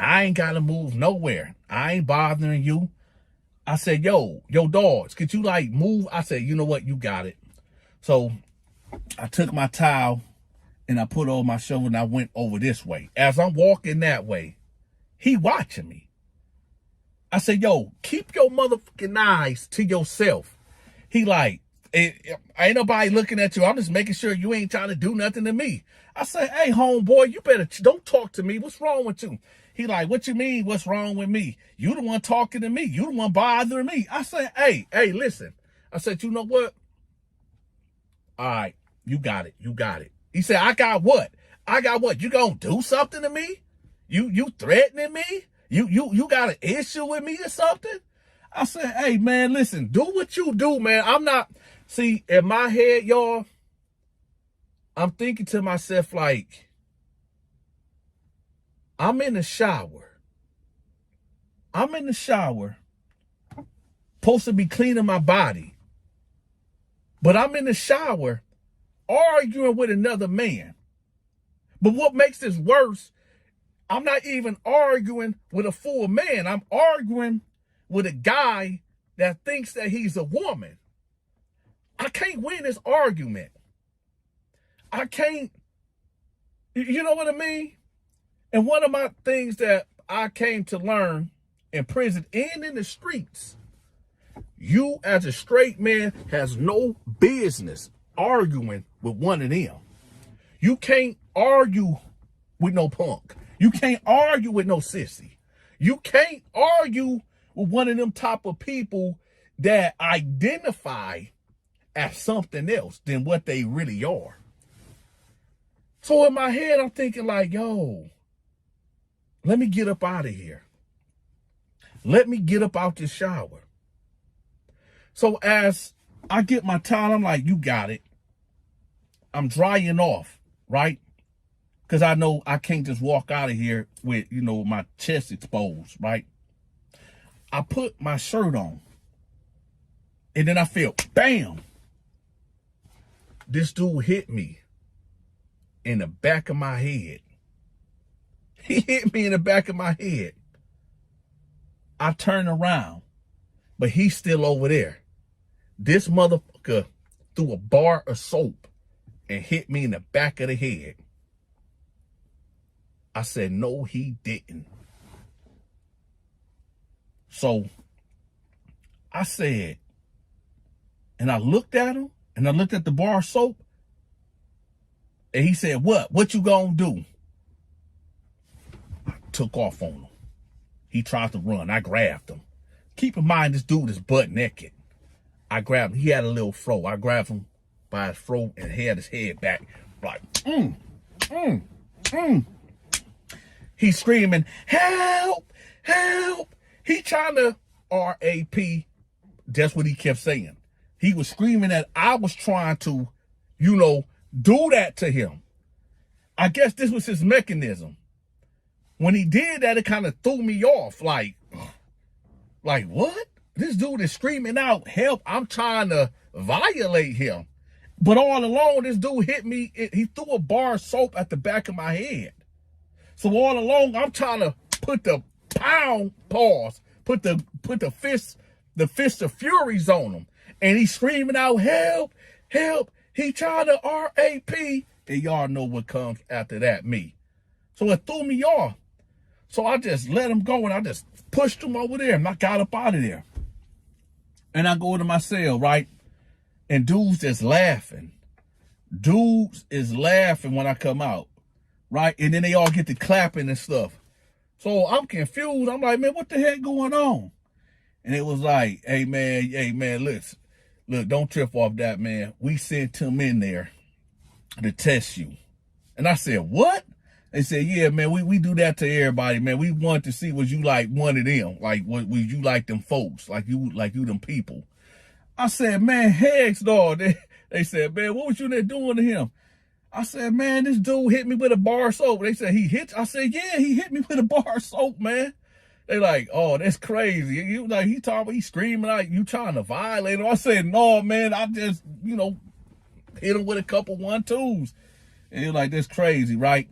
I ain't got to move nowhere. I ain't bothering you. I said, yo, dogs, could you like move? I said, you know what? You got it. So I took my towel and I put it on my shoulder and I went over this way. As I'm walking that way, he watching me. I said, yo, keep your motherfucking eyes to yourself. He like, ain't nobody looking at you. I'm just making sure you ain't trying to do nothing to me. I said, hey, homeboy, you better don't talk to me. What's wrong with you? He like, what you mean? What's wrong with me? You the one talking to me. You the one bothering me. I said, hey, listen. I said, you know what? All right, you got it. He said, I got what? You gonna do something to me? You threatening me? You got an issue with me or something? I said, hey, man, listen, do what you do, man. I'm not, see, in my head, y'all, I'm thinking to myself, like, I'm in the shower, supposed to be cleaning my body, but I'm in the shower arguing with another man. But what makes this worse, I'm not even arguing with a full man. I'm arguing with a guy that thinks that he's a woman. I can't win this argument. I can't, you know what I mean? And one of my things that I came to learn in prison and in the streets, you as a straight man has no business arguing with one of them. You can't argue with no punk. You can't argue with no sissy. You can't argue with one of them type of people that identify as something else than what they really are. So in my head, I'm thinking like, yo, let me get up out of here. Let me get up out this shower. So as I get my towel, I'm like, you got it. I'm drying off, right? Because I know I can't just walk out of here with, you know, my chest exposed, right? I put my shirt on. And then I feel, bam. This dude hit me in the back of my head. He hit me in the back of my head. I turn around, but he's still over there. This motherfucker threw a bar of soap and hit me in the back of the head. I said, no, he didn't. So I said, and I looked at him, and I looked at the bar of soap, and he said, what? What you gonna do? I took off on him. He tried to run. I grabbed him. Keep in mind, this dude is butt naked. I grabbed him. He had a little fro. I grabbed him by his fro and had his head back. Like, He's screaming, help, help. He trying to R.A.P. That's what he kept saying. He was screaming that I was trying to, you know, do that to him. I guess this was his mechanism. When he did that, it kind of threw me off. Like what? This dude is screaming out, help, I'm trying to violate him. But all along, this dude hit me. He threw a bar of soap at the back of my head. So all along, I'm trying to put the put the fist of furies on him. And he's screaming out, help, help. He trying to R.A.P. And y'all know what comes after that, me. So it threw me off. So I just let him go and I just pushed him over there and I got up out of there. And I go to my cell, right? And dudes just laughing. Dudes is laughing when I come out, right? And then they all get to clapping and stuff. So I'm confused. I'm like, man, what the heck going on? And it was like, hey, man, look, don't trip off that, man. We sent him in there to test you. And I said, what? They said, yeah, man, we do that to everybody, man. We want to see was you like one of them, like was you like them folks, like you them people. I said, man, hex dog. They said, man, what was you there doing to him? I said, man, this dude hit me with a bar of soap. They said, he hit you? I said, yeah, he hit me with a bar of soap, man. They like, oh, that's crazy. You like, he talking about, he screaming like you trying to violate him. I said, no, man, I just, you know, hit him with a couple 1-2s. And he was like, that's crazy, right?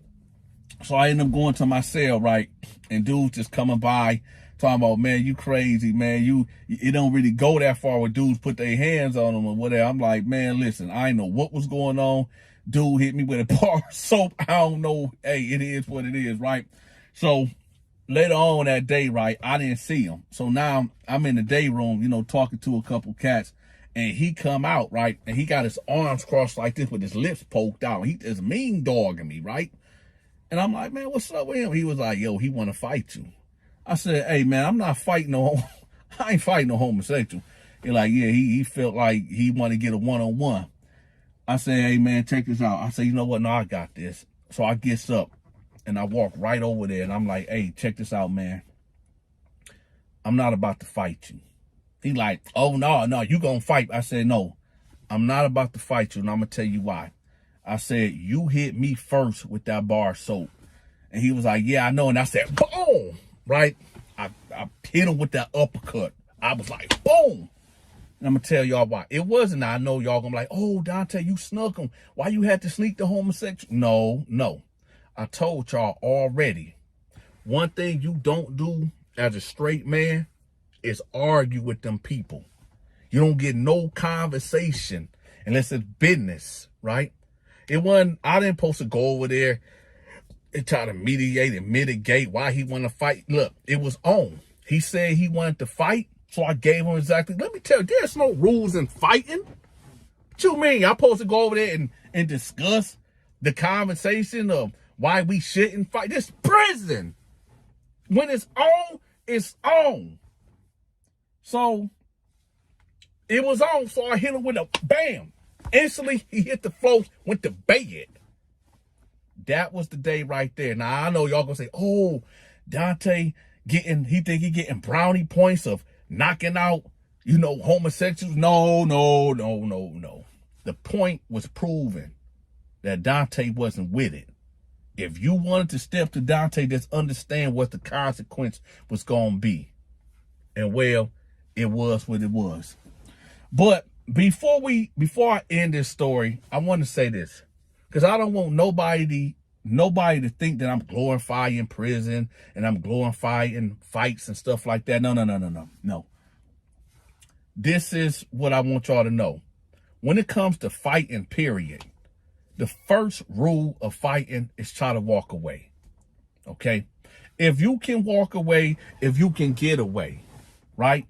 So I ended up going to my cell, right? And dudes just coming by, talking about, man, you crazy, man. It don't really go that far when dudes put their hands on them or whatever. I'm like, man, listen, I didn't know what was going on. Dude hit me with a bar of soap. I don't know. Hey, it is what it is, right? So later on that day, right, I didn't see him. So now I'm in the day room, you know, talking to a couple cats. And he come out, right? And he got his arms crossed like this with his lips poked out. He is mean dogging me, right? And I'm like, man, what's up with him? He was like, yo, he want to fight you. I said, hey, man, I'm not fighting I ain't fighting no homosexual. He's like, yeah, he felt like he want to get a one-on-one. I said, hey, man, check this out. I said, you know what? No, I got this. So I gets up and I walk right over there and I'm like, hey, check this out, man. I'm not about to fight you. He like, oh, no, you gonna fight. I said, no, I'm not about to fight you. And I'm going to tell you why. I said, you hit me first with that bar of soap. And he was like, yeah, I know. And I said, boom, right? I hit him with that uppercut. I was like, boom. And I'm going to tell y'all why. It wasn't, I know y'all going to be like, oh, Donta, you snuck him. Why you had to sneak the homosexual? No. I told y'all already, one thing you don't do as a straight man is argue with them people. You don't get no conversation unless it's business, right? I didn't supposed to go over there and try to mediate and mitigate why he wanted to fight. Look, it was on. He said he wanted to fight, so I gave him exactly. Let me tell you, there's no rules in fighting. What you mean? I'm supposed to go over there and discuss the conversation of why we shouldn't fight? This prison. When it's on, it's on. So it was on, so I hit him with a bam. Instantly, he hit the floor, went to bed. That was the day right there. Now, I know y'all gonna say, oh, Donta he think he getting brownie points of knocking out, homosexuals. No. The point was proven that Donta wasn't with it. If you wanted to step to Donta, just understand what the consequence was gonna be. And well, it was what it was. But before I end this story, I want to say this, because I don't want nobody to think that I'm glorifying prison and I'm glorifying fights and stuff like that. No. This is what I want y'all to know. When it comes to fighting, period, the first rule of fighting is try to walk away. Okay? If you can walk away, if you can get away, right?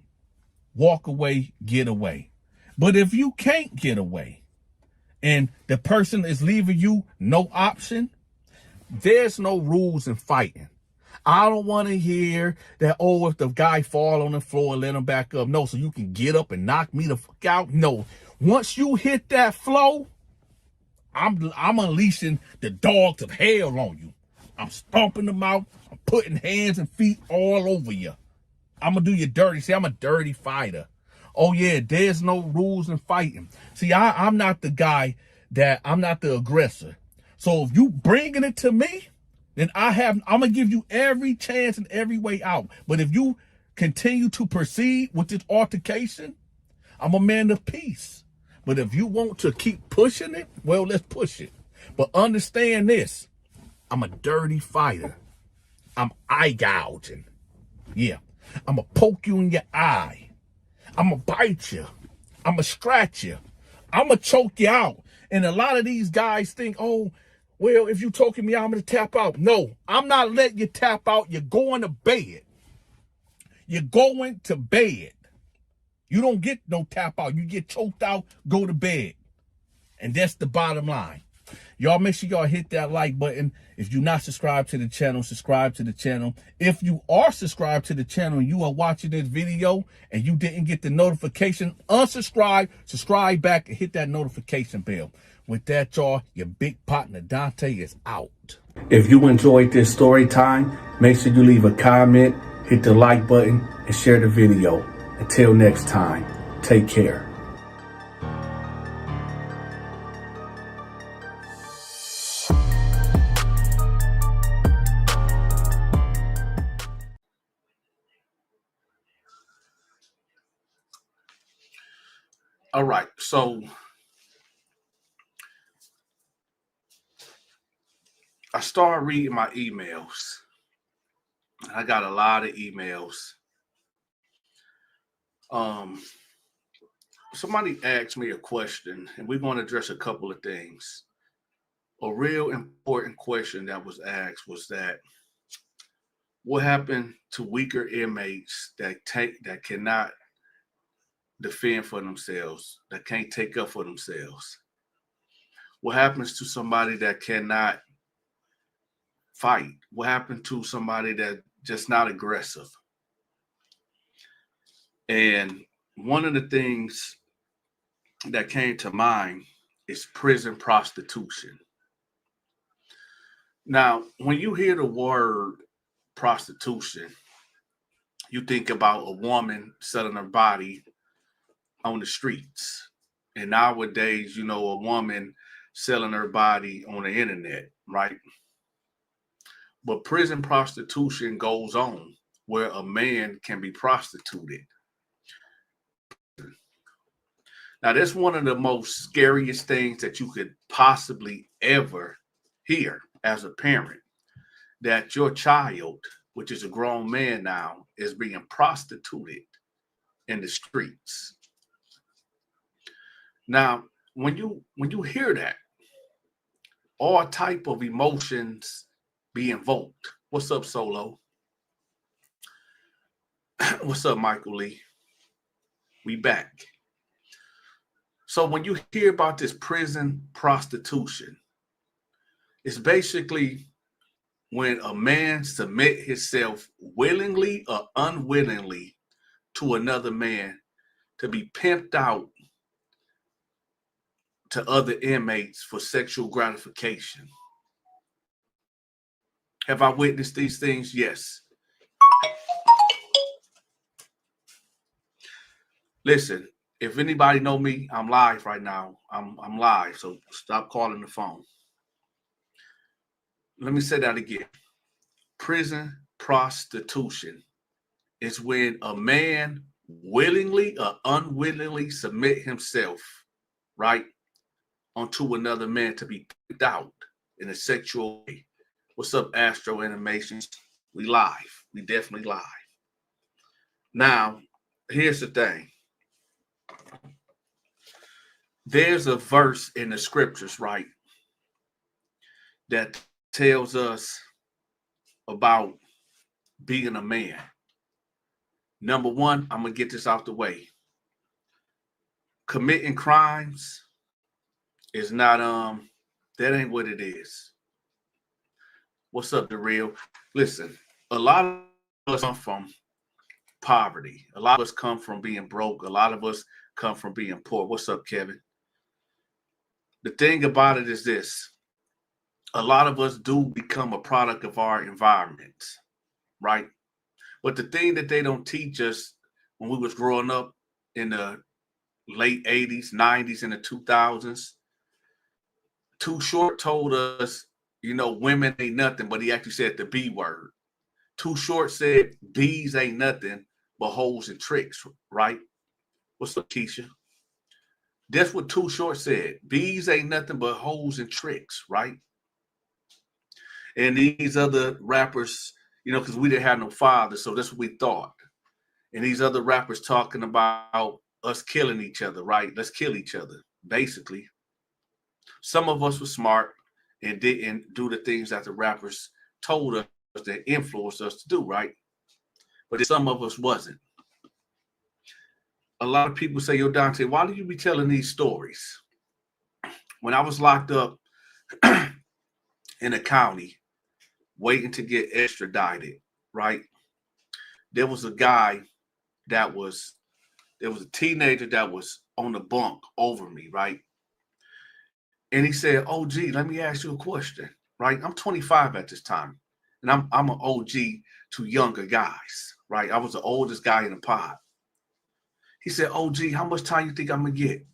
Walk away, get away. But if you can't get away and the person is leaving you no option, there's no rules in fighting. I don't want to hear that, oh, if the guy fall on the floor, let him back up. No, so you can get up and knock me the fuck out. No. Once you hit that flow, I'm unleashing the dogs of hell on you. I'm stomping them out. I'm putting hands and feet all over you. I'm going to do you dirty. See, I'm a dirty fighter. Oh, yeah, there's no rules in fighting. See, I'm not the guy I'm not the aggressor. So if you bringing it to me, then I'm going to give you every chance and every way out. But if you continue to proceed with this altercation, I'm a man of peace. But if you want to keep pushing it, well, let's push it. But understand this, I'm a dirty fighter. I'm eye gouging. Yeah, I'm going to poke you in your eye. I'm going to bite you. I'm going to scratch you. I'm going to choke you out. And a lot of these guys think, oh, well, if you choking me out, I'm going to tap out. No, I'm not letting you tap out. You're going to bed. You're going to bed. You don't get no tap out. You get choked out, go to bed. And that's the bottom line. Y'all make sure y'all hit that like button. If you're not subscribed to the channel, subscribe to the channel. If you are subscribed to the channel and you are watching this video and you didn't get the notification, unsubscribe, subscribe back, and hit that notification bell. With that, y'all, your big partner Donta is out. If you enjoyed this story time, make sure you leave a comment, hit the like button, and share the video. Until next time, take care. All right, so I started reading my emails. I got a lot of emails. Somebody asked me a question, and we're going to address a couple of things. A real important question that was asked was that, what happened to weaker inmates that cannot defend for themselves, that can't take up for themselves? What happens to somebody that cannot fight? What happened to somebody that just not aggressive? And one of the things that came to mind is prison prostitution. Now, when you hear the word prostitution, you think about a woman selling her body on the streets. And nowadays, a woman selling her body on the internet, right? But prison prostitution goes on where a man can be prostituted. Now, that's one of the most scariest things that you could possibly ever hear. as a parent that your child, which is a grown man now, is being prostituted in the streets. Now, when you hear that, all type of emotions be invoked. What's up, Solo? What's up, Michael Lee? We back. So when you hear about this prison prostitution, it's basically when a man submit himself willingly or unwillingly to another man to be pimped out to other inmates for sexual gratification. Have I witnessed these things? Yes. Listen, if anybody know me, I'm live right now. I'm live, so stop calling the phone. Let me say that again. Prison prostitution is when a man willingly or unwillingly submit himself, right, onto another man to be picked out in a sexual way. What's up, Astro Animations? We live. We definitely live. Now, here's the thing. There's a verse in the scriptures, right, that tells us about being a man. Number one, I'm going to get this out the way. Committing crimes is not, that ain't what it is. What's up, the real? Listen, a lot of us come from poverty. A lot of us come from being broke. A lot of us come from being poor. What's up, Kevin? The thing about it is this. A lot of us do become a product of our environment, right? But the thing that they don't teach us when we was growing up in the late 80s, 90s, and the 2000s, Too Short told us, you know, women ain't nothing, but he actually said the B word. Too Short said bees ain't nothing but holes and tricks, right? What's up, Keisha? That's what Too Short said. Bees ain't nothing but holes and tricks, right? And these other rappers, you know, because we didn't have no father, so that's what we thought. And these other rappers talking about us killing each other, right? Let's kill each other, basically. Some of us were smart and didn't do the things that the rappers told us that influenced us to do, right? But some of us wasn't. A lot of people say, yo, Dante, why do you be telling these stories? When I was locked up in a county waiting to get extradited, right? There was a guy there was a teenager that was on the bunk over me, right? And he said, OG, let me ask you a question, right? I'm 25 at this time, and I'm an OG to younger guys, right? I was the oldest guy in the pod. He said, OG, how much time you think I'm going to get?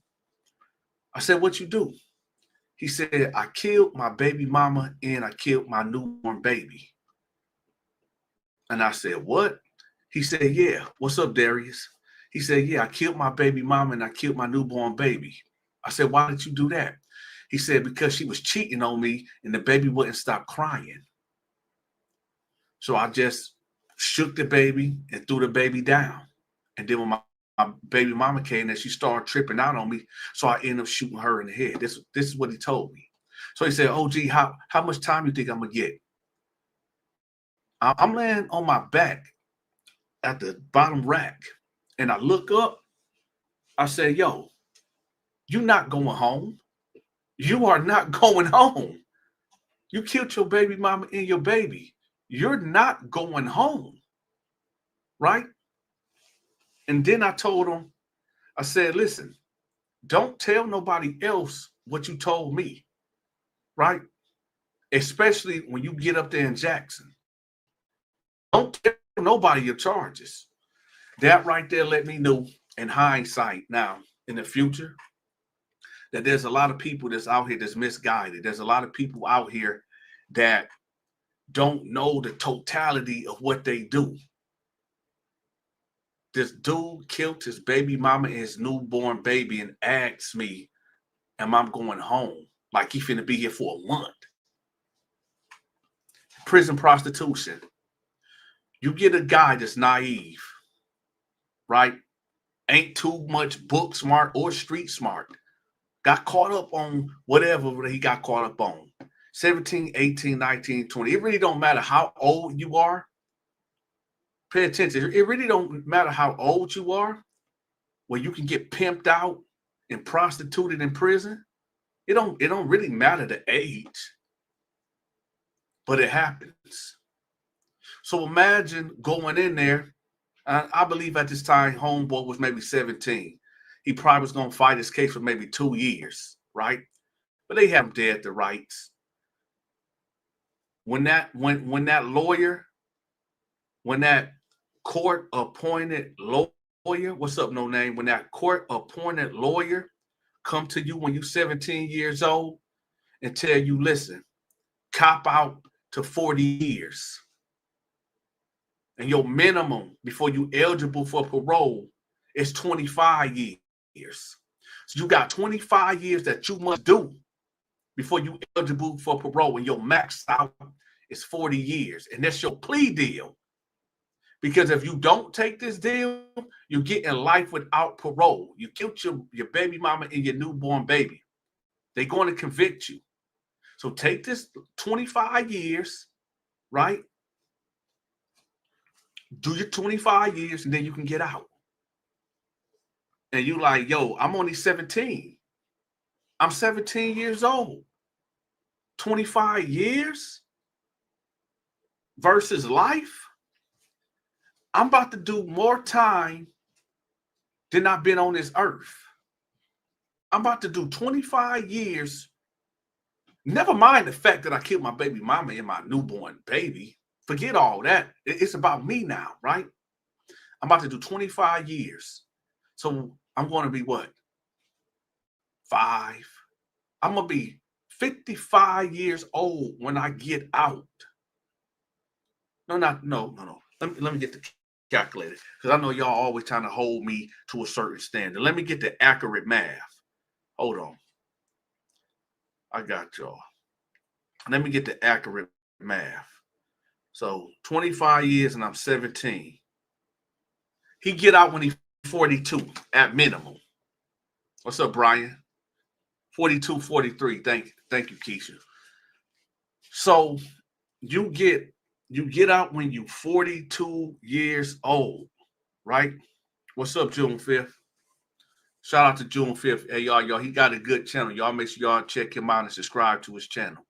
I said, what you do? He said, I killed my baby mama and I killed my newborn baby. And I said, what? He said, yeah. What's up, Darius? He said, yeah, I killed my baby mama and I killed my newborn baby. I said, why did you do that? He said, because she was cheating on me and the baby wouldn't stop crying. So I just shook the baby and threw the baby down. And then when my baby mama came and she started tripping out on me, so I ended up shooting her in the head. This is what he told me. So he said, OG, how much time you think I'm going to get? I'm laying on my back at the bottom rack. And I look up. I said, yo, you're not going home. You are not going home. You killed your baby mama and your baby. You're not going home. Right? And then I told him, I said, listen, don't tell nobody else what you told me. Right? Especially when you get up there in Jackson. Don't tell nobody your charges. That right there let me know in hindsight now, in the future, that there's a lot of people that's out here that's misguided. There's a lot of people out here that don't know the totality of what they do. This dude killed his baby mama and his newborn baby and asked me, am I going home? Like he finna be here for a month. prison prostitution. You get a guy that's naive, right? Ain't too much book smart or street smart. Got caught up on whatever he got caught up on. 17, 18, 19, 20. It really don't matter how old you are. Pay attention. It really don't matter how old you are, where you can get pimped out and prostituted in prison. It don't really matter the age, but it happens. So imagine going in there. I believe at this time, homeboy was maybe 17. He probably was going to fight his case for maybe 2 years, right? But they have him dead to rights. When that lawyer, when that court-appointed lawyer, what's up, no name? When that court-appointed lawyer come to you when you're 17 years old and tell you, listen, cop out to 40 years. And your minimum before you eligible for parole is 25 years. So you got 25 years that you must do before you eligible for parole, and your max out is 40 years. And that's your plea deal. Because if you don't take this deal, you're getting life without parole. You killed your baby mama and your newborn baby. They're going to convict you. So take this 25 years, right? Do your 25 years, and then you can get out. And you like, yo, I'm only 17. I'm 17 years old. 25 years versus life. I'm about to do more time than I've been on this earth. I'm about to do 25 years. Never mind the fact that I killed my baby mama and my newborn baby. Forget all that. It's about me now, right? I'm about to do 25 years. So I'm going to be what? 5. I'm going to be 55 years old when I get out. No. Let me get the calculator, because I know y'all always trying to hold me to a certain standard. Let me get the accurate math. Hold on. I got y'all. Let me get the accurate math. So 25 years and I'm 17. He get out when he's 42 at minimum. What's up, Brian? 42, 43. Thank you, Keisha. So you get out when you're 42 years old, right? What's up, June 5th? Shout out to June 5th. Hey, y'all, he got a good channel. Y'all make sure y'all check him out and subscribe to his channel.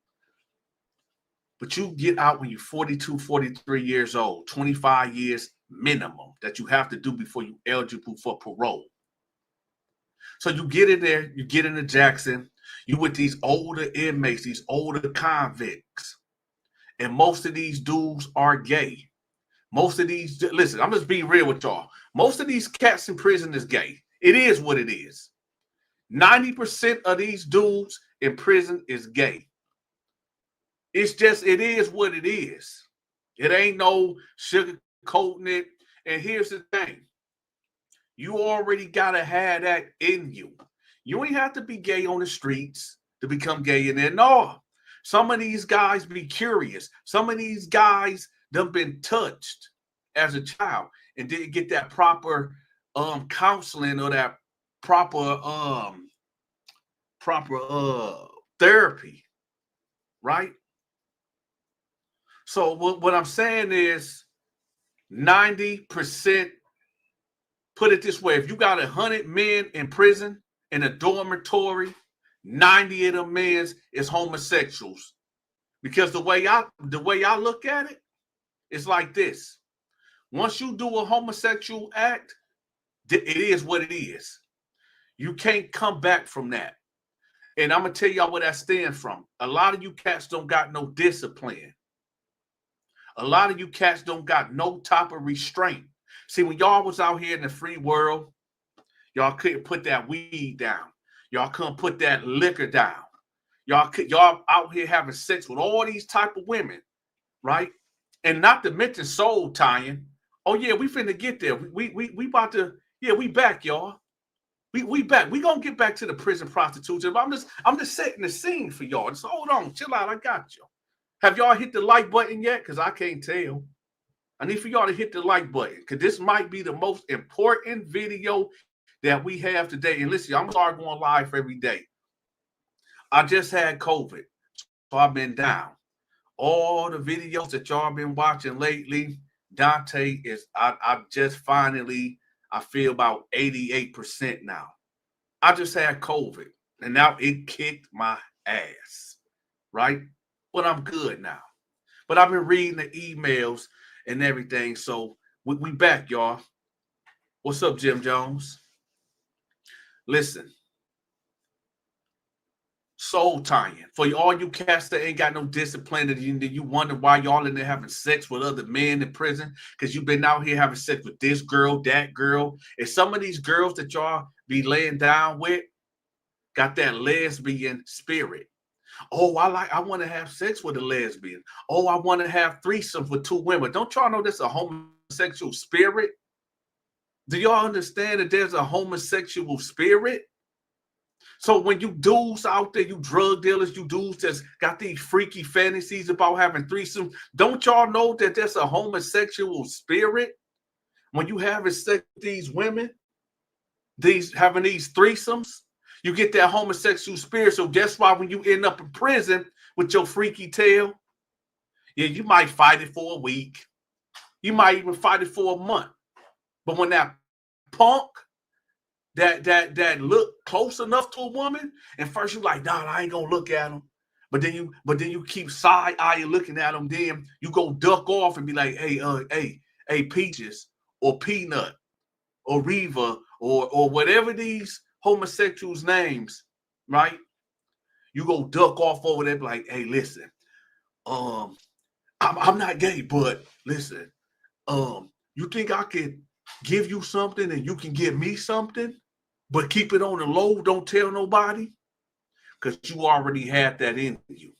But you get out when you're 42, 43 years old, 25 years minimum that you have to do before you're eligible for parole. So you get in there, you get into Jackson, you with these older inmates, these older convicts. And most of these dudes are gay. Most of these, listen, I'm just being real with y'all. Most of these cats in prison is gay. It is what it is. 90% of these dudes in prison is gay. It's just, it is what it is. It ain't no sugarcoating it. And here's the thing. You already got to have that in you. You ain't have to be gay on the streets to become gay in there. No. Some of these guys be curious. Some of these guys done been touched as a child and didn't get that proper counseling or that proper therapy, right? So what I'm saying is 90%, put it this way, if you got 100 men in prison in a dormitory, 90 of them men is homosexuals. Because the way I look at it, it's like this. Once you do a homosexual act, it is what it is. You can't come back from that. And I'm going to tell y'all where that stands from. A lot of you cats don't got no discipline. A lot of you cats don't got no type of restraint. See, when y'all was out here in the free world, y'all couldn't put that weed down. Y'all couldn't put that liquor down. Y'all out here having sex with all these type of women, right? And not to mention soul tying. Oh yeah, we finna get there. We about to, yeah, we back, y'all. We back. We gonna get back to the prison prostitution. But I'm just setting the scene for y'all. Just hold on, chill out. I got you. Have y'all hit the like button yet? Because I can't tell. I need for y'all to hit the like button because this might be the most important video that we have today. And listen, I'm going to start going live every day. I just had COVID, so I've been down. All the videos that y'all been watching lately, Dante is, I just finally, I feel about 88% now. I just had COVID, and now it kicked my ass, right? But I'm good now. But I've been reading the emails and everything, so we back, y'all. What's up, Jim Jones? Listen. Soul tying. For all you cats that ain't got no discipline, and you wonder why y'all in there having sex with other men in prison, because you've been out here having sex with this girl, that girl. And some of these girls that y'all be laying down with got that lesbian spirit. Oh, I want to have sex with a lesbian. Oh, I want to have threesomes with two women. Don't y'all know that's a homosexual spirit? Do y'all understand that there's a homosexual spirit? So when you dudes out there, you drug dealers, you dudes that's got these freaky fantasies about having threesomes, don't y'all know that there's a homosexual spirit? When you having sex with these women, having these threesomes, you get that homosexual spirit. So guess why when you end up in prison with your freaky tail, yeah, you might fight it for a week. You might even fight it for a month. But when that punk that look close enough to a woman, and first you're like, nah, I ain't gonna look at him. But then you keep side-eyeing looking at him, then you go duck off and be like, hey, Peaches or Peanut or Reva or whatever these homosexuals' names, right? You go duck off over there, like, hey, listen, I'm not gay, but listen, you think I could give you something and you can give me something, but keep it on the low, don't tell nobody? Because you already had that in you.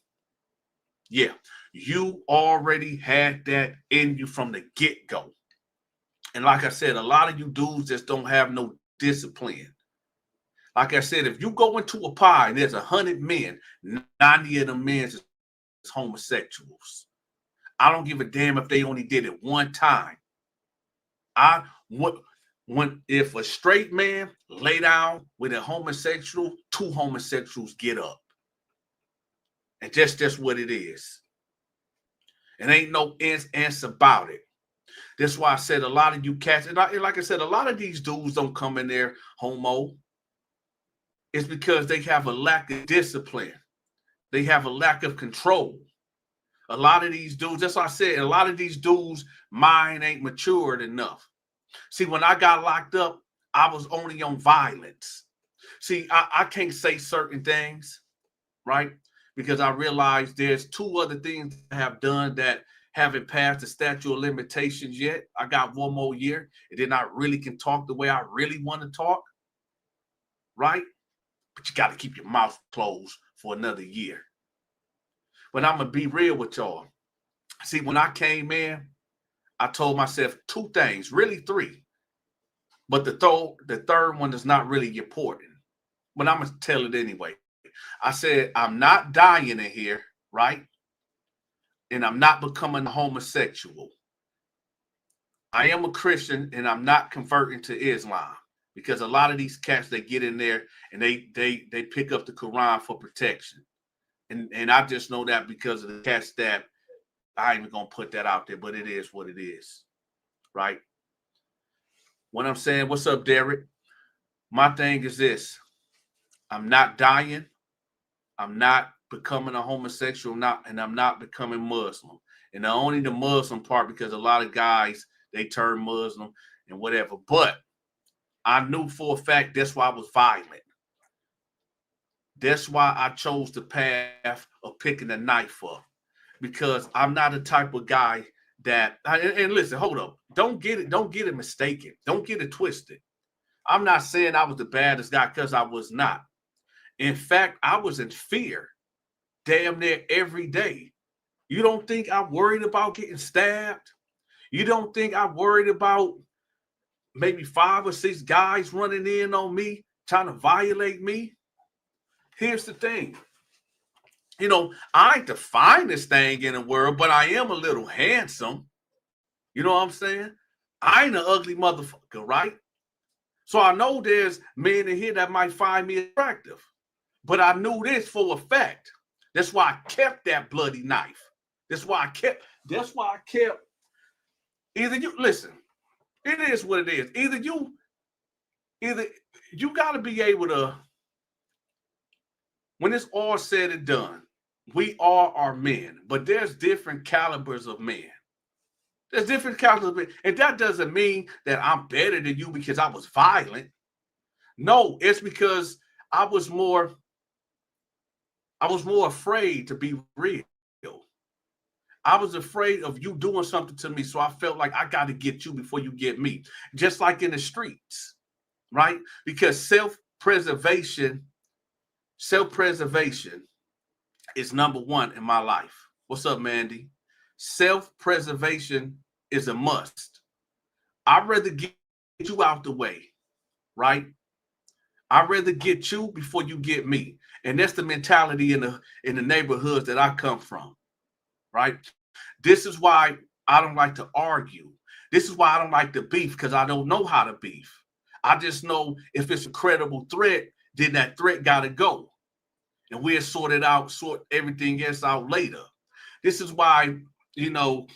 Yeah, you already had that in you from the get-go. And like I said, a lot of you dudes just don't have no discipline. Like I said, if you go into a pie and there's 100 men, 90 of them men is homosexuals. I don't give a damn if they only did it one time. If a straight man lay down with a homosexual, two homosexuals get up. And just what it is. And ain't no ends about it. That's why I said a lot of you cats, and like I said, a lot of these dudes don't come in there homo. It's because they have a lack of discipline. They have a lack of control. A lot of these dudes, that's why I said, a lot of these dudes' mind ain't matured enough. See, when I got locked up, I was only on violence. See, I can't say certain things, right? Because I realized there's two other things I have done that haven't passed the statute of limitations yet. I got one more year, and then I really can talk the way I really want to talk, right? But you got to keep your mouth closed for another year. But I'm going to be real with y'all. See, when I came in, I told myself two things, really three. But the third one is not really important. But I'm going to tell it anyway. I said, I'm not dying in here, right? And I'm not becoming a homosexual. I am a Christian, and I'm not converting to Islam. Because a lot of these cats, they get in there and they pick up the Quran for protection. And I just know that because of the cats that, I ain't even going to put that out there, but it is what it is, right? What I'm saying, what's up, Derek? My thing is this. I'm not dying. I'm not becoming a homosexual, and I'm not becoming Muslim. And only the Muslim part, because a lot of guys, they turn Muslim and whatever. But I knew for a fact that's why I was violent. That's why I chose the path of picking a knife up. Because I'm not a type of guy that, and listen, hold up. Don't get it mistaken. Don't get it twisted. I'm not saying I was the baddest guy, because I was not. In fact, I was in fear damn near every day. You don't think I'm worried about getting stabbed? You don't think I'm worried about maybe 5 or 6 guys running in on me, trying to violate me? Here's the thing. You know, I ain't the finest thing in the world, but I am a little handsome. You know what I'm saying? I ain't an ugly motherfucker, right? So I know there's men in here that might find me attractive. But I knew this for a fact. That's why I kept that bloody knife. That's why I kept either you listen, it is what it is. Either you gotta be able to, when it's all said and done, we all are men, but there's different calibers of men. There's different calibers of men. And that doesn't mean that I'm better than you because I was violent. No, it's because I was more afraid to be real. I was afraid of you doing something to me. So I felt like I got to get you before you get me. Just like in the streets, right? Because self-preservation is number one in my life. What's up, Mandy? Self-preservation is a must. I'd rather get you out the way, right? I'd rather get you before you get me. And that's the mentality in the neighborhoods that I come from, right? This is why I don't like to argue. This is why I don't like to beef, because I don't know how to beef. I just know if it's a credible threat, then that threat got to go. And we'll sort everything else out later. This is why, you know,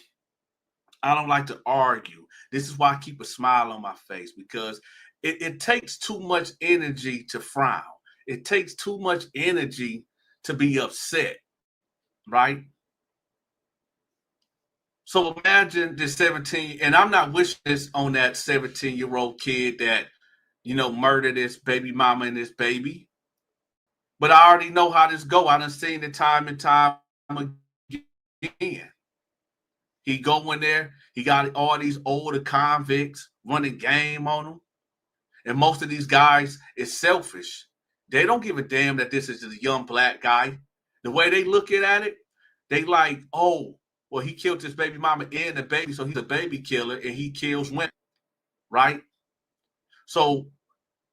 I don't like to argue. This is why I keep a smile on my face, because it takes too much energy to frown. It takes too much energy to be upset, right? So imagine this 17, and I'm not wishing this on that 17-year-old kid that, you know, murdered his baby mama and his baby. But I already know how this go. I done seen it time and time again. He go in there, he got all these older convicts running game on him. And most of these guys is selfish. They don't give a damn that this is a young black guy. The way they look at it, they like, oh, well, he killed his baby mama and the baby, so he's a baby killer and he kills women, right? So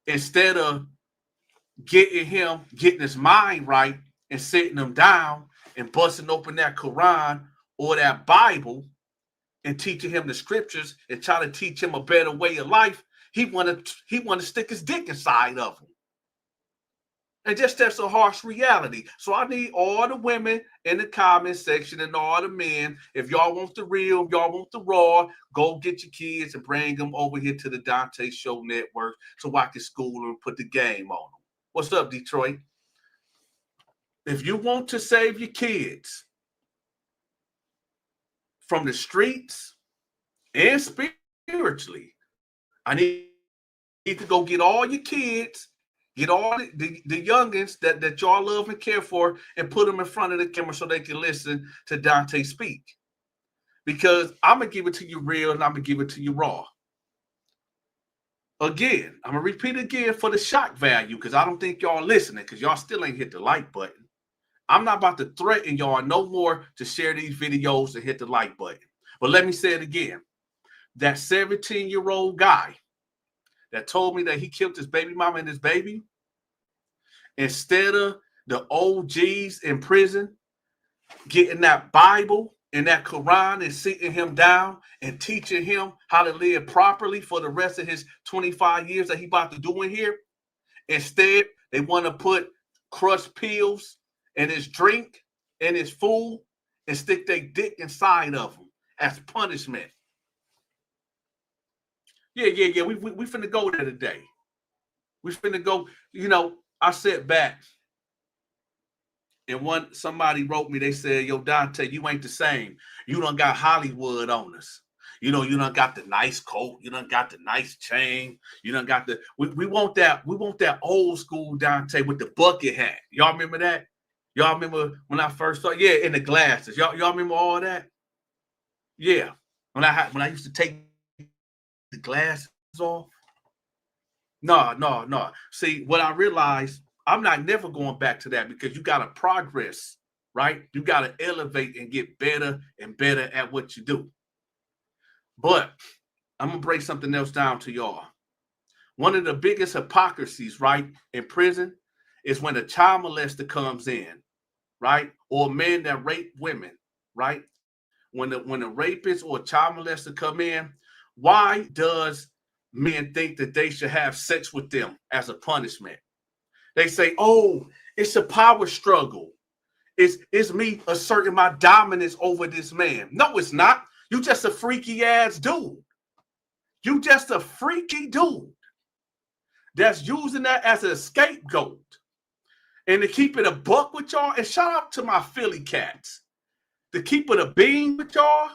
instead of getting his mind right and sitting him down and busting open that Quran or that Bible and teaching him the scriptures and trying to teach him a better way of life, he want to stick his dick inside of him. And just that's a harsh reality. So I need all the women in the comment section and all the men, if y'all want the real, y'all want the raw, go get your kids and bring them over here to the Donta Show Network so I can school them and put the game on them. What's up, Detroit? If you want to save your kids from the streets and spiritually, I need to go get all your kids, get all the youngins that y'all love and care for, and put them in front of the camera so they can listen to Dante speak. Because I'm going to give it to you real and I'm going to give it to you raw. Again, I'm going to repeat again for the shock value, because I don't think y'all listening, because y'all still ain't hit the like button. I'm not about to threaten y'all no more to share these videos and hit the like button. But let me say it again. That 17-year-old guy that told me that he killed his baby mama and his baby, instead of the OGs in prison getting that Bible and that Quran and sitting him down and teaching him how to live properly for the rest of his 25 years that he about to do in here, instead they want to put crushed pills in his drink and his food and stick their dick inside of him as punishment. Yeah. We finna go there today. We finna go, you know, I sat back and somebody wrote me, they said, yo, Dante, you ain't the same. You done got Hollywood on us. You know, you done got the nice coat, you done got the nice chain, you done got the we want that old school Dante with the bucket hat. Y'all remember that? Y'all remember when I first saw, yeah, and the glasses. Y'all remember all that? Yeah. When I used to take the glasses off. No. See, what I realized, I'm not never going back to that, because you got to progress, right? You got to elevate and get better and better at what you do. But I'm going to break something else down to y'all. One of the biggest hypocrisies, right, in prison is when a child molester comes in, right? Or men that rape women, right? When a rapist or a child molester come in, why does men think that they should have sex with them as a punishment? They say, oh, it's a power struggle. It's me asserting my dominance over this man. No, it's not. You just a freaky ass dude. You just a freaky dude that's using that as a scapegoat. And to keep it a buck with y'all, and shout out to my Philly cats. To keep it a bean with y'all,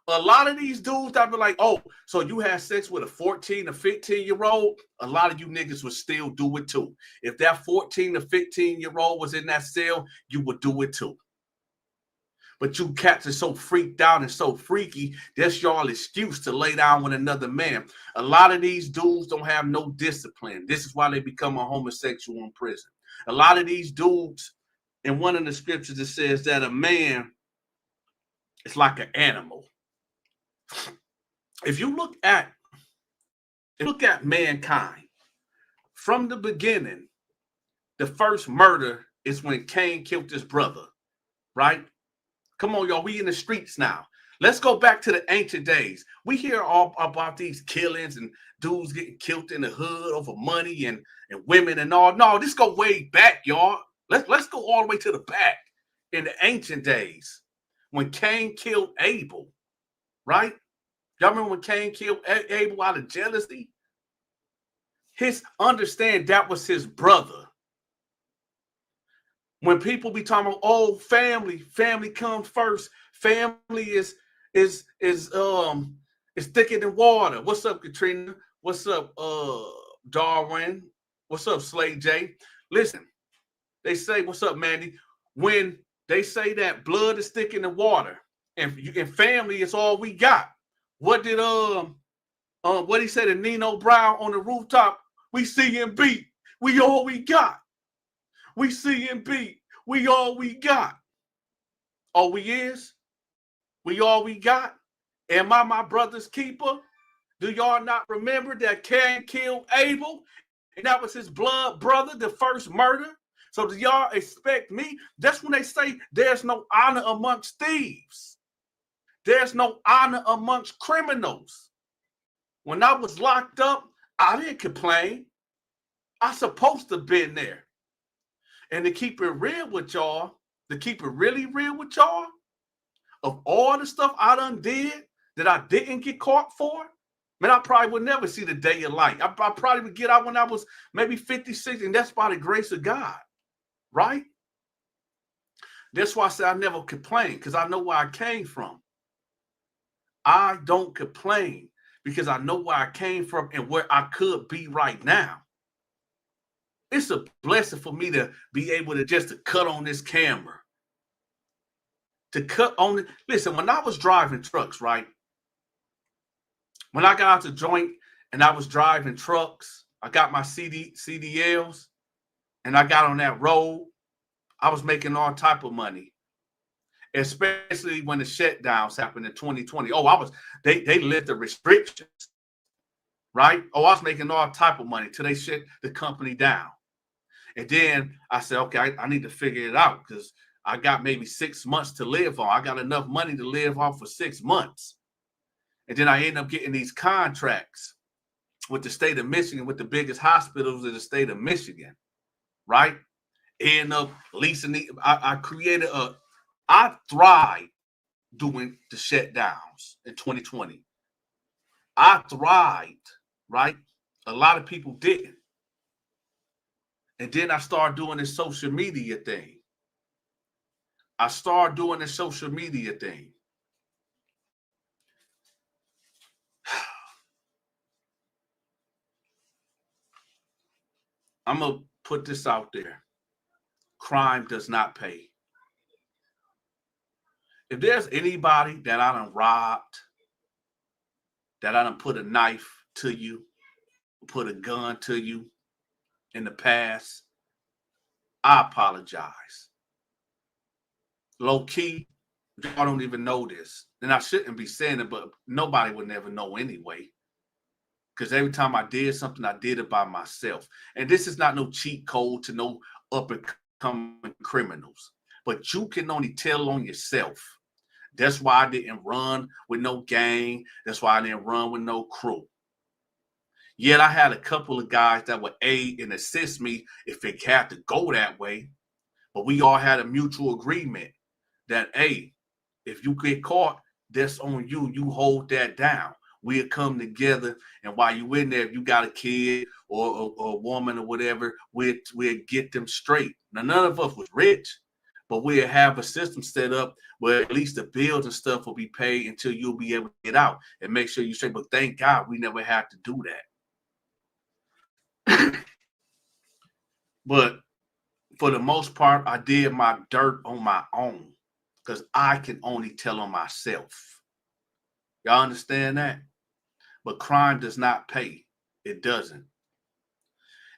a lot of these dudes that be like, oh, so you had sex with a 14 or 15-year-old, a lot of you niggas would still do it too. If that 14 or 15-year-old was in that cell, you would do it too. But you cats are so freaked out and so freaky, that's y'all excuse to lay down with another man. A lot of these dudes don't have no discipline. This is why they become a homosexual in prison. A lot of these dudes, in one of the scriptures, it says that a man is like an animal. If you look at mankind, from the beginning, the first murder is when Cain killed his brother, right? Come on, y'all. We in the streets now. Let's go back to the ancient days. We hear all about these killings and dudes getting killed in the hood over money and women and all. No, this go way back, y'all. Let's go all the way to the back in the ancient days when Cain killed Abel, right? Y'all remember when Cain killed Abel out of jealousy? Understand that was his brother. When people be talking about, oh, family comes first. Family is thicker than water. What's up, Katrina? What's up, Darwin? What's up, Slay J? Listen, they say, what's up, Mandy? When they say that blood is thicker than water, and family is all we got. What did what he said to Nino Brown on the rooftop? We see and beat. We all we got. We see and beat. We all we got. All we is? We all we got? Am I my brother's keeper? Do y'all not remember that Cain killed Abel? And that was his blood brother, the first murder? So do y'all expect me? That's when they say there's no honor amongst thieves. There's no honor amongst criminals. When I was locked up, I didn't complain. I supposed to have been there. And to keep it real with y'all, to keep it really real with y'all, of all the stuff I done did that I didn't get caught for, man, I probably would never see the day of light. I probably would get out when I was maybe 56, and that's by the grace of God, right? That's why I say I never complain, because I know where I came from. I don't complain because I know where I came from and where I could be right now. It's a blessing for me to be able to just cut on this camera. To cut on it. Listen, when I was driving trucks, right? When I got out the joint and I was driving trucks, I got my CDLs and I got on that road, I was making all type of money. Especially when the shutdowns happened in 2020. Oh, they lifted the restrictions, right? Oh, I was making all type of money till they shut the company down. And then I said, okay, I need to figure it out because I got maybe 6 months to live on. I got enough money to live on for 6 months. And then I ended up getting these contracts with the state of Michigan, with the biggest hospitals in the state of Michigan, right? End up leasing I thrived doing the shutdowns in 2020. I thrived, right? A lot of people didn't. And then I started doing this social media thing. I'm going to put this out there. Crime does not pay. If there's anybody that I done robbed, that I done put a knife to you, put a gun to you in the past, I apologize. Low key, y'all don't even know this. And I shouldn't be saying it, but nobody would never know anyway. Because every time I did something, I did it by myself. And this is not no cheat code to no up and becoming criminals. But you can only tell on yourself. That's why I didn't run with no gang. That's why I didn't run with no crew. Yet I had a couple of guys that would aid and assist me if it had to go that way. But we all had a mutual agreement that, hey, if you get caught, that's on you. You hold that down. We'll come together, and while you in there, if you got a kid or a woman or whatever, we'll get them straight. Now, none of us was rich, but we'll have a system set up where at least the bills and stuff will be paid until you'll be able to get out and make sure you're straight. But thank God we never had to do that. But for the most part, I did my dirt on my own because I can only tell on myself. Y'all understand that? But crime does not pay. It doesn't.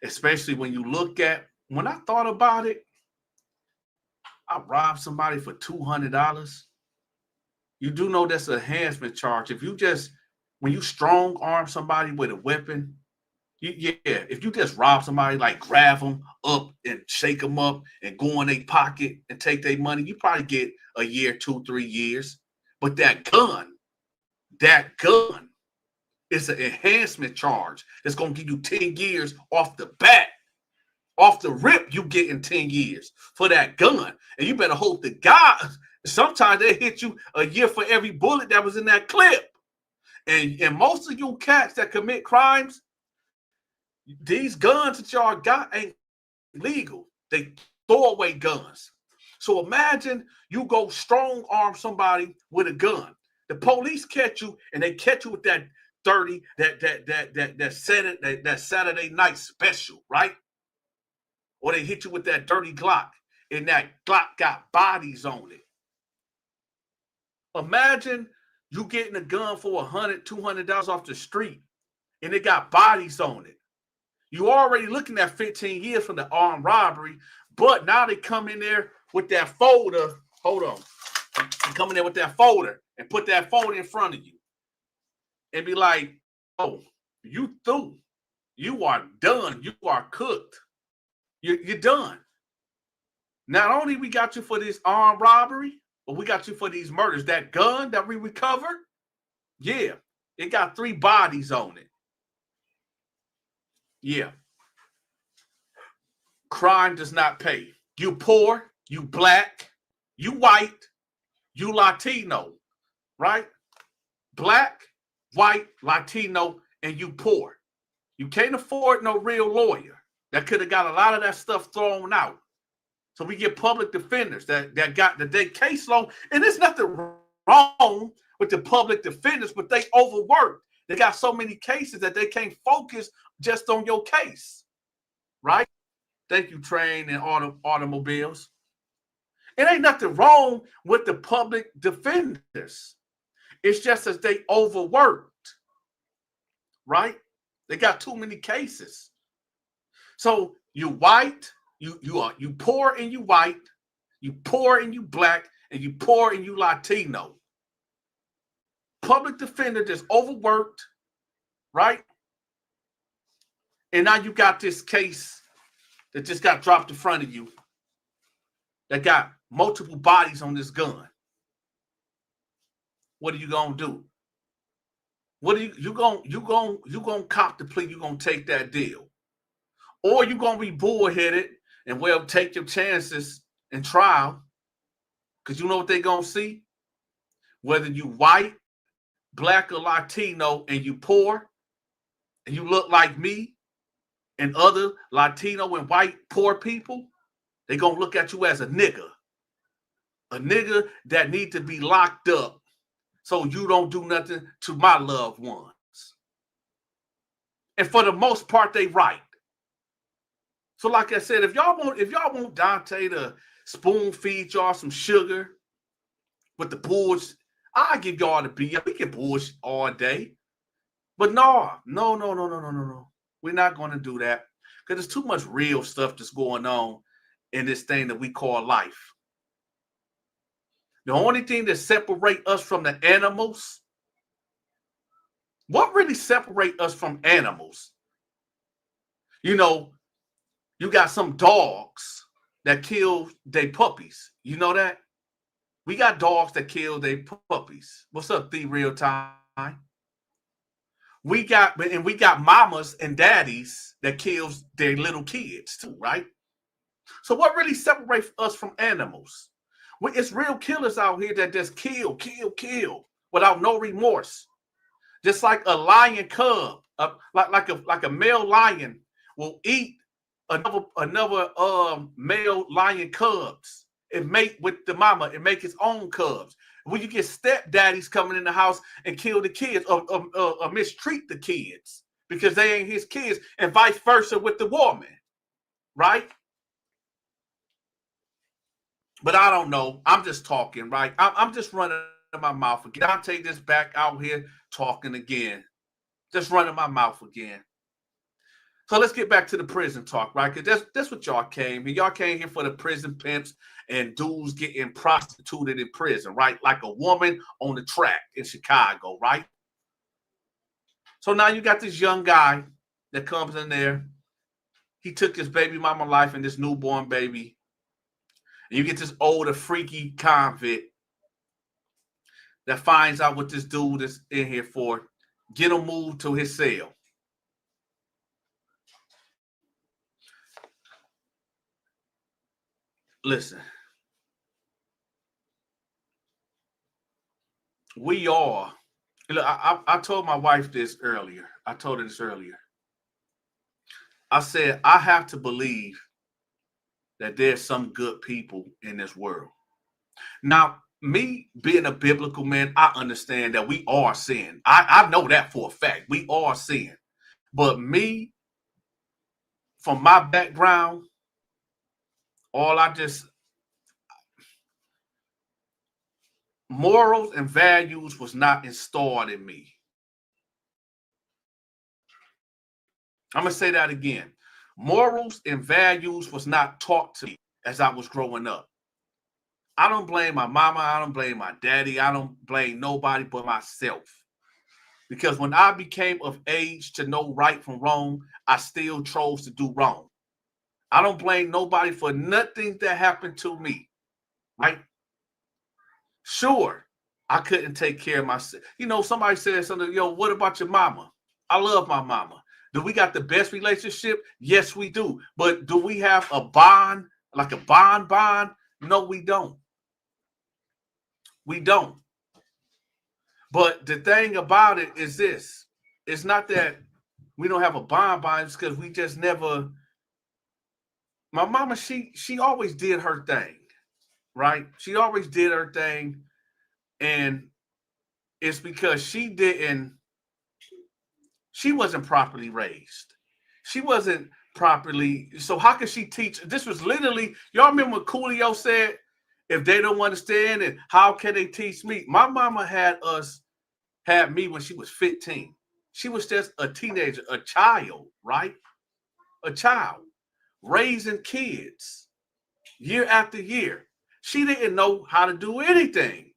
Especially when you look at, when I thought about it, I robbed somebody for $200. You do know that's an enhancement charge. If you just, when you strong arm somebody with a weapon, if you just rob somebody, like grab them up and shake them up and go in their pocket and take their money, you probably get a year, 2, 3 years. But that gun is an enhancement charge that's going to give you 10 years off the bat. Off the rip, you getting 10 years for that gun. And you better hope to God, sometimes they hit you a year for every bullet that was in that clip. And most of you cats that commit crimes, these guns that y'all got ain't legal. They throwaway guns. So imagine you go strong arm somebody with a gun. The police catch you, and they catch you with that 30, that Saturday night special, right? Or they hit you with that dirty Glock, and that Glock got bodies on it. Imagine you getting a gun for $100, $200 off the street, and it got bodies on it. You already looking at 15 years from the armed robbery, but now they come in there with that folder. Hold on. They come in there with that folder and put that folder in front of you and be like, oh, you through. You are done. You are cooked. You're done. Not only we got you for this armed robbery, but we got you for these murders. That gun that we recovered, yeah, it got 3 bodies on it. Yeah. Crime does not pay. You poor, you black, you white, you Latino, right? Black, white, Latino, and you poor. You can't afford no real lawyer. That could have got a lot of that stuff thrown out. So we get public defenders that got the caseload. And there's nothing wrong with the public defenders, but they overworked. They got so many cases that they can't focus just on your case, right? Thank you, train and automobiles. It ain't nothing wrong with the public defenders. It's just as they overworked, right? They got too many cases. So you white, you poor and you white, you poor and you black, and you poor and you Latino. Public defender just overworked, right? And now you got this case that just got dropped in front of you that got multiple bodies on this gun. What are you gonna do? What are you gonna cop the plea? You gonna take that deal, or you gonna be bullheaded and take your chances in trial? Because you know what they gonna see, whether you white, black, or Latino, and you poor, and you look like me and other Latino and white poor people, they gonna look at you as a nigga that need to be locked up so you don't do nothing to my loved ones. And for the most part, they right. So like I said, if y'all want Dante to spoon feed y'all some sugar with the bullshit, I'll give y'all the BS. We can bullshit all day. But no. We're not going to do that because there's too much real stuff that's going on in this thing that we call life. The only thing that separates us from the animals, what really separates us from animals? You know, you got some dogs that kill their puppies. You know that? We got dogs that kill their puppies. What's up, the real time? We got mamas and daddies that kills their little kids too, right? So what really separates us from animals? It's real killers out here that just kill without no remorse. Just like a lion cub, like a male lion will eat another male lion cubs and mate with the mama and make his own cubs. When you get stepdaddies coming in the house and kill the kids or mistreat the kids because they ain't his kids, and vice versa with the woman, right? But I don't know. I'm just talking, right? I'm just running my mouth again. I'll take this back out here talking again. Just running my mouth again. So let's get back to the prison talk, right? Because that's what y'all came here. Y'all came here for the prison pimps and dudes getting prostituted in prison, right? Like a woman on the track in Chicago, right? So now you got this young guy that comes in there. He took his baby mama life and this newborn baby. And you get this older, freaky convict that finds out what this dude is in here for. Get him moved to his cell. Listen, we are. Look, I told my wife this earlier. I told her this earlier. I said, I have to believe that there's some good people in this world. Now, me being a biblical man, I understand that we are sin. I know that for a fact. We are sin. But me, from my background, morals and values was not installed in me. I'm going to say that again. Morals and values was not taught to me as I was growing up. I don't blame my mama. I don't blame my daddy. I don't blame nobody but myself. Because when I became of age to know right from wrong, I still chose to do wrong. I don't blame nobody for nothing that happened to me, right? Sure, I couldn't take care of myself. You know, somebody said something, yo, what about your mama? I love my mama. Do we got the best relationship? Yes, we do. But do we have a bond, like a bond? No, we don't. We don't. But the thing about it is this. It's not that we don't have a bond, it's because we just never. My mama, she always did her thing, right? She always did her thing. And it's because she wasn't properly raised. She wasn't properly. So how could she teach? This was literally, y'all remember what Coolio said? If they don't understand it, how can they teach me? My mama had me when she was 15. She was just a teenager, a child, right? A child raising kids year after year. She didn't know how to do anything,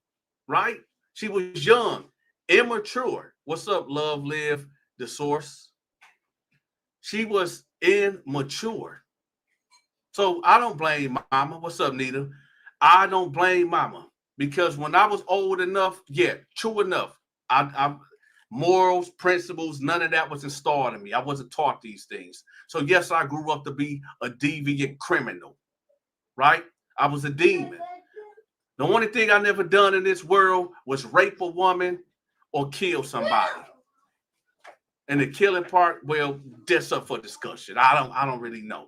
right? She was young, immature. What's up, Love, Live, the source? She was immature. So I don't blame mama. What's up, Nita? I don't blame mama because when I was old enough, yeah, true enough, I morals, principles, none of that was installed in me. I wasn't taught these things. So yes, I grew up to be a deviant criminal, right? I was a demon. The only thing I never done in this world was rape a woman or kill somebody. And the killing part, well, that's up for discussion. I don't really know.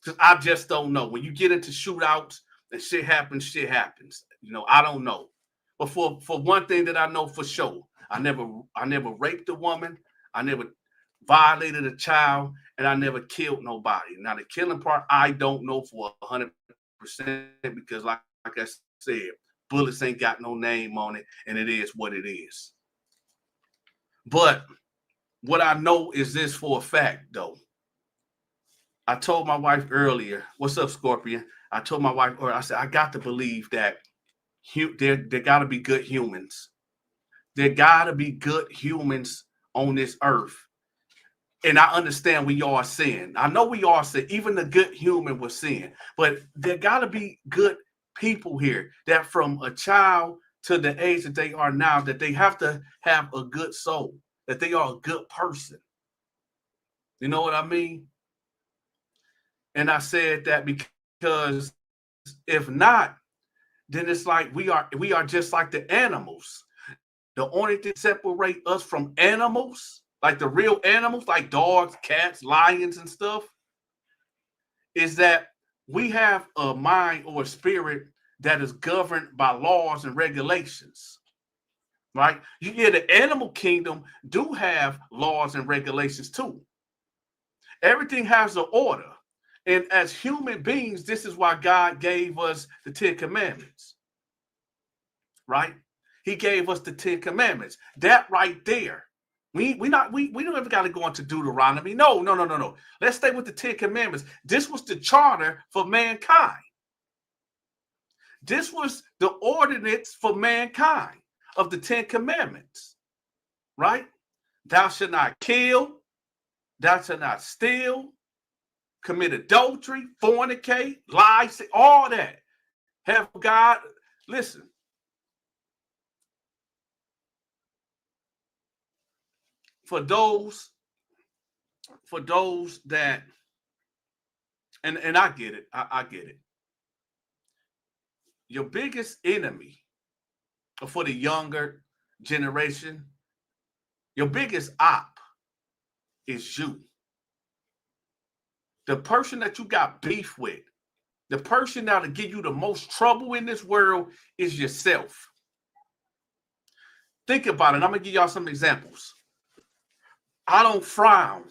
Because I just don't know. When you get into shootouts and shit happens. You know, I don't know. But for one thing that I know for sure, I never raped a woman, I never violated a child, and I never killed nobody. Now the killing part, I don't know for 100% because like I said, bullets ain't got no name on it, and it is what it is. But what I know is this for a fact, though. I told my wife earlier, what's up, Scorpion? I told my wife, I said, I got to believe that there got to be good humans. There got to be good humans on this earth And I understand we all sin. I know we all sin. Even the good human will sin. But there got to be good people here that from a child to the age that they are now, that they have to have a good soul, that they are a good person. You know what I mean? And I said that because if not, then it's like we are just like the animals. The only thing separate us from animals, like the real animals, like dogs, cats, lions, and stuff, is that we have a mind or a spirit that is governed by laws and regulations. Right? Yeah, the animal kingdom do have laws and regulations too. Everything has an order. And as human beings, this is why God gave us the 10 Commandments. Right? He gave us the 10 Commandments. That right there. We don't ever got to go into Deuteronomy. No. Let's stay with the 10 Commandments. This was the charter for mankind. This was the ordinance for mankind of the 10 Commandments. Right? Thou shalt not kill. Thou shalt not steal. Commit adultery, fornicate, lie, all that. Have God, listen. For those that, and I get it, I get it. Your biggest enemy for the younger generation, your biggest op is you. The person that you got beef with, the person that'll give you the most trouble in this world is yourself. Think about it. I'm going to give y'all some examples. I don't frown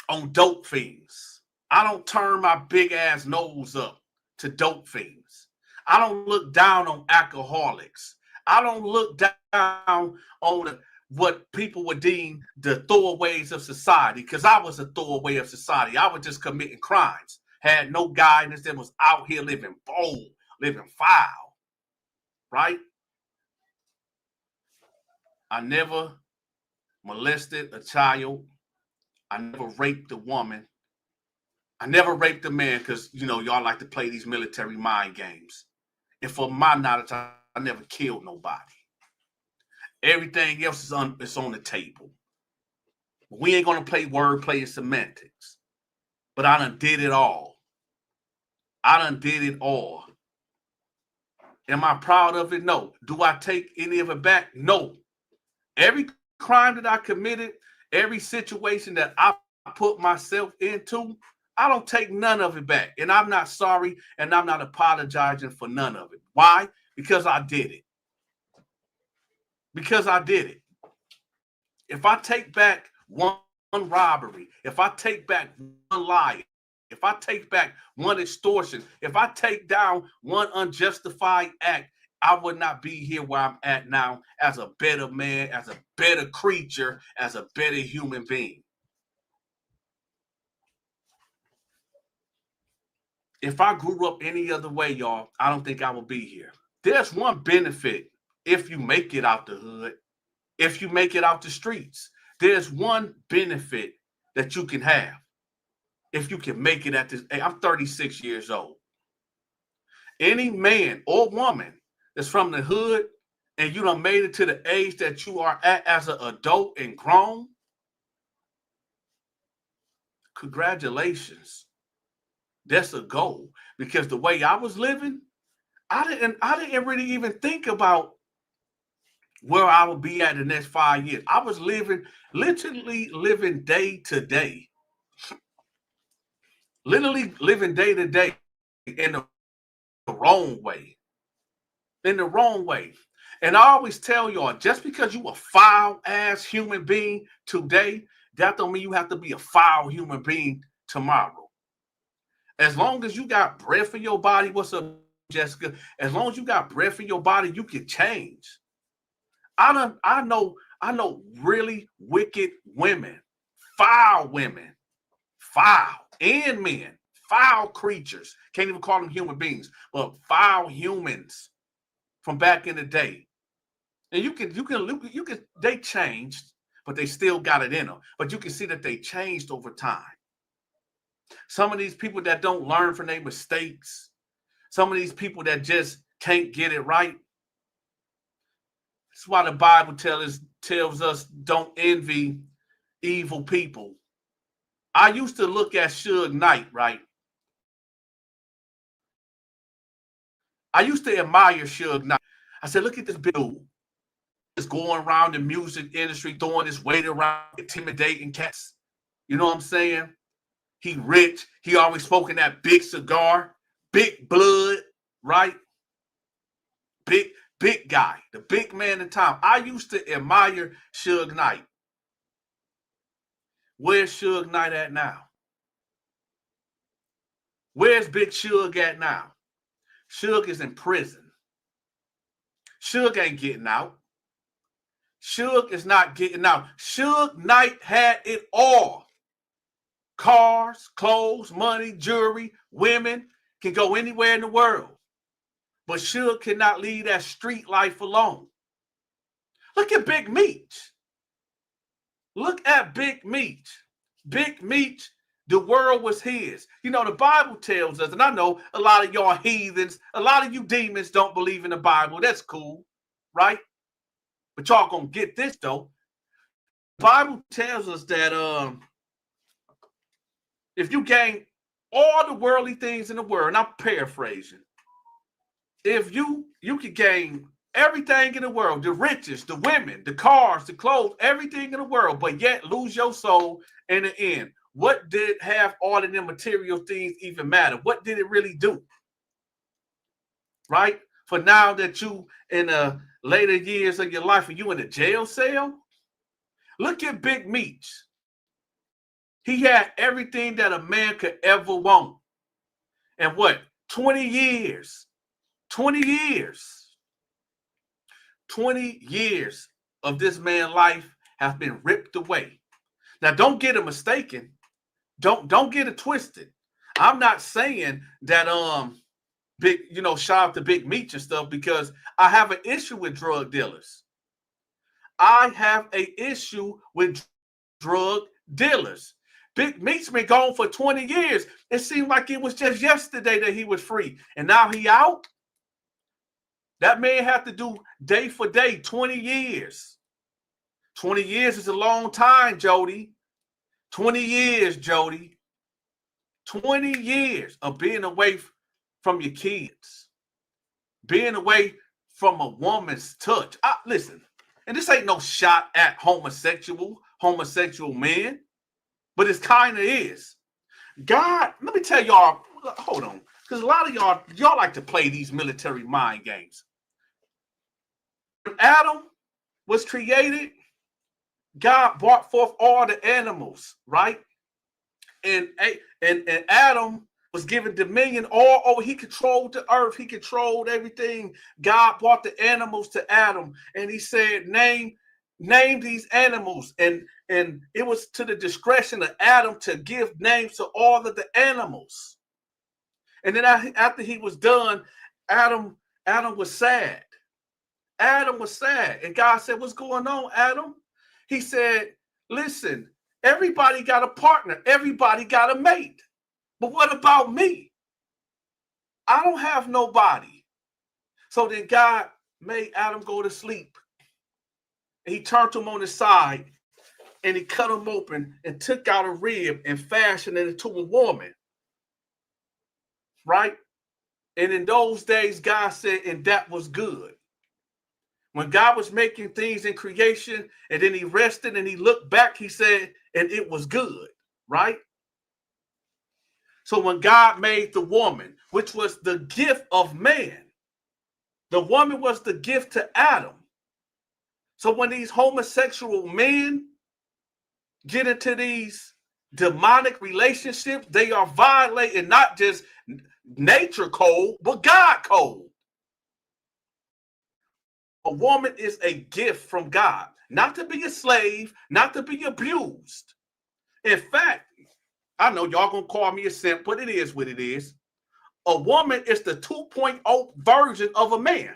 on dope fiends. I don't turn my big ass nose up to dope fiends. I don't look down on alcoholics. I don't look down on what people would deem the throwaways of society, because I was a throwaway of society. I was just committing crimes, had no guidance, that was out here living bold, living foul, right? I never molested a child. I never raped a woman. I never raped a man because, y'all like to play these military mind games. And for my knowledge, I never killed nobody. Everything else is on the table. We ain't going to play wordplay and semantics. But I done did it all. Am I proud of it? No. Do I take any of it back? No. Every crime that I committed, every situation that I put myself into, I don't take none of it back. And I'm not sorry, and I'm not apologizing for none of it. Why? Because I did it. If I take back one robbery, if I take back one lie, if I take back one extortion, if I take down one unjustified act, I would not be here where I'm at now as a better man, as a better creature, as a better human being. If I grew up any other way, y'all, I don't think I would be here. There's one benefit if you make it out the hood, if you make it out the streets. There's one benefit that you can have if you can make it at this. Hey, I'm 36 years old. Any man or woman that's from the hood and you done made it to the age that you are at as an adult and grown, congratulations. That's a goal. Because the way I was living, I didn't really even think about where I would be at the next 5 years. I was literally living day to day. Literally living day to day in the wrong way. And I always tell y'all, just because you a foul ass human being today, that don't mean you have to be a foul human being tomorrow. As long as you got breath in your body, what's up, Jessica? As long as you got breath in your body, you can change. I know really wicked women, foul and men, foul creatures. Can't even call them human beings, but foul humans from back in the day. And you can they changed, but they still got it in them. But you can see that they changed over time. Some of these people that don't learn from their mistakes, some of these people that just can't get it right. That's why the Bible tells us don't envy evil people. I used to look at Suge Knight, right? I used to admire Suge Knight. I said, look at this big dude. Just going around the music industry, throwing his weight around, intimidating cats. You know what I'm saying? He rich. He always smoking that big cigar, big blood, right? Big guy, the big man in town. I used to admire Suge Knight. Where's Suge Knight at now? Where's Big Suge at now? Suge is in prison. Suge ain't getting out. Suge is not getting out. Suge Knight had it all. Cars, clothes, money, jewelry, women, can go anywhere in the world. But Suge cannot leave that street life alone. Look at Big Meech. Look at Big Meech. Big Meech, the world was his. You know, the Bible tells us, and I know a lot of y'all heathens, a lot of you demons don't believe in the Bible. That's cool, right? But y'all gonna get this, though. The Bible tells us that if you gain all the worldly things in the world, and I'm paraphrasing, if you could gain everything in the world, the riches, the women, the cars, the clothes, everything in the world, but yet lose your soul in the end, what did have all of them material things even matter? What did it really do? Right? For now that you in the later years of your life, are you in a jail cell? Look at Big Meech. He had everything that a man could ever want. And what? 20 years. 20 years. 20 years of this man's life have been ripped away. Now, don't get it mistaken. Don't get it twisted. I'm not saying that big, shout out to Big Meech and stuff, because I have an issue with drug dealers. I have an issue with drug dealers. Big Meech's been gone for 20 years. It seemed like it was just yesterday that he was free. And now he out. That man had to do day for day, 20 years. 20 years is a long time, Jody. 20 years, Jody. 20 years of being away from your kids. Being away from a woman's touch. Listen, and this ain't no shot at homosexual men, but it kind of is. God, let me tell y'all, hold on, because a lot of y'all like to play these military mind games. When Adam was created, God brought forth all the animals, right? And Adam was given dominion all over. He controlled the earth. He controlled everything. God brought the animals to Adam, and he said, name these animals. And it was to the discretion of Adam to give names to all of the animals. And then after he was done, Adam was sad. Adam was sad. And God said, what's going on, Adam? He said, listen, everybody got a partner. Everybody got a mate. But what about me? I don't have nobody. So then God made Adam go to sleep. And he turned him on his side, and he cut him open and took out a rib and fashioned it into a woman. Right? And in those days, God said, and that was good. When God was making things in creation, and then he rested and he looked back, he said, and it was good, right? So when God made the woman, which was the gift of man, the woman was the gift to Adam. So when these homosexual men get into these demonic relationships, they are violating not just nature code, but God code. A woman is a gift from God, not to be a slave, not to be abused. In fact, I know y'all gonna call me a simp, but it is what it is. A woman is the 2.0 version of a man.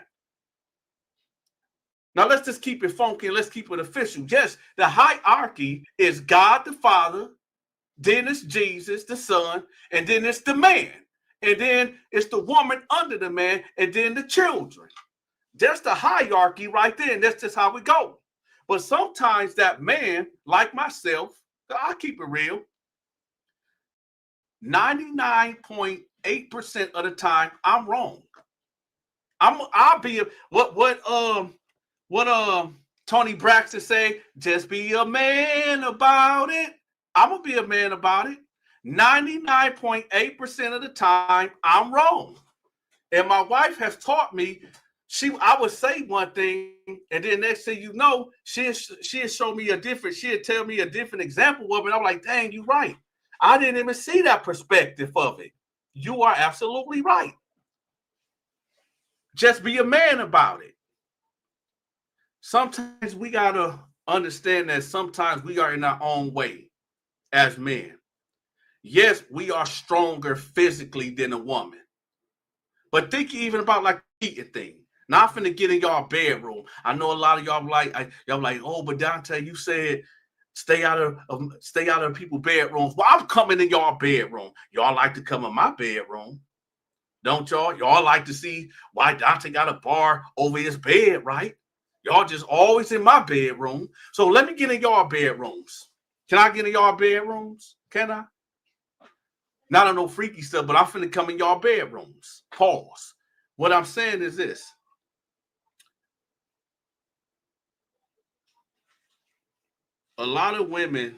Now let's just keep it funky and let's keep it official. Yes, the hierarchy is God the Father, then it's Jesus the Son, and then it's the man, and then it's the woman under the man, and then the children. That's the hierarchy right there, and that's just how we go. But sometimes that man, like myself, I keep it real, 99.8% of the time, I'm wrong. I'll be what Tony Braxton say, just be a man about it. I'm gonna be a man about it. 99.8% of the time, I'm wrong. And my wife has taught me, I would say one thing, and then next thing you know, she'll show me she'll tell me a different example of it. I'm like, dang, you're right. I didn't even see that perspective of it. You are absolutely right. Just be a man about it. Sometimes we gotta understand that sometimes we are in our own way as men. Yes, we are stronger physically than a woman. But think even about like the eating thing. Now I'm finna get in y'all bedroom. I know a lot of y'all like, oh, but Donta, you said stay out of people's bedrooms. Well, I'm coming in y'all bedroom. Y'all like to come in my bedroom, don't y'all? Y'all like to see why Donta got a bar over his bed, right? Y'all just always in my bedroom. So let me get in y'all bedrooms. Can I get in y'all bedrooms? Can I? Not on no freaky stuff, but I'm finna come in y'all bedrooms. Pause. What I'm saying is this. A lot of women,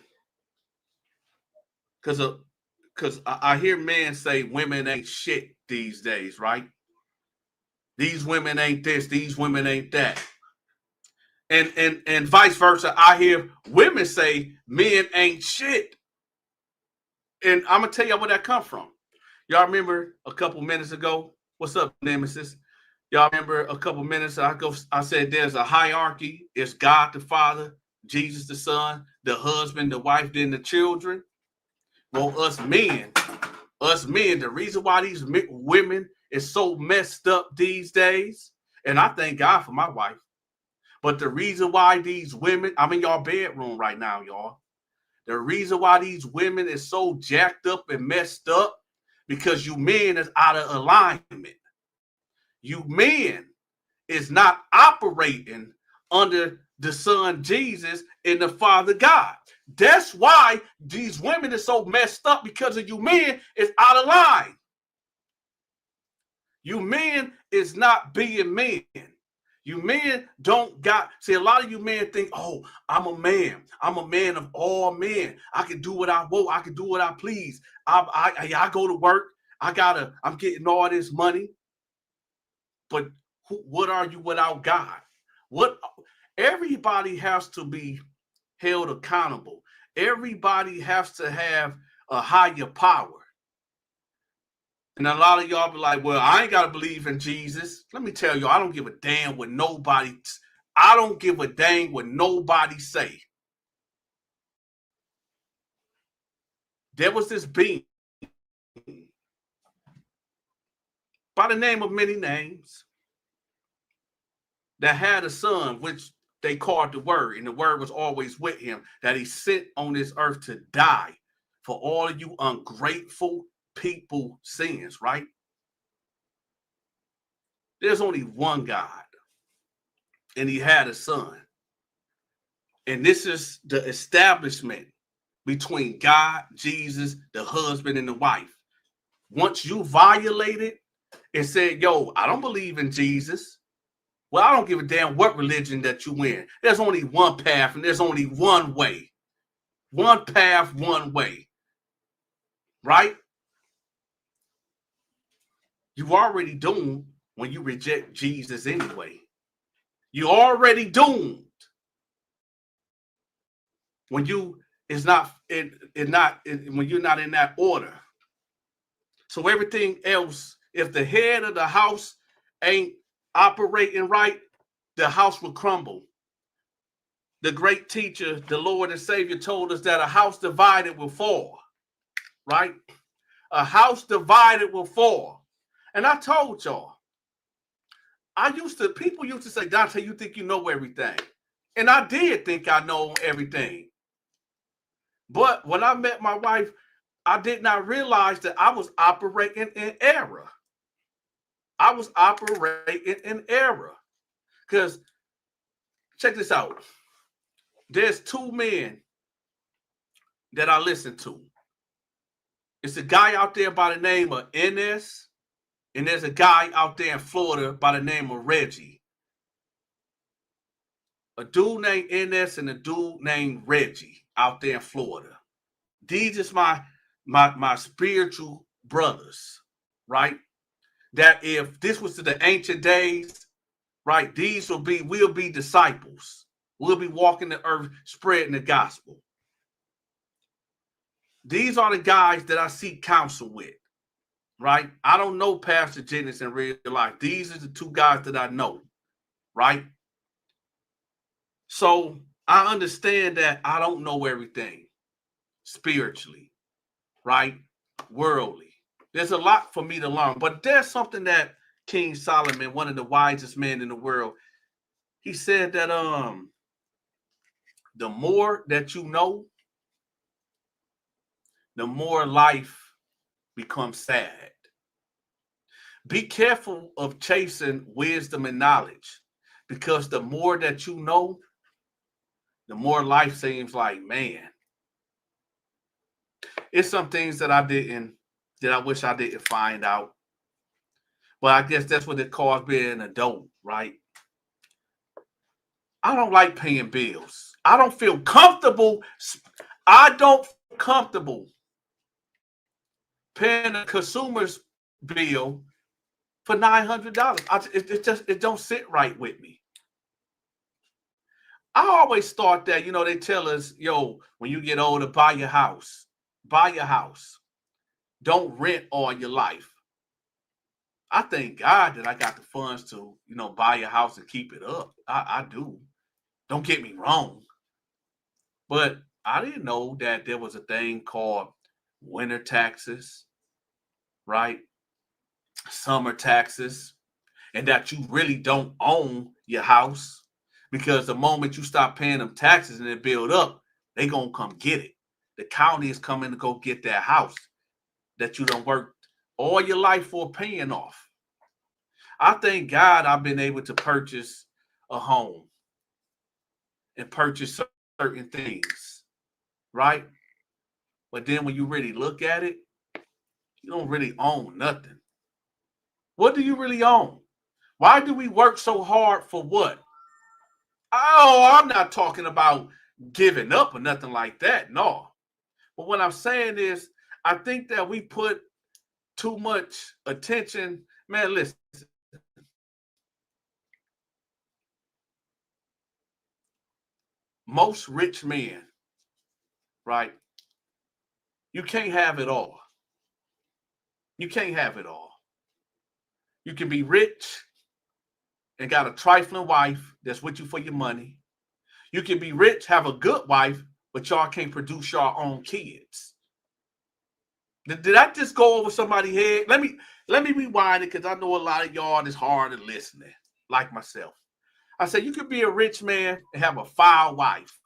because I hear men say women ain't shit these days, right? These women ain't this, these women ain't that. And vice versa. I hear women say men ain't shit. And I'm gonna tell y'all where that come from. Y'all remember a couple minutes ago? What's up, Nemesis? Y'all remember a couple minutes ago? I said there's a hierarchy. It's God the Father, Jesus the Son, the husband, the wife, then the children. Well, us men, the reason why these women is so messed up these days, and I thank God for my wife, but the reason why these women, I'm in y'all bedroom right now, y'all. The reason why these women is so jacked up and messed up, because you men is out of alignment. You men is not operating under the Son Jesus and the Father God. That's why these women are so messed up, because of you men is out of line. You men is not being men. You men don't got, see, a lot of you men think, oh, I'm a man. I'm a man of all men. I can do what I want. I can do what I please. I go to work. I'm getting all this money. But what are you without God? Everybody has to be held accountable. Everybody has to have a higher power. And a lot of y'all be like, well, I ain't got to believe in Jesus. Let me tell you, I don't give a damn what nobody, I don't give a dang what nobody say. There was this being by the name of many names that had a son, which they called the Word, and the Word was always with him, that he sent on this earth to die for all of you ungrateful people sins, right? There's only one God, and he had a son. And this is the establishment between God, Jesus, the husband, and the wife. Once you violate it and said, yo, I don't believe in Jesus. Well, I don't give a damn what religion that you in. There's only one path, and there's only one way. One path, one way. Right? You already doomed when you reject Jesus anyway. You already doomed when you when you're not in that order. So everything else, if the head of the house ain't operating right, the house will crumble. The great teacher, the Lord and Savior, told us that a house divided will fall, right? A house divided will fall. And I told y'all, People used to say, Dante, you think you know everything. And I did think I know everything. But when I met my wife, I did not realize that I was operating in error. I was operating in error. Because check this out. There's two men that I listen to. It's a guy out there by the name of Ines, and there's a guy out there in Florida by the name of Reggie. A dude named Ines and a dude named Reggie out there in Florida. These is my spiritual brothers, right? That if this was to the ancient days, right, we'll be disciples. We'll be walking the earth, spreading the gospel. These are the guys that I seek counsel with, right? I don't know Pastor Jennings in real life. These are the two guys that I know, right? So I understand that I don't know everything spiritually, right? Worldly. There's a lot for me to learn, but there's something that King Solomon, one of the wisest men in the world, he said that the more that you know, the more life becomes sad. Be careful of chasing wisdom and knowledge, because the more that you know, the more life seems like, man, it's some things that I wish I didn't find out. But I guess that's what it calls being an adult, right? I don't like paying bills. I don't feel comfortable. I don't feel comfortable paying a consumer's bill for $900. It don't sit right with me. I always thought that, they tell us, yo, when you get older, buy your house. Buy your house. Don't rent all your life. I thank God that I got the funds to, buy a house and keep it up. I do. Don't get me wrong. But I didn't know that there was a thing called winter taxes, right? Summer taxes, and that you really don't own your house, because the moment you stop paying them taxes and it build up, they gonna come get it. The county is coming to go get that house that you done worked all your life for paying off. I thank God I've been able to purchase a home and purchase certain things, right? But then when you really look at it, you don't really own nothing. What do you really own? Why do we work so hard for what? Oh, I'm not talking about giving up or nothing like that. No. But what I'm saying is, I think that we put too much attention. Man, listen. Most rich men, right? You can't have it all. You can't have it all. You can be rich and got a trifling wife that's with you for your money. You can be rich, have a good wife, but y'all can't produce your own kids. Did I just go over somebody's head? Let me rewind it, because I know a lot of y'all is hard at listening, like myself. I said you could be a rich man and have a foul wife,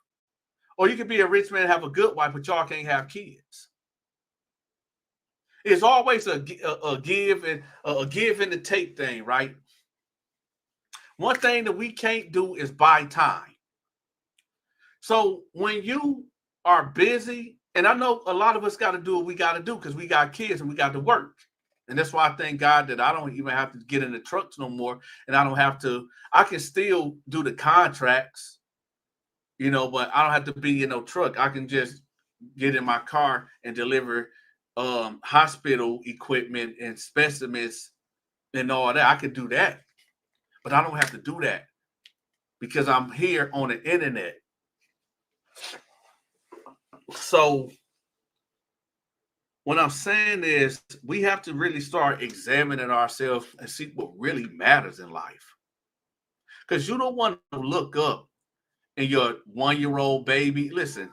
or you could be a rich man and have a good wife, but y'all can't have kids. It's always a give and a take thing, right? One thing that we can't do is buy time. So when you are busy, and I know a lot of us got to do what we got to do because we got kids and we got to work. And that's why I thank God that I don't even have to get in the trucks no more. And I can still do the contracts, but I don't have to be in no truck. I can just get in my car and deliver hospital equipment and specimens and all that. I could do that, but I don't have to do that because I'm here on the internet. So what I'm saying is, we have to really start examining ourselves and see what really matters in life. Because you don't want to look up and your 1-year-old baby. Listen,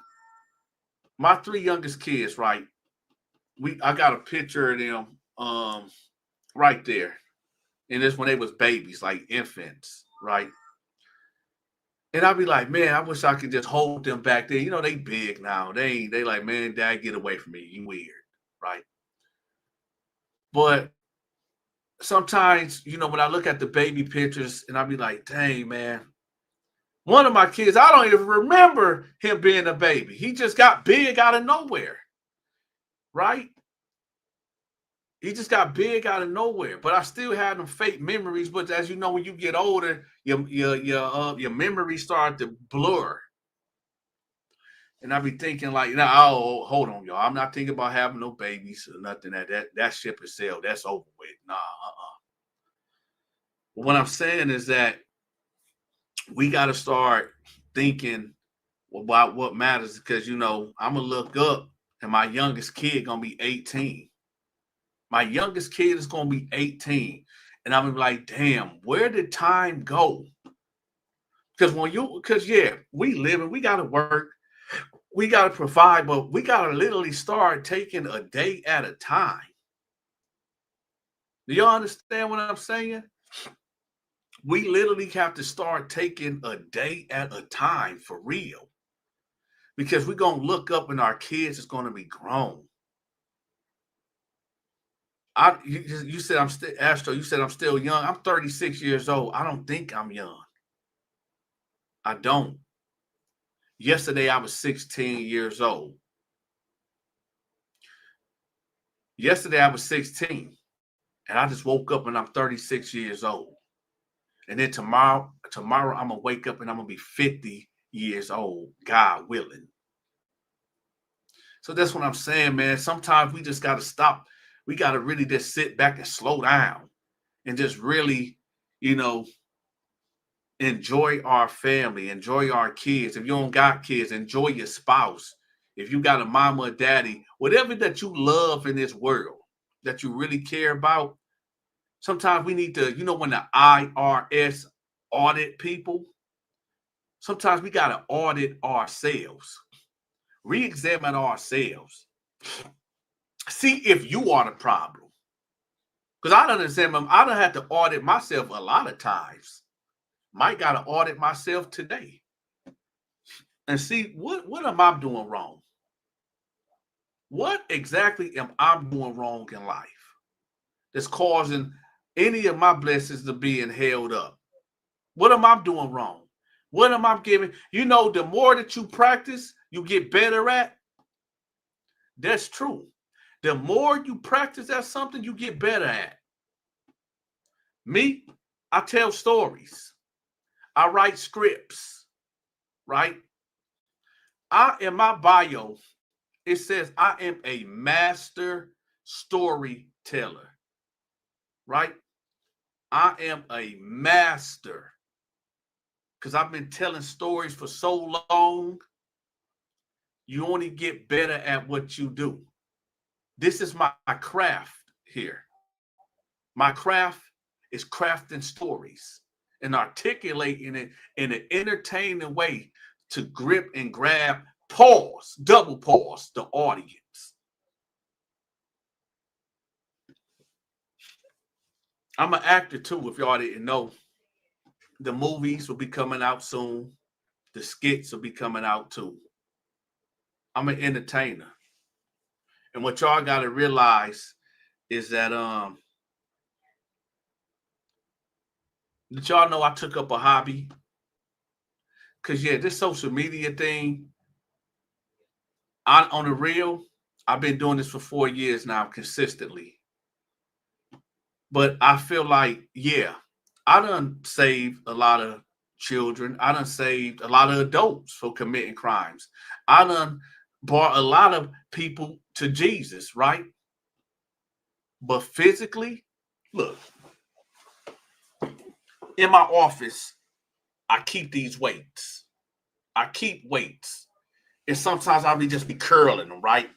my 3 youngest kids, right? I got a picture of them right there. And this when they was babies, like infants, right? And I'd be like, man, I wish I could just hold them back there. You know, they big now. They like, man, Dad, get away from me. You weird, right? But sometimes, you know, when I look at the baby pictures and I be like, dang, man, one of my kids, I don't even remember him being a baby. He just got big out of nowhere, right? He just got big out of nowhere. But I still have them fake memories. But as you know, when you get older, your memories start to blur. And I be thinking like, nah, oh, hold on, y'all. I'm not thinking about having no babies or nothing. That ship is sailed. That's over with. Nah, What I'm saying is that we got to start thinking about what matters because, you know, I'm going to look up and my youngest kid going to be 18. My youngest kid is going to be 18. And I'm going to be like, damn, where did time go? Because yeah, we live and we got to work. We got to provide, but we got to literally start taking a day at a time. Do y'all understand what I'm saying? We literally have to start taking a day at a time for real. Because we're going to look up and our kids is going to be grown. You said I'm still, Astro, you said I'm still young. I'm 36 years old. I don't think I'm young. I don't. Yesterday, I was 16 years old. Yesterday, I was 16. And I just woke up and I'm 36 years old. And then tomorrow, I'm going to wake up and I'm going to be 50 years old, God willing. So that's what I'm saying, man. Sometimes we just got to stop. We got to really just sit back and slow down and just really, you know, enjoy our family, enjoy our kids. If you don't got kids, enjoy your spouse. If you got a mama or daddy, whatever that you love in this world that you really care about, sometimes we need to, you know, when the IRS audit people, sometimes we got to audit ourselves, re-examine ourselves, see if you are the problem. Because I don't understand, I don't have to audit myself a lot of times. Might got to audit myself today and see what am I doing wrong? What exactly am I doing wrong in life that's causing any of my blessings to being held up? What am I doing wrong? What am I giving? You know, the more that you practice, you get better at. That's true. The more you practice at something, you get better at. Me, I tell stories. I write scripts, right? In my bio, it says I am a master storyteller, right? I am a master because I've been telling stories for so long. You only get better at what you do. This is my craft here. My craft is crafting stories and articulating it in an entertaining way to grip and grab, pause, double pause the audience. I'm an actor too, if y'all didn't know. The movies will be coming out soon. The skits will be coming out too. I'm an entertainer. And what y'all got to realize is that did y'all know I took up a hobby? Because yeah, this social media thing, on the real, I've been doing this for 4 years now consistently. But I feel like, yeah, I done saved a lot of children. I done saved a lot of adults for committing crimes. I done brought a lot of people to Jesus, right? But physically, look, in my office, I keep these weights. I keep weights. And sometimes I'll just be curling them, right?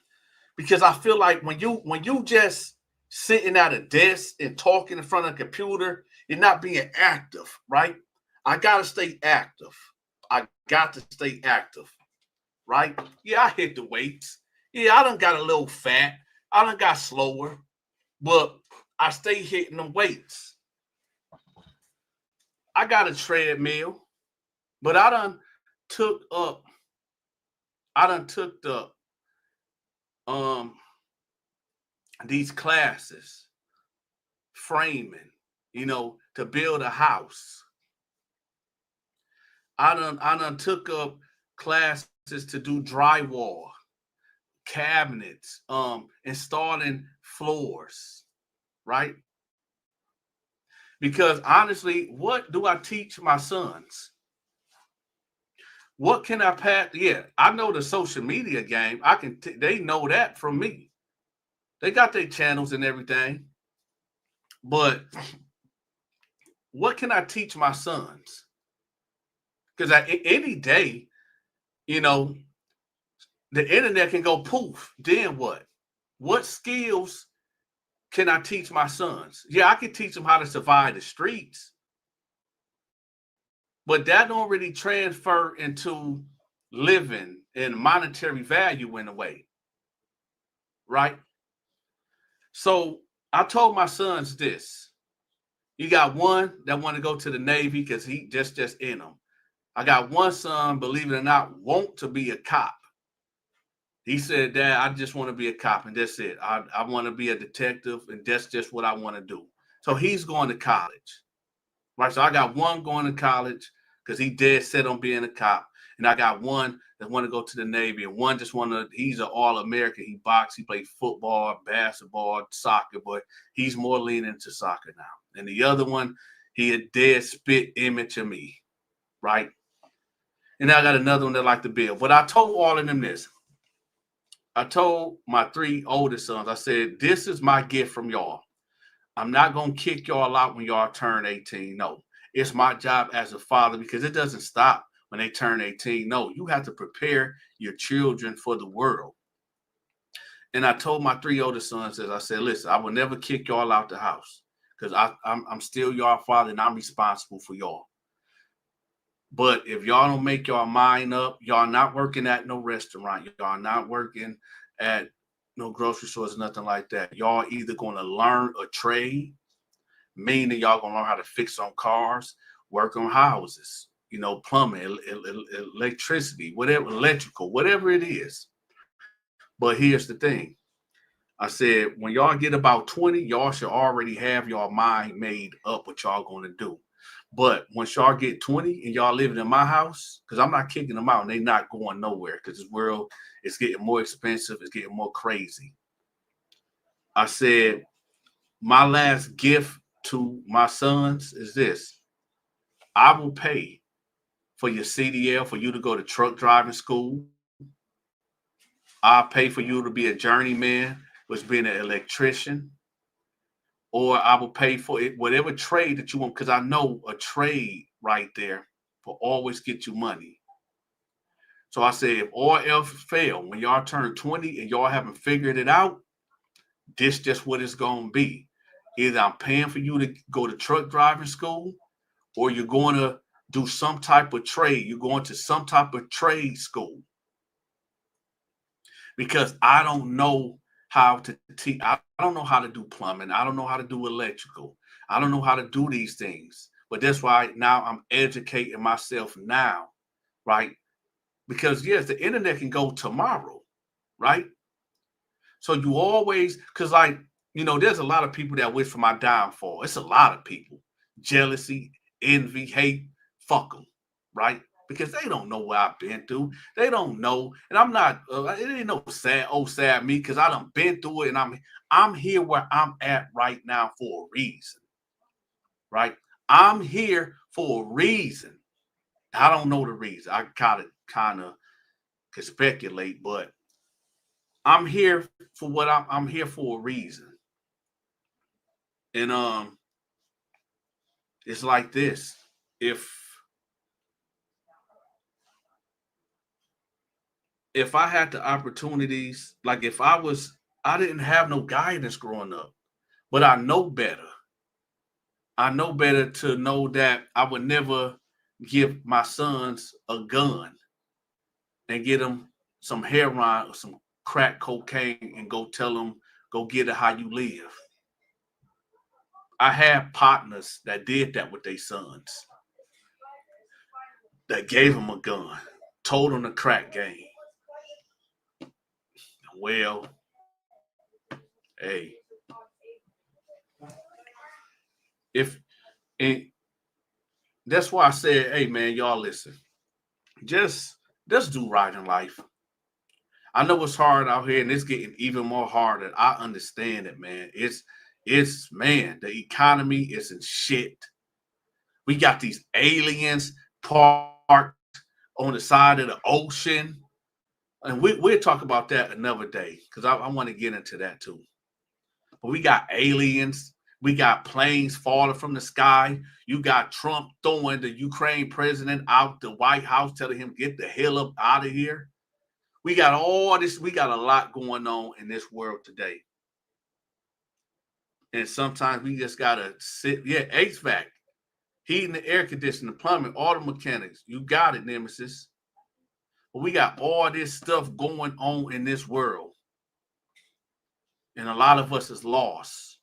Because I feel like when you just sitting at a desk and talking in front of a computer, you're not being active, right? I gotta stay active. I got to stay active, right? Yeah, I hit the weights. Yeah, I done got a little fat. I done got slower, but I stay hitting them weights. I got a treadmill, but I done took up, the um these classes, framing, to build a house. I done took up classes to do drywall, cabinets, installing floors, right? Because honestly, what do I teach my sons? What can I pass? Yeah, I know the social media game. They know that from me. They got their channels and everything. But what can I teach my sons? Because any day, you know, the internet can go poof. Then what? What skills can I teach my sons? Yeah, I can teach them how to survive the streets, but that don't really transfer into living and monetary value in a way, right? So I told my sons this. You got one that want to go to the Navy because he just in him. I got one son, believe it or not, want to be a cop. He said, Dad, I just want to be a cop, and that's it. I want to be a detective, and that's just what I want to do. So he's going to college. Right. So I got one going to college because he dead set on being a cop. And I got one that want to go to the Navy, and one just he's an all-American. He boxes, he played football, basketball, soccer, but he's more leaning to soccer now. And the other one, he a dead spit image of me. Right. And I got another one that like to build. But I told all of them this. I told my three oldest sons, I said, this is my gift from y'all. I'm not going to kick y'all out when y'all turn 18. No, it's my job as a father because it doesn't stop when they turn 18. No, you have to prepare your children for the world. And I told my three oldest sons, as I said, listen, I will never kick y'all out the house because I'm still y'all father and I'm responsible for y'all. But if y'all don't make y'all mind up, y'all not working at no restaurant, y'all not working at no grocery stores, nothing like that. Y'all either going to learn a trade, meaning y'all going to learn how to fix on cars, work on houses, plumbing, electricity, whatever, electrical, whatever it is. But here's the thing. I said, when y'all get about 20, y'all should already have your mind made up what y'all going to do. But once y'all get 20 and y'all living in my house, because I'm not kicking them out and they not going nowhere because this world is getting more expensive. It's getting more crazy. I said, my last gift to my sons is this. I will pay for your CDL, for you to go to truck driving school. I'll pay for you to be a journeyman, which being an electrician. Or I will pay for it, whatever trade that you want, because I know a trade right there will always get you money. So I say, if all else fail, when y'all turn 20 and y'all haven't figured it out, this just what it's going to be. Either I'm paying for you to go to truck driving school, or you're going to do some type of trade. You're going to some type of trade school. Because I don't know how to teach. I don't know how to do plumbing. I don't know how to do electrical. I don't know how to do these things. But that's why now I'm educating myself now, right? Because yes, the internet can go tomorrow, right? So you always, because there's a lot of people that wish for my downfall. It's a lot of people. Jealousy, envy, hate, fuck them, right? Because they don't know what I've been through. They don't know. And I'm not, it ain't no sad me, because I done been through it, and I'm here where I'm at right now for a reason, right? I'm here for a reason. I don't know the reason. I kind of can speculate, but I'm here for what I'm here for a reason. And it's like this. If I had the opportunities, like if I didn't have no guidance growing up, but I know better. I know better to know that I would never give my sons a gun and get them some heroin or some crack cocaine and go tell them, go get it how you live. I had partners that did that with their sons. that gave him a gun, told him to crack game. Well, hey, and that's why I said, hey man, y'all listen. Just do right in life. I know it's hard out here and it's getting even more harder. I understand it, man. It's man, the economy is in shit. We got these aliens parked on the side of the ocean. And we'll talk about that another day because I want to get into that too. But we got aliens. We got planes falling from the sky. You got Trump throwing the Ukraine president out the White House, telling him, get the hell up out of here. We got all this. We got a lot going on in this world today. And sometimes we just got to sit. Yeah, HVAC, heating, the air conditioning, plumbing, auto mechanics. You got it, Nemesis. But we got all this stuff going on in this world. And a lot of us is lost.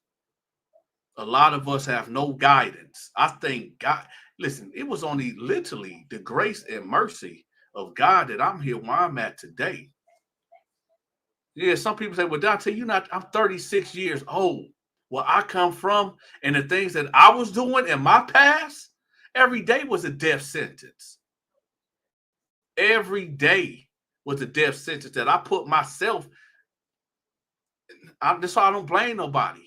A lot of us have no guidance. I think God, listen, it was only literally the grace and mercy of God that I'm here where I'm at today. Yeah, some people say, well, Dante, I'm 36 years old. Where I come from and the things that I was doing in my past, every day was a death sentence. Every day was a death sentence that I put myself. That's why I don't blame nobody.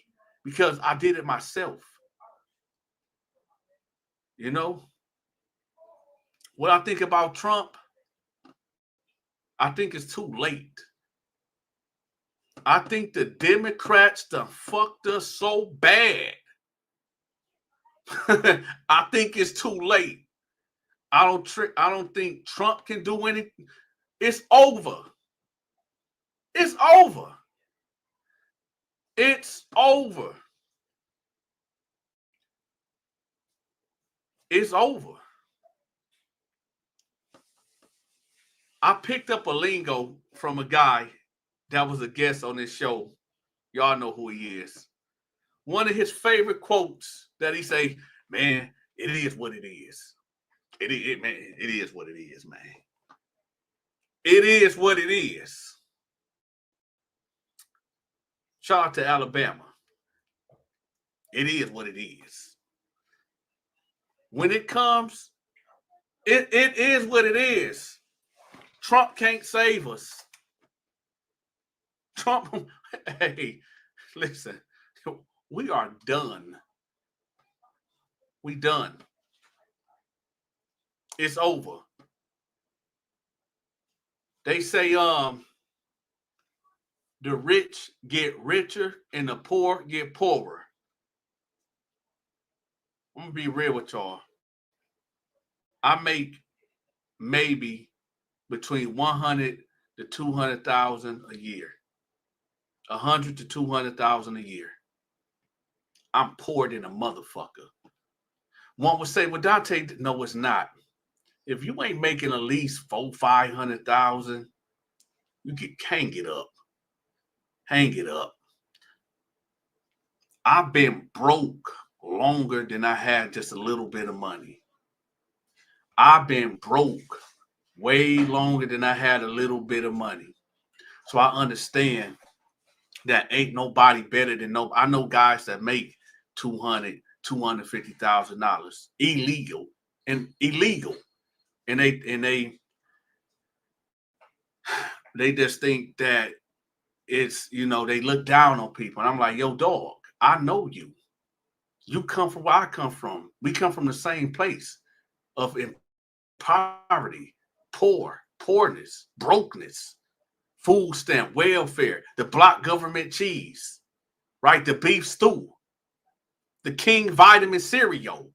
Because I did it myself. You know? What I think about Trump, I think it's too late. I think the Democrats done fucked us so bad. I think it's too late. I don't think Trump can do anything. It's over. It's over. It's over. It's over. I picked up a lingo from a guy that was a guest on this show. Y'all know who he is. One of his favorite quotes that he say, man, it is what it is. It is what it is, man. It is what it is. Shout out to Alabama. It is what it is. When it comes, it is what it is. Trump can't save us. Trump, hey, listen, we are done. We done. It's over. They say the rich get richer and the poor get poorer. I'm gonna be real with y'all. I make maybe between 100 to 200,000 a year. 100 to 200,000 a year. I'm poor than a motherfucker. One would say, well, Dante, no, it's not. If you ain't making at least 400,000-500,000, you can't get up. Hang it up. I've been broke longer than I had just a little bit of money. I've been broke way longer than I had a little bit of money. So I understand that ain't nobody better than I know guys that make $200,000, $250,000 illegal. And they just think that it's, they look down on people. And I'm like, yo, dog, I know you. You come from where I come from. We come from the same place of poverty, poorness, brokenness, food stamp, welfare, the block government cheese, right? The beef stew, the King vitamin cereal.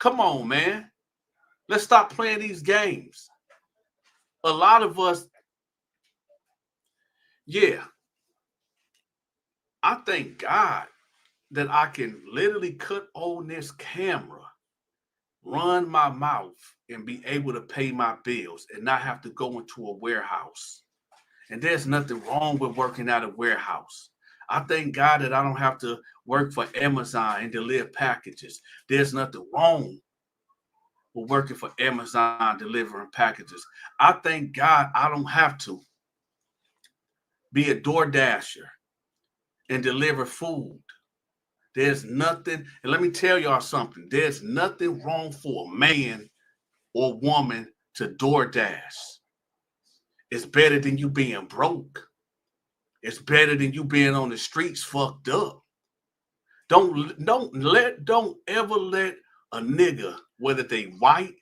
Come on, man. Let's stop playing these games. A lot of us, yeah. I thank God that I can literally cut on this camera, run my mouth, and be able to pay my bills and not have to go into a warehouse. And there's nothing wrong with working at a warehouse. I thank God that I don't have to work for Amazon and deliver packages. There's nothing wrong or working for Amazon delivering packages. I thank God I don't have to be a door dasher and deliver food. There's nothing, and let me tell y'all something. There's nothing wrong for a man or woman to door dash. It's better than you being broke. It's better than you being on the streets fucked up. Don't ever let a nigga, whether they white,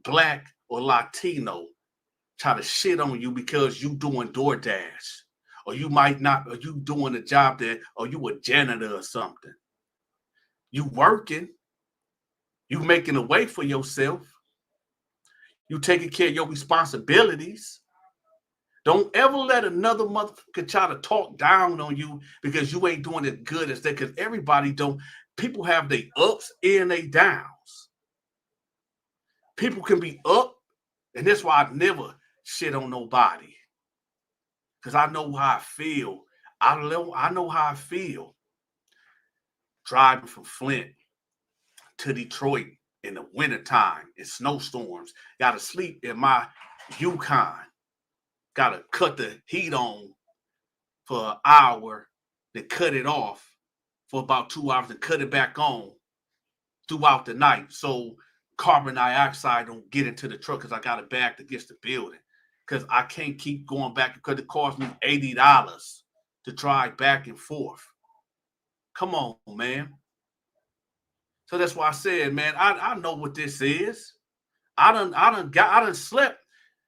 black, or Latino, try to shit on you because you doing DoorDash. Or you might not, or you doing a job that, or you a janitor or something. You working, you making a way for yourself. You taking care of your responsibilities. Don't ever let another motherfucker try to talk down on you because you ain't doing as good as they. Because everybody don't. People have their ups and their downs. People can be up, and that's why I never shit on nobody. Because I know how I feel. I know how I feel. Driving from Flint to Detroit in the wintertime in snowstorms. Got to sleep in my Yukon. Got to cut the heat on for an hour, then cut it off for about 2 hours, and cut it back on throughout the night. So carbon dioxide don't get into the truck because I got it back against the building. Because I can't keep going back because it cost me $80 to drive back and forth. Come on, man. So that's why I said, man, I know what this is. I done slept.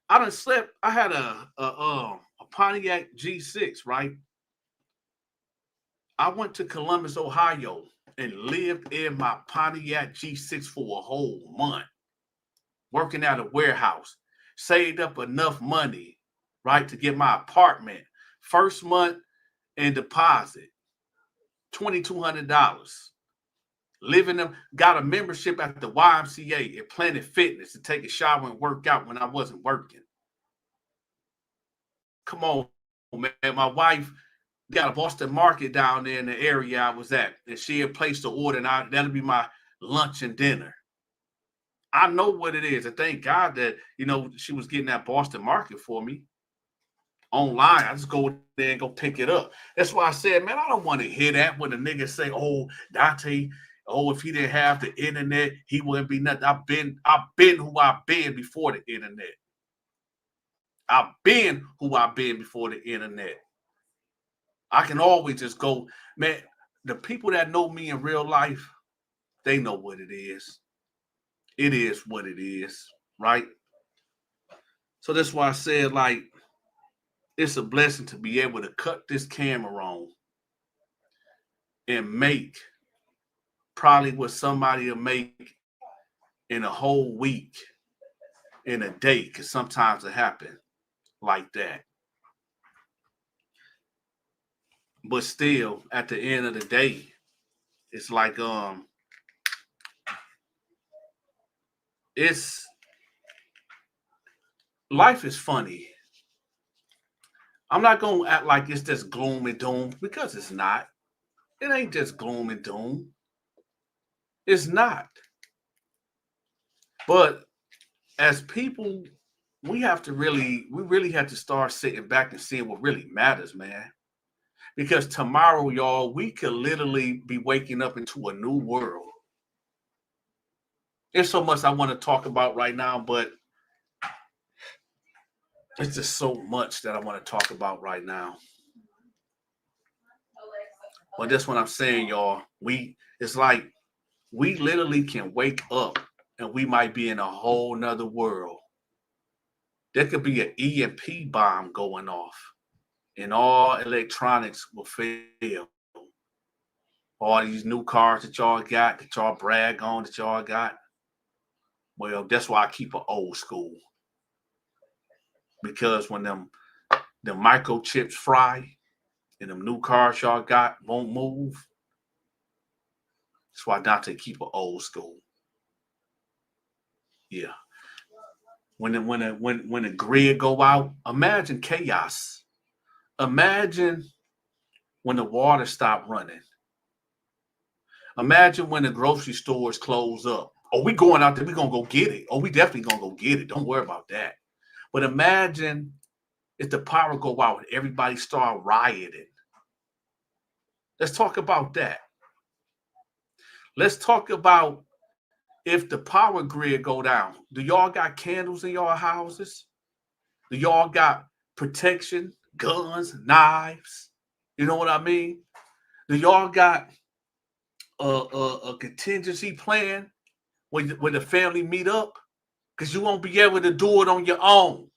I had a Pontiac G6, right? I went to Columbus, Ohio, and lived in my Pontiac G6 for a whole month, working at a warehouse. Saved up enough money, right, to get my apartment. First month and deposit, $2,200. Living them, got a membership at the YMCA at Planet Fitness to take a shower and work out when I wasn't working. Come on, man. My wife got a Boston Market down there in the area I was at, and she had placed the order, and that'll be my lunch and dinner. I know what it is. And thank God that, she was getting that Boston Market for me online. I just go there and go pick it up. That's why I said, man, I don't want to hear that when the niggas say, oh, Dante, if he didn't have the internet, he wouldn't be nothing. I've been who I've been before the internet. I've been who I've been before the internet. I can always just go, man, the people that know me in real life, they know what it is. It is what it is, right? So that's why I said, like, it's a blessing to be able to cut this camera on and make probably what somebody will make in a whole week, in a day, because sometimes it happens like that. But still, at the end of the day, it's like life is funny. I'm not gonna act like it's just gloom and doom, because it's not. It ain't just gloom and doom. It's not. But as people, we really have to start sitting back and seeing what really matters, man. Because tomorrow, y'all, we could literally be waking up into a new world. There's so much I want to talk about right now, but it's just so much that I want to talk about right now. But that's what I'm saying, y'all. It's like we literally can wake up and we might be in a whole nother world. There could be an EMP bomb going off and all electronics will fail. All these new cars that y'all got, that y'all brag on, that y'all got. Well, that's why I keep an old school. Because when them microchips fry and them new cars y'all got won't move, that's why Dante keep an old school. Yeah. When the grid go out, imagine chaos. Imagine when the water stop running. Imagine when the grocery stores close up Oh, we going out there, we gonna go get it. Oh, we definitely gonna go get it. Don't worry about that. But imagine if the power go out and everybody start rioting. Let's talk about that. Let's talk about if the power grid go down. Do y'all got candles in y'all houses? Do y'all got protection, guns, knives? You know what I mean? Do y'all got a contingency plan when the family meet up? Because you won't be able to do it on your own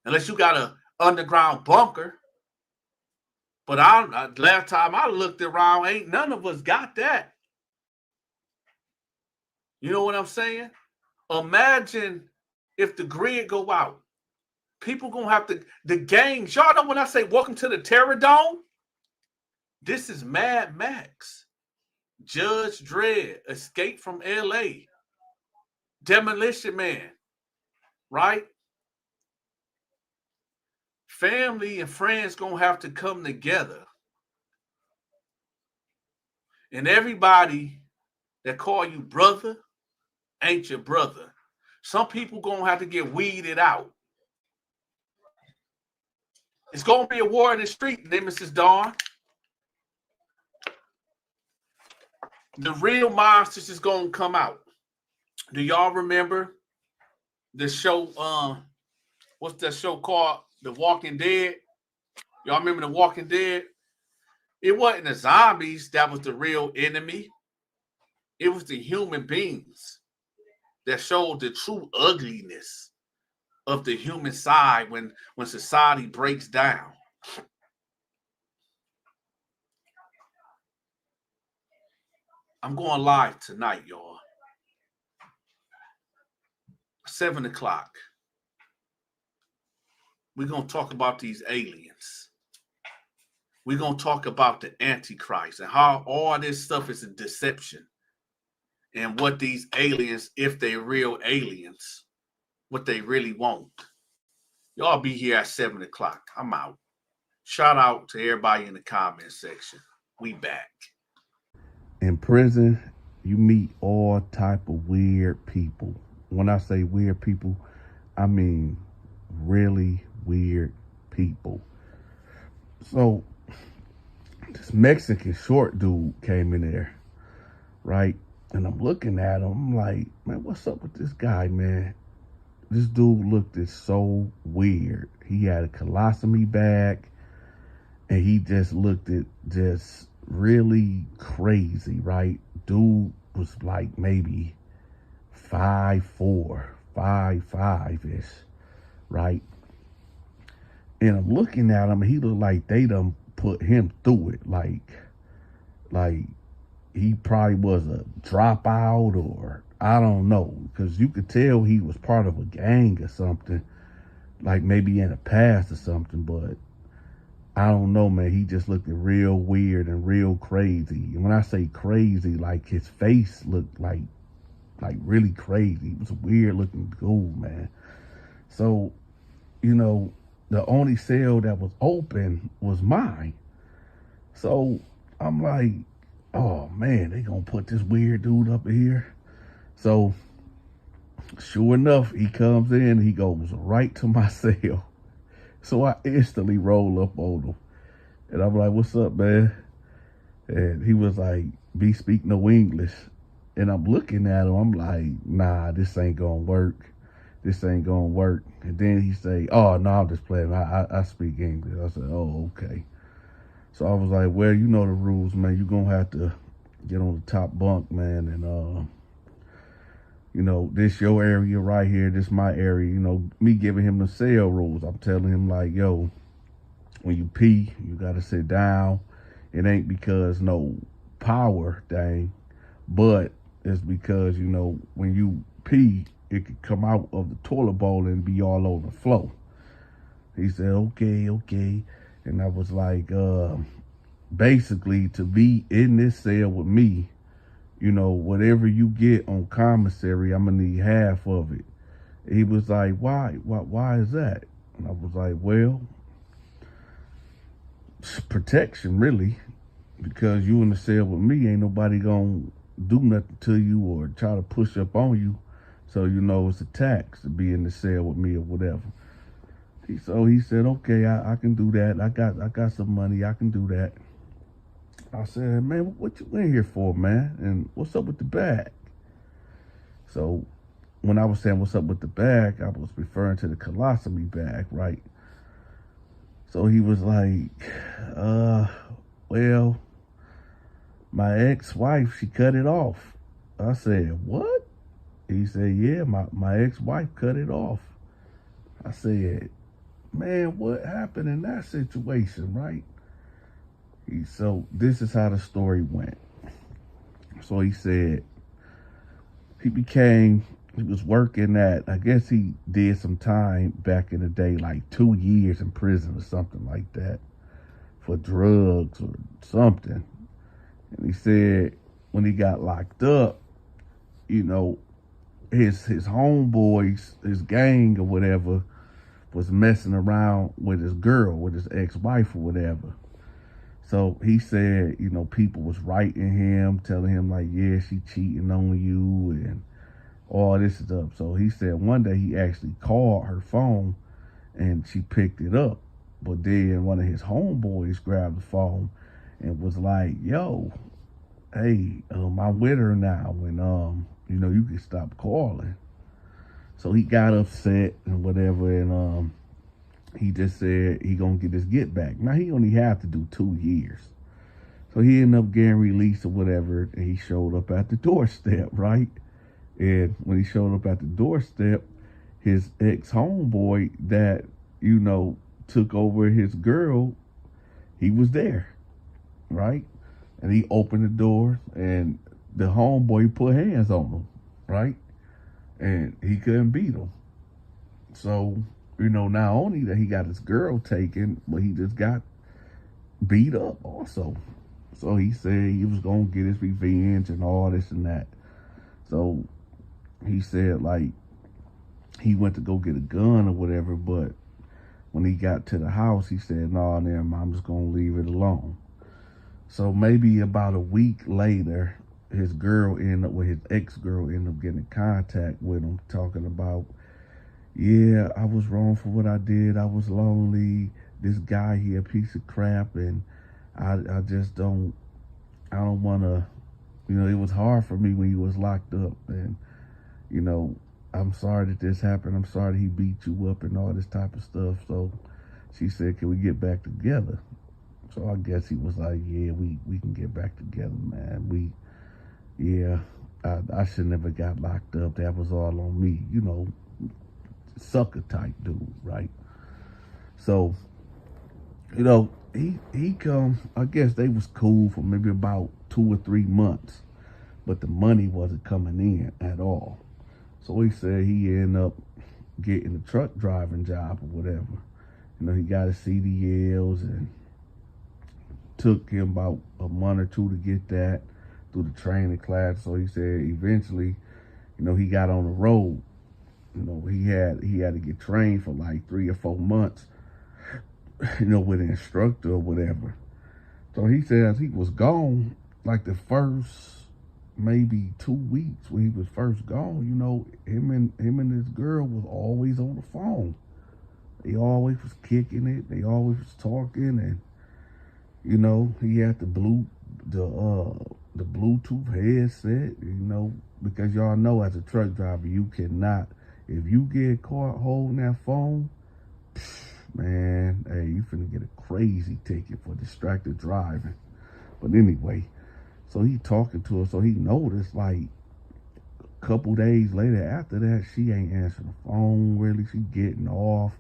unless you got a underground bunker. But last time I looked around, ain't none of us got that. You know what I'm saying? Imagine if the grid go out. People gonna have to, the gangs. Y'all know when I say welcome to the Terror Dome? This is Mad Max, Judge Dredd, Escape from LA, Demolition Man, right? Family and friends gonna have to come together. And everybody that call you brother ain't your brother. Some people gonna have to get weeded out. It's gonna be a war in the street, Nemesis Dawn. The real monsters is gonna come out. Do y'all remember the show? What's that show called? The Walking Dead. Y'all remember The Walking Dead? It wasn't the zombies that was the real enemy. It was the human beings that showed the true ugliness of the human side when society breaks down. I'm going live tonight, y'all. 7 o'clock. We're going to talk about these aliens. We're going to talk about the Antichrist and how all this stuff is a deception. And what these aliens, if they real aliens, what they really want. Y'all be here at 7 o'clock. I'm out. Shout out to everybody in the comment section. We back. In prison, you meet all type of weird people. When I say weird people, I mean really weird people. So this Mexican short dude came in there, right? And I'm looking at him, I'm like, man, what's up with this guy, man? This dude looked so weird. He had a colostomy bag, and he just looked at just really crazy, right? Dude was like maybe 5'4", 5'5" ish, right? And I'm looking at him, and he looked like they done put him through it, like he probably was a dropout, or I don't know, because you could tell he was part of a gang or something, like maybe in the past or something, but I don't know, man. He just looked real weird and real crazy. And when I say crazy, like his face looked like really crazy. It was a weird looking dude, man. So, you know, the only cell that was open was mine. So I'm like, oh man, they gonna put this weird dude up here. So sure enough, he comes in, he goes right to my cell. So I instantly roll up on him. And I'm like, what's up, man? And he was like, "Be speak no English." And I'm looking at him, I'm like, nah, this ain't gonna work. This ain't gonna work. And then he say, oh, no, I'm just playing. I speak English. I said, oh, okay. So I was like, well, you know the rules, man. You're gonna have to get on the top bunk, man. And, you know, this your area right here. This my area. You know, me giving him the cell rules. I'm telling him like, yo, when you pee, you got to sit down. It ain't because no power thing, but it's because, you know, when you pee, it could come out of the toilet bowl and be all over the floor. He said, okay. And I was like, basically, to be in this cell with me, you know, whatever you get on commissary, I'm going to need half of it. He was like, why is that? And I was like, well, protection, really, because you in the cell with me, ain't nobody gonna do nothing to you or try to push up on you. So you know it's a tax to be in the cell with me or whatever. So he said, okay, I can do that. I got some money. I can do that. I said, man, what you in here for, man? And what's up with the bag? So when I was saying what's up with the bag, I was referring to the colostomy bag, right? So he was like, well, my ex-wife, she cut it off. I said, what? He said, yeah, my ex-wife cut it off. I said, man, what happened in that situation, right? So this is how the story went. So he said he was working at, I guess he did some time back in the day, like 2 years in prison or something like that for drugs or something. And he said when he got locked up, you know, his homeboys, his gang or whatever, was messing around with his girl, with his ex-wife or whatever. So he said, you know, people was writing him, telling him like, yeah, she cheating on you and all this stuff. So he said one day he actually called her phone and she picked it up. But then one of his homeboys grabbed the phone and was like, yo, hey, I'm with her now, and you know, you can stop calling. So he got upset and whatever, and he just said he gonna get his get back. Now he only had to do 2 years. So he ended up getting released or whatever, and he showed up at the doorstep, right? And when he showed up at the doorstep, his ex-homeboy that, you know, took over his girl, he was there, right? And he opened the door, and the homeboy put hands on him, right? And he couldn't beat him. So, you know, not only that he got his girl taken, but he just got beat up also. So he said he was going to get his revenge and all this and that. So he said, like, he went to go get a gun or whatever, but when he got to the house, he said, no, I'm just going to leave it alone. So maybe about a week later, his ex-girl ended up getting in contact with him, talking about, yeah, I was wrong for what I did. I was lonely. This guy, he a piece of crap, and I don't want to, you know, it was hard for me when he was locked up, and, you know, I'm sorry that this happened. I'm sorry he beat you up and all this type of stuff. So she said, can we get back together? So I guess he was like, yeah, we can get back together, man. I should never got locked up. That was all on me, you know, sucker type dude, right? So, you know, he come, I guess they was cool for maybe about 2 or 3 months, but the money wasn't coming in at all. So he said he ended up getting a truck driving job or whatever. You know, he got his CDLs, and took him about a month or 2 to get that through the training class. So he said eventually, you know, he got on the road. You know, he had to get trained for like 3 or 4 months, you know, with an instructor or whatever. So he said as he was gone, like the first maybe 2 weeks when he was first gone, you know, him and his girl was always on the phone. They always was kicking it. They always was talking, and you know, he had the Bluetooth headset, you know, because y'all know as a truck driver, you cannot, if you get caught holding that phone, man, hey, you finna get a crazy ticket for distracted driving. But anyway, so he talking to her, so he noticed like a couple days later after that, she ain't answering the phone really. She getting off.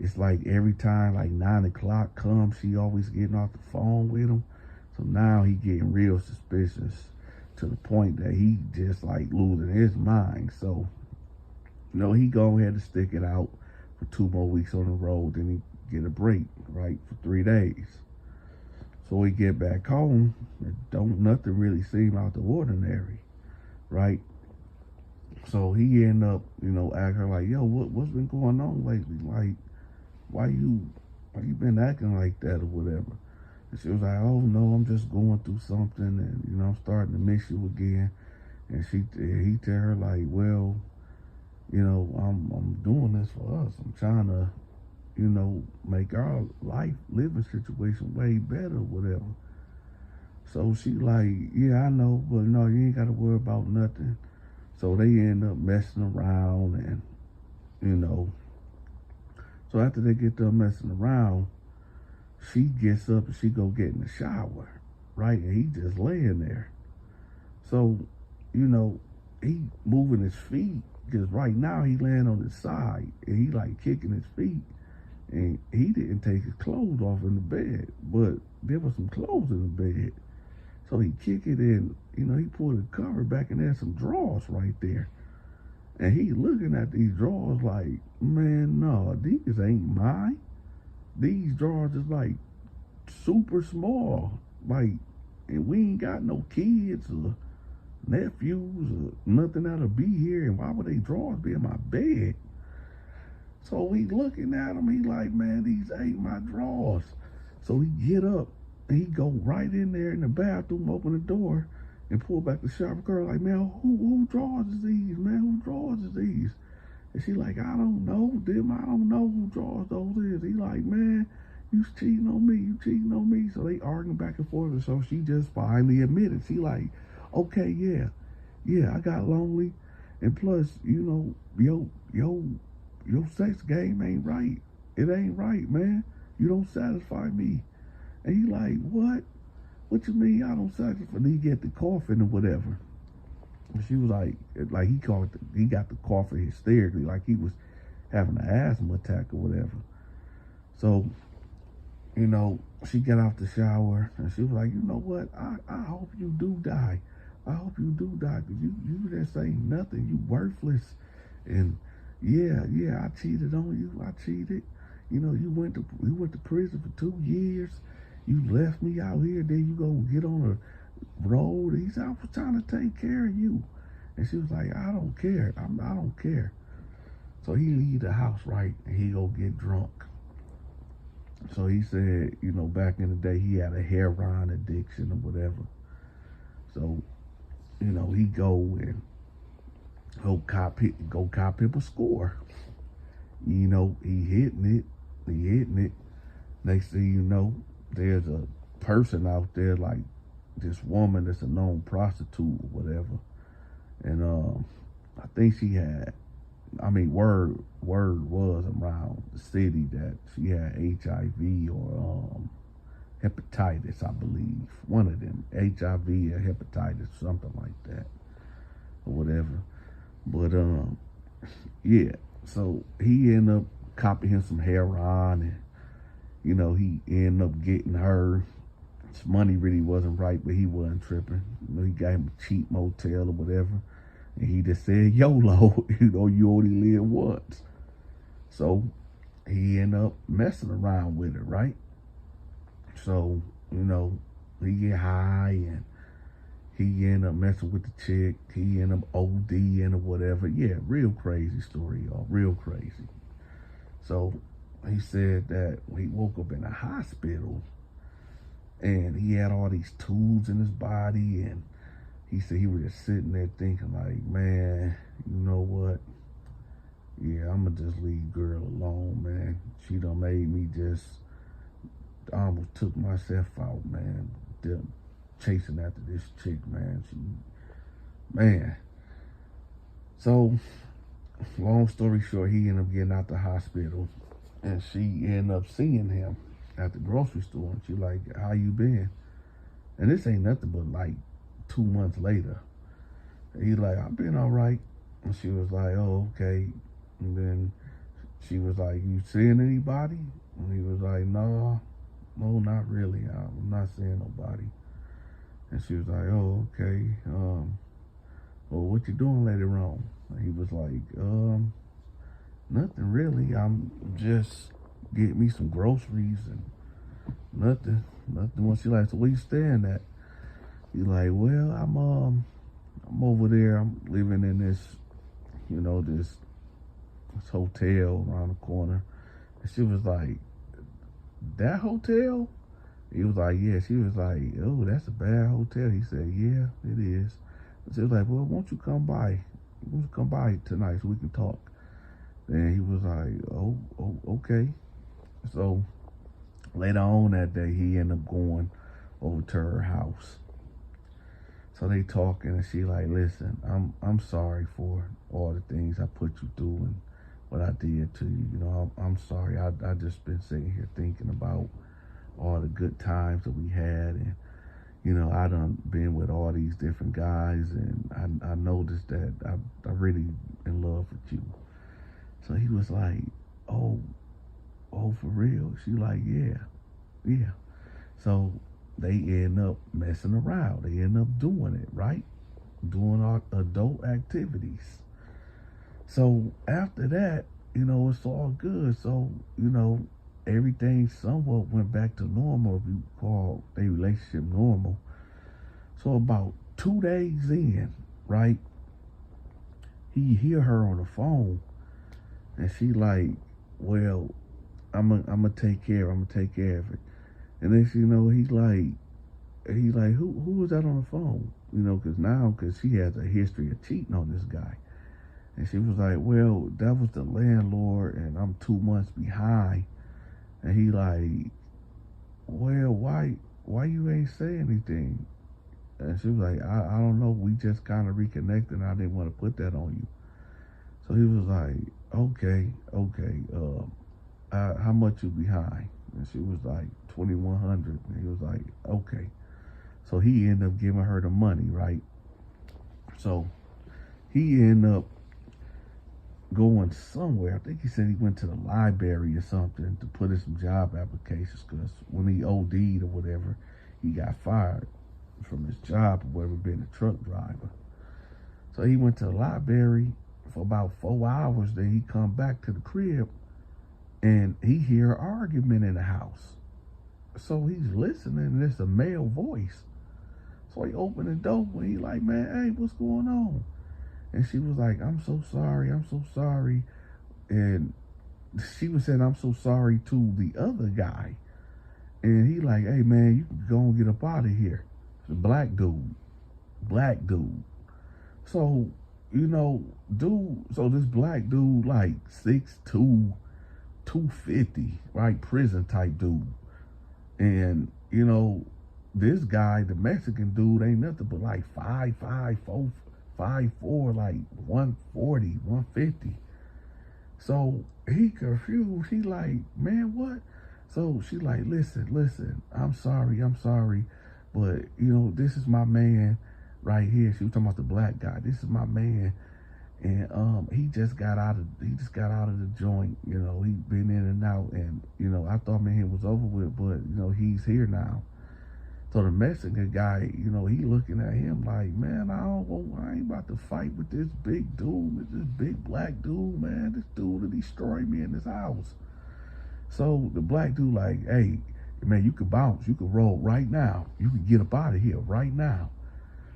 It's like every time like 9 o'clock comes, she always getting off the phone with him. So now he getting real suspicious to the point that he just like losing his mind. So, you know, he go ahead and stick it out for 2 more weeks on the road. Then he get a break, right, for 3 days. So we get back home, don't nothing really seem out the ordinary, right? So he end up, you know, asking her like, yo, what's been going on lately? Like, why you been acting like that or whatever? And she was like, oh no, I'm just going through something, and I'm starting to miss you again. And he tell her like, well, I'm doing this for us. I'm trying to, make our life living situation way better, whatever. So she like, yeah, I know, but no, you ain't got to worry about nothing. So they end up messing around, and so after they get done messing around, she gets up and she go get in the shower, right? And he just laying there. So, he moving his feet, because right now he laying on his side and he like kicking his feet, and he didn't take his clothes off in the bed, but there was some clothes in the bed. So he kick it in, he pulled the cover back, and there's some drawers right there. And he looking at these drawers like, man, no, these ain't mine. These drawers is like super small. Like, and we ain't got no kids or nephews or nothing that'll be here. And why would they drawers be in my bed? So we looking at him, he like, man, these ain't my drawers. So he get up and he go right in there in the bathroom, open the door, and pull back the shower curtain like, man, who drawers is these, man? Who drawers is these? And she like, I don't know them. I don't know who drawers those is. He like, man, you cheating on me. You cheating on me. So they arguing back and forth. And so she just finally admitted. She like, okay, yeah, I got lonely. And plus, your sex game ain't right. It ain't right, man. You don't satisfy me. And he like, what? What you mean I don't satisfy? And he get the coughing or whatever. And she was like he got the coughing hysterically, like he was having an asthma attack or whatever. So, she got out the shower and she was like, you know what? I hope you do die. I hope you do die, because you just ain't nothing. You worthless. And yeah, I cheated on you. I cheated. You went to prison for 2 years. You left me out here, then you go get on a road. He said, I was trying to take care of you. And she was like, I don't care. I don't care. So he leave the house, right? And he go get drunk. So he said, back in the day, he had a heroin addiction or whatever. So, he go and go cop him a score. He hitting it. Next thing you know, there's a person out there, like this woman that's a known prostitute or whatever. And I think she had, word was around the city that she had HIV or hepatitis, I believe. One of them, HIV or hepatitis, something like that, or whatever. But yeah. So he ended up copying him some heroin, and he ended up getting her. His money really wasn't right, but he wasn't tripping. He got him a cheap motel or whatever, and he just said YOLO. You only live once. So he ended up messing around with it, right? So he get high, and he ended up messing with the chick. He ended up ODing or whatever. Yeah, real crazy story, y'all. Real crazy. So he said that he woke up in a hospital, and he had all these tools in his body, and he said he was just sitting there thinking like, man, you know what? Yeah, I'm going to just leave girl alone, man. She done made me I almost took myself out, man. Chasing after this chick, man. Man. So, long story short, he ended up getting out the hospital, and she ended up seeing him at the grocery store, and she like, how you been? And this ain't nothing but like 2 months later. And he's like, I've been all right. And she was like, oh, okay. And then she was like, you seeing anybody? And he was like, no, not really. I'm not seeing nobody. And she was like, oh, okay. Well, what you doing later on? And he was like, nothing really. I'm just getting me some groceries and nothing. What she like, so where you staying at? He's like, well, I'm over there. I'm living in this, this hotel around the corner. And she was like, that hotel? He was like, yeah. She was like, oh, that's a bad hotel. He said, yeah, it is. She was like, well, won't you come by? Won't you come by tonight so we can talk? And he was like, oh, okay. So later on that day, he ended up going over to her house. So they talking, and she like, listen, I'm sorry for all the things I put you through and what I did to you. You know, I'm sorry. I just been sitting here thinking about all the good times that we had, and you know, I done been with all these different guys, and I noticed that I really in love with you. So he was like, oh, for real? She like, yeah. So they end up messing around. They end up doing it, right? Doing our adult activities. So after that, you know, it's all good. So, you know, everything somewhat went back to normal, if you call their relationship normal. So about 2 days in, right, he hear her on the phone, and she like, well, I'm gonna take care of it. And then, you know, he's like, who was that on the phone? You know, because she has a history of cheating on this guy. And she was like, well, that was the landlord, and I'm 2 months behind. And he like, well, why you ain't say anything? And she was like, I don't know. We just kind of reconnected, and I didn't want to put that on you. So he was like, okay. How much you behind? And she was like, $2,100. And he was like, okay. So he ended up giving her the money, right? So he ended up going somewhere. I think he said he went to the library or something to put in some job applications, because when he OD'd or whatever, he got fired from his job or whatever, being a truck driver. So he went to the library for about 4 hours. Then he come back to the crib, and he hear an argument in the house. So he's listening, and it's a male voice. So he opened the door, and he like, man, hey, what's going on? And she was like, I'm so sorry. And she was saying, I'm so sorry to the other guy. And he like, hey, man, you can go and get up out of here. It's a black dude. So, you know, so this black dude, like 6'2", 250, right? Prison type dude. And, you know, this guy, the Mexican dude, ain't nothing but like 5'5", 5'4", like 140, 150. So he confused. He like, man, what? So she like, listen, I'm sorry, but you know, this is my man right here. She was talking about the black guy. This is my man, and he just got out of the joint. You know, he been in and out, and you know, I thought man, it was over with, but you know, he's here now. So the Mexican guy, you know, he looking at him like, man, I ain't about to fight with this big dude, this big black dude, man. This dude will destroy me in this house. So the black dude like, hey, man, you can bounce, you can roll right now. You can get up out of here right now.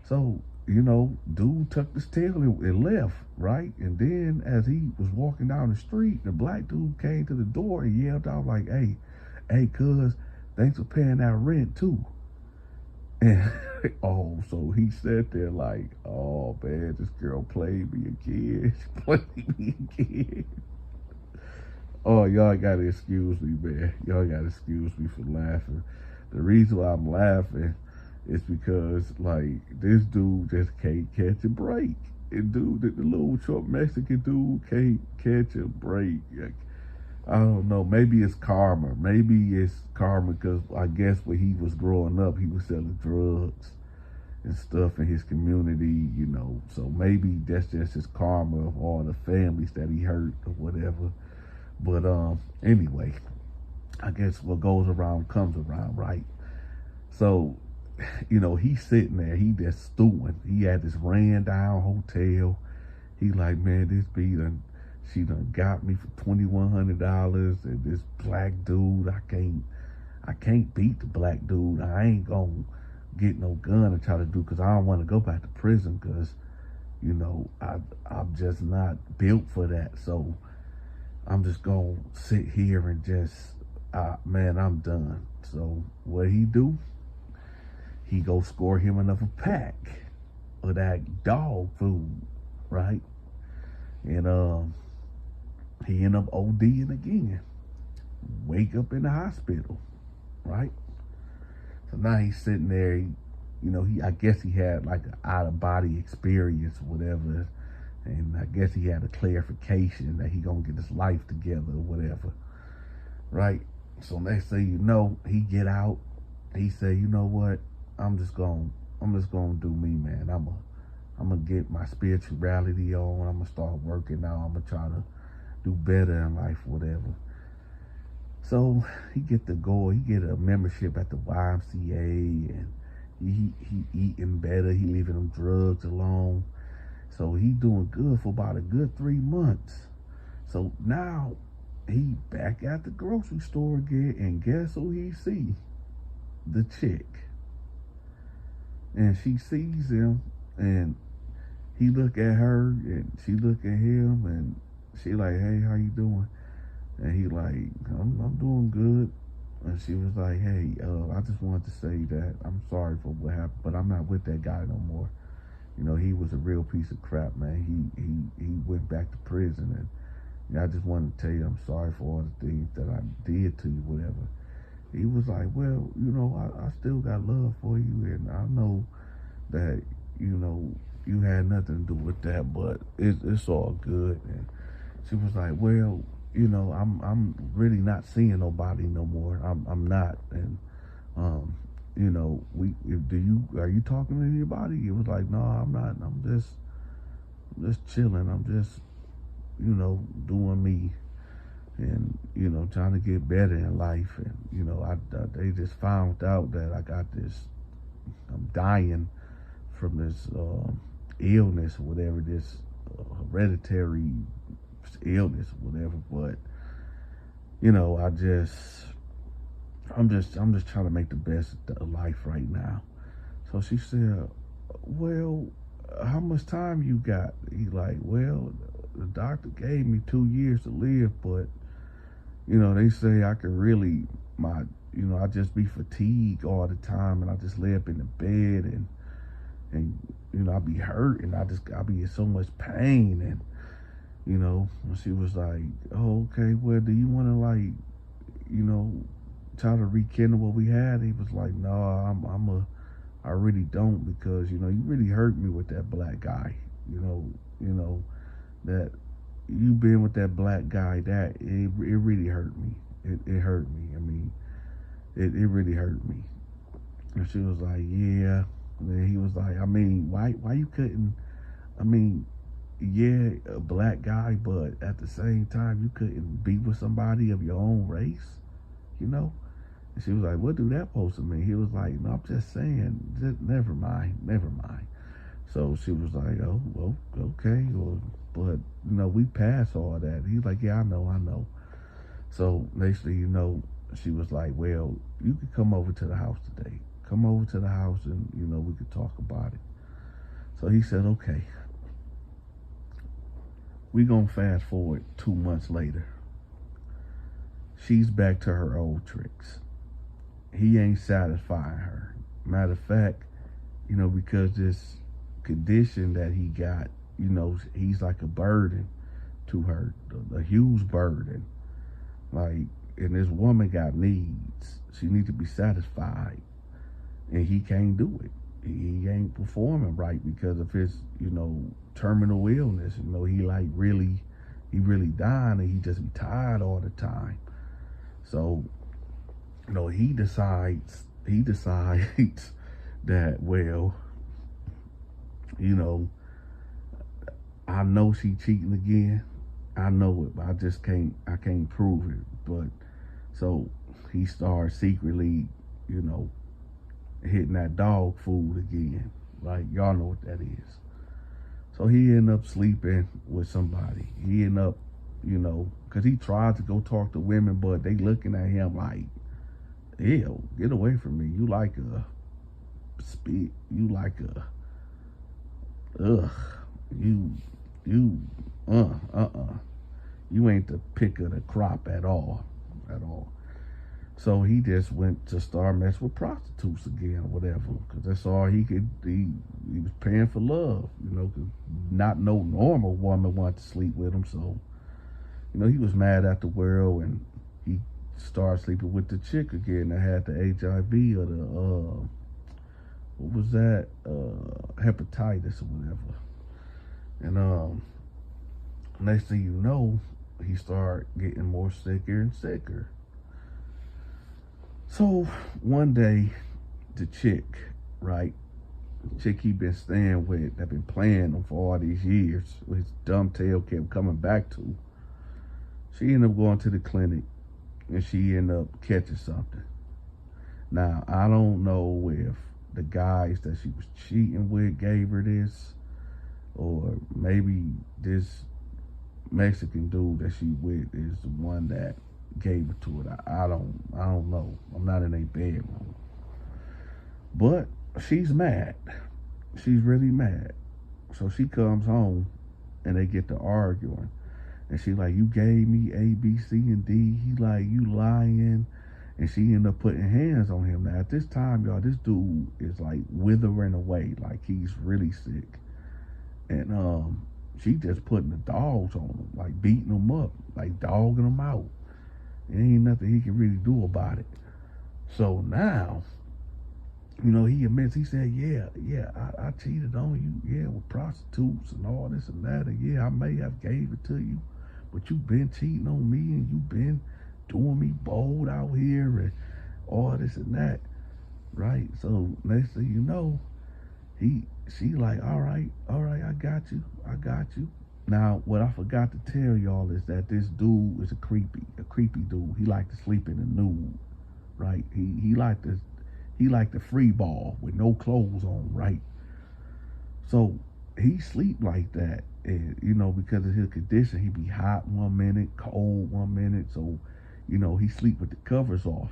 So, you know, dude tucked his tail and left, right? And then as he was walking down the street, the black dude came to the door and yelled out like, hey, cuz, thanks for paying that rent too. And so he sat there like, oh man, this girl played me again. She played me again. Oh, y'all gotta excuse me, man. Y'all gotta excuse me for laughing. The reason why I'm laughing is because, like, this dude just can't catch a break. And dude, the little short Mexican dude can't catch a break. I don't know. Maybe it's karma. Because I guess when he was growing up, he was selling drugs and stuff in his community, you know. So maybe that's just his karma of all the families that he hurt or whatever. But anyway, I guess what goes around comes around, right? So, you know, he's sitting there, he just stewing. He had this ran down hotel. He like, man, this she done got me for $2,100, and this black dude, I can't beat the black dude. I ain't gonna get no gun and try to do, because I don't want to go back to prison, because, you know, I'm just not built for that. So I'm just gonna sit here and just, man, I'm done. So what he do? He go score him another pack of that dog food, right? And he end up ODing again. Wake up in the hospital, right? So now he's sitting there. I guess he had like an out of body experience, whatever. And I guess he had a clarification that he gonna get his life together or whatever, right? So next thing you know, he get out. He say, you know what? I'm just gonna do me, man. I'm gonna get my spirituality on. I'm gonna start working out. I'm gonna try to do better in life, whatever. So he get a membership at the YMCA, and he eating better. He leaving them drugs alone. So he doing good for about a good 3 months. So now he back at the grocery store again, and guess who he see? The chick. And she sees him, and he look at her, and she look at him, and she like, hey, how you doing? And he like, I'm doing good. And she was like, hey, I just wanted to say that I'm sorry for what happened, but I'm not with that guy no more. He was a real piece of crap, man. He went back to prison, and I just wanted to tell you I'm sorry for all the things that I did to you, whatever. He was like, well, I still got love for you, and I know that, you had nothing to do with that, but it's all good. And she was like, well, I'm really not seeing nobody no more. I'm not. And are you talking to anybody? He was like, no, I'm not. I'm just chilling. I'm just, doing me, and trying to get better in life. And they just found out that I got this. I'm dying from this illness, whatever, this hereditary illness, whatever. But I'm just trying to make the best of life right now. So she said, well, how much time you got? He like, well, the doctor gave me 2 years to live, but they say I can really, I just be fatigued all the time, and I just lay up in the bed, and I be hurt, and I be in so much pain. And she was like, oh, okay, well, do you want to try to rekindle what we had? He was like, no, I really don't, because you really hurt me with that black guy. That you been with that black guy, that it really hurt me. It hurt me. I mean, it really hurt me. And she was like, yeah. And then he was like, I mean, why you couldn't? I mean, yeah, a black guy, but at the same time, you couldn't be with somebody of your own race, And she was like, what do that supposed to mean? He was like, no, I'm just saying, never mind. So she was like, oh, well, okay. Well, but, we passed all that. He's like, yeah, I know. So next thing she was like, well, you could come over to the house today. Come over to the house, and, we could talk about it. So he said, okay. We gonna fast forward 2 months later. She's back to her old tricks. He ain't satisfying her. Matter of fact, because this condition that he got, he's like a burden to her, a huge burden. Like, and this woman got needs. She needs to be satisfied, and he can't do it. He ain't performing right because of his, terminal illness. He really dying, and he just be tired all the time. So, he decides that, well, I know she cheating again. I know it, but I can't prove it. But so he starts secretly, hitting that dog food again. Right? Y'all know what that is. So he end up sleeping with somebody. He end up, because he tried to go talk to women, but they looking at him like, ew, get away from me. You like a spit. You like a, ugh. You ain't the pick of the crop at all. So he just went to start messing with prostitutes again or whatever, because that's all he could. He was paying for love, 'cause not no normal woman wanted to sleep with him. So, he was mad at the world, and he started sleeping with the chick again that had the HIV or the what was that, hepatitis or whatever. And next thing you know, he started getting more sicker and sicker. So one day, the chick, right, the chick he been staying with, that been playing him for all these years, his dumb tail kept coming back to, she ended up going to the clinic, and she ended up catching something. Now, I don't know if the guys that she was cheating with gave her this, or maybe this Mexican dude that she with is the one that gave it to it. I don't know. I'm not in a bedroom. But she's mad. She's really mad. So she comes home and they get to arguing. And she like, you gave me A, B, C, and D. He like, you lying. And she ended up putting hands on him. Now at this time, y'all, this dude is like withering away. Like he's really sick. And she just putting the dogs on him, like beating him up, like dogging him out. There ain't nothing he can really do about it. So now, he admits, he said, yeah, I cheated on you, yeah, with prostitutes and all this and that, and yeah, I may have gave it to you, but you been cheating on me, and you been doing me bold out here, and all this and that, right? So next thing you know, she like, all right, I got you. Now, what I forgot to tell y'all is that this dude is a creepy dude. He like to sleep in the nude, right? He like the free ball with no clothes on, right? So he sleep like that, and because of his condition, he be hot 1 minute, cold 1 minute. So, he sleep with the covers off.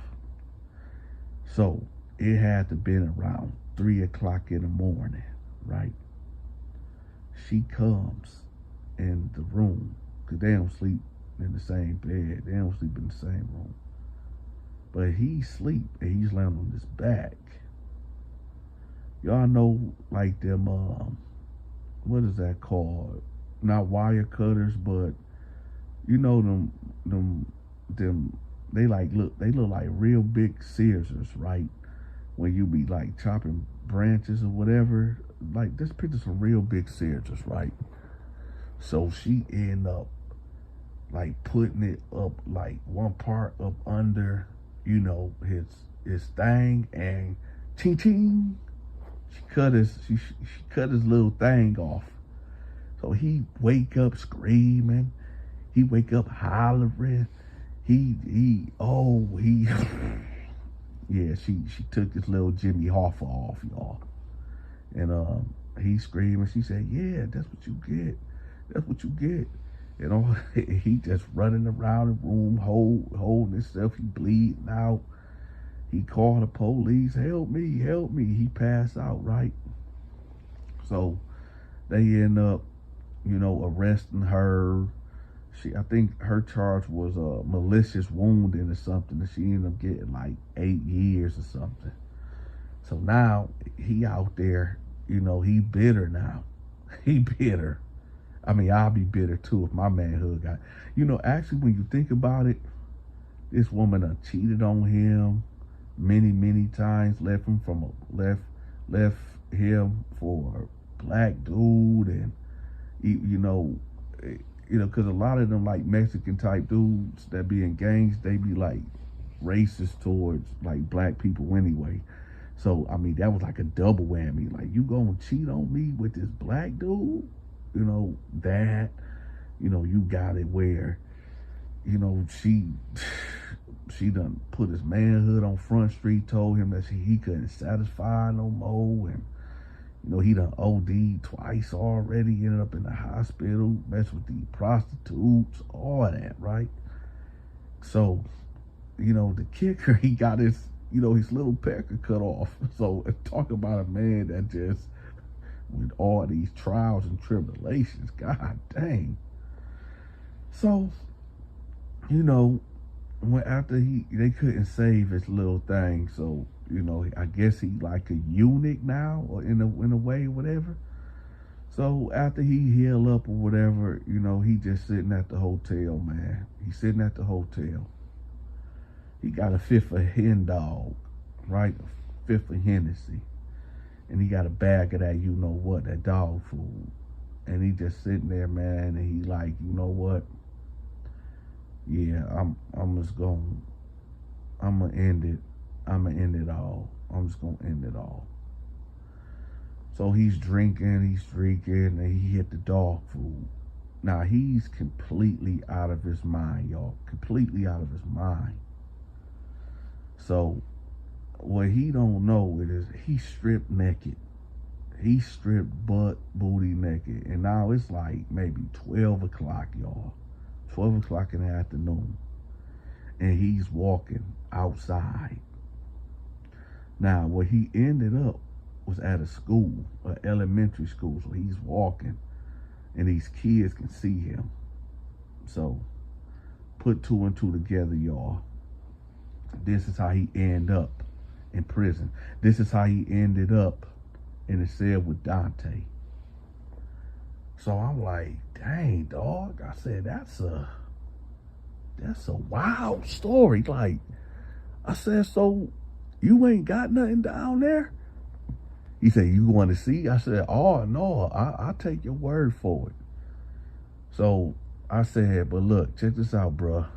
So it had to been around 3 o'clock in the morning, right? She comes in the room, because they don't sleep in the same bed. They don't sleep in the same room. But he sleep, and he's laying on his back. Y'all know, like them, what is that called? Not wire cutters, but them, they look like real big scissors, right? When you be like chopping branches or whatever. Like, this picture some real big scissors, right? So she end up like putting it up, like one part up under, his thing, and ching ching, she cut his little thing off. So he wake up screaming, he wake up hollering, yeah, she took his little Jimmy Hoffa off, y'all. And he screaming, she said, yeah, that's what you get. That's what you get. He just running around the room, holding himself. He bleeding out. He called the police. Help me. He passed out, right? So they end up, arresting her. I think her charge was a malicious wounding or something, and she ended up getting like 8 years or something. So now he out there, he bitter now. He bitter. I mean, I'll be bitter too if my manhood got, actually when you think about it, this woman done cheated on him many times, left him for a black dude, and because a lot of them like Mexican type dudes that be in gangs, they be like racist towards like black people anyway. So I mean, that was like a double whammy. Like, you gonna cheat on me with this black dude? You got it where, she done put his manhood on Front Street, told him that he couldn't satisfy no more, and he done OD'd twice already, ended up in the hospital, messed with the prostitutes, all that, right? So, the kicker, he got his little pecker cut off. So talk about a man that just, with all these trials and tribulations, god dang. So, after they couldn't save his little thing, so I guess he like a eunuch now, or in a way, whatever. So after he healed up or whatever, he just sitting at the hotel, man. He's sitting at the hotel. He got a fifth of hen dog, right? A fifth of Hennessy. And he got a bag of that, that dog food. And he just sitting there, man, and he like, what? Yeah, I'm gonna end it. I'm gonna end it all. I'm just gonna end it all. So he's drinking, and he hit the dog food. Now he's completely out of his mind, y'all. Completely out of his mind. So what he don't know is he stripped naked. He stripped butt, booty naked. And now it's like maybe 12 o'clock, y'all. 12 o'clock in the afternoon. And he's walking outside. Now, where he ended up was at a school, an elementary school. So he's walking, and these kids can see him. So put two and two together, y'all. This is how he ended up in prison. This is how he ended up in the cell with Donta. So I'm like, dang, dog. I said, that's a wild story. Like, I said, so you ain't got nothing down there? He said, you want to see? I said, oh, no, I'll take your word for it. So I said, but look, check this out, bruh.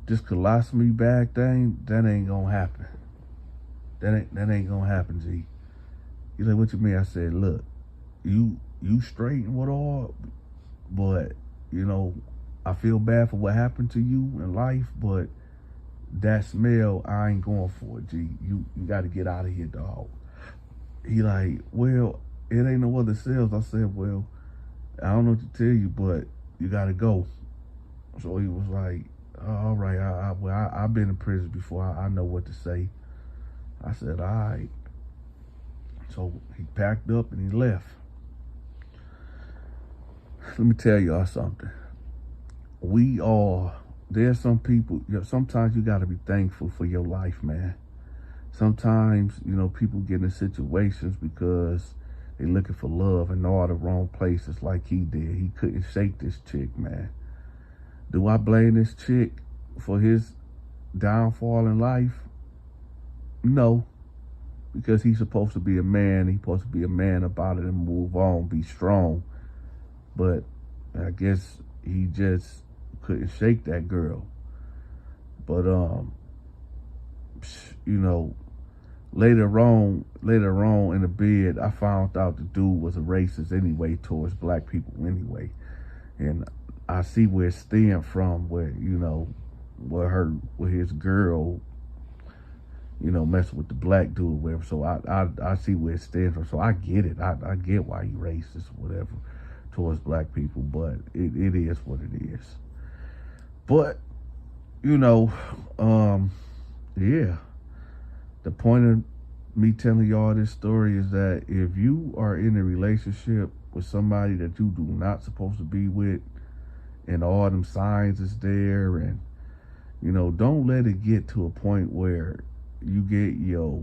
This colostomy bag thing, that ain't gonna happen. That ain't gonna happen, G. He's like, what you mean? I said, look, you straight and what all, but I feel bad for what happened to you in life, but that smell, I ain't going for it, G. You got to get out of here, dog. He like, well, it ain't no other cells. I said, well, I don't know what to tell you, but you got to go. So he was like, oh, all right, I've been in prison before. I know what to say. I said, all right. So he packed up and he left. Let me tell y'all something. There's some people, sometimes you got to be thankful for your life, man. Sometimes, people get in situations because they're looking for love in all the wrong places like he did. He couldn't shake this chick, man. Do I blame this chick for his downfall in life? No, because he's supposed to be a man. He's supposed to be a man about it and move on, be strong. But I guess he just couldn't shake that girl. But later on in the bed, I found out the dude was a racist anyway towards black people anyway. And I see where it stemmed from, where where his girl messing with the black dude, whatever. So I see where it stems from. So I get it. I get why he racist, whatever, towards black people. But it is what it is. But yeah. The point of me telling y'all this story is that if you are in a relationship with somebody that you do not supposed to be with, and all them signs is there, and don't let it get to a point where you get your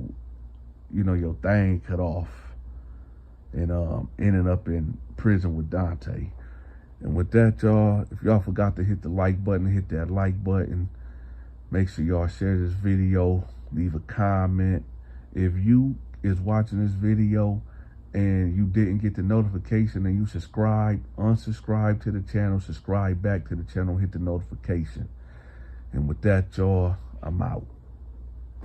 thing cut off and ending up in prison with Donta. And with that, y'all, if y'all forgot to hit the like button, hit that like button. Make sure y'all share this video, leave a comment. If you is watching this video and you didn't get the notification and you subscribe, unsubscribe to the channel, subscribe back to the channel, hit the notification. And with that, y'all, I'm out.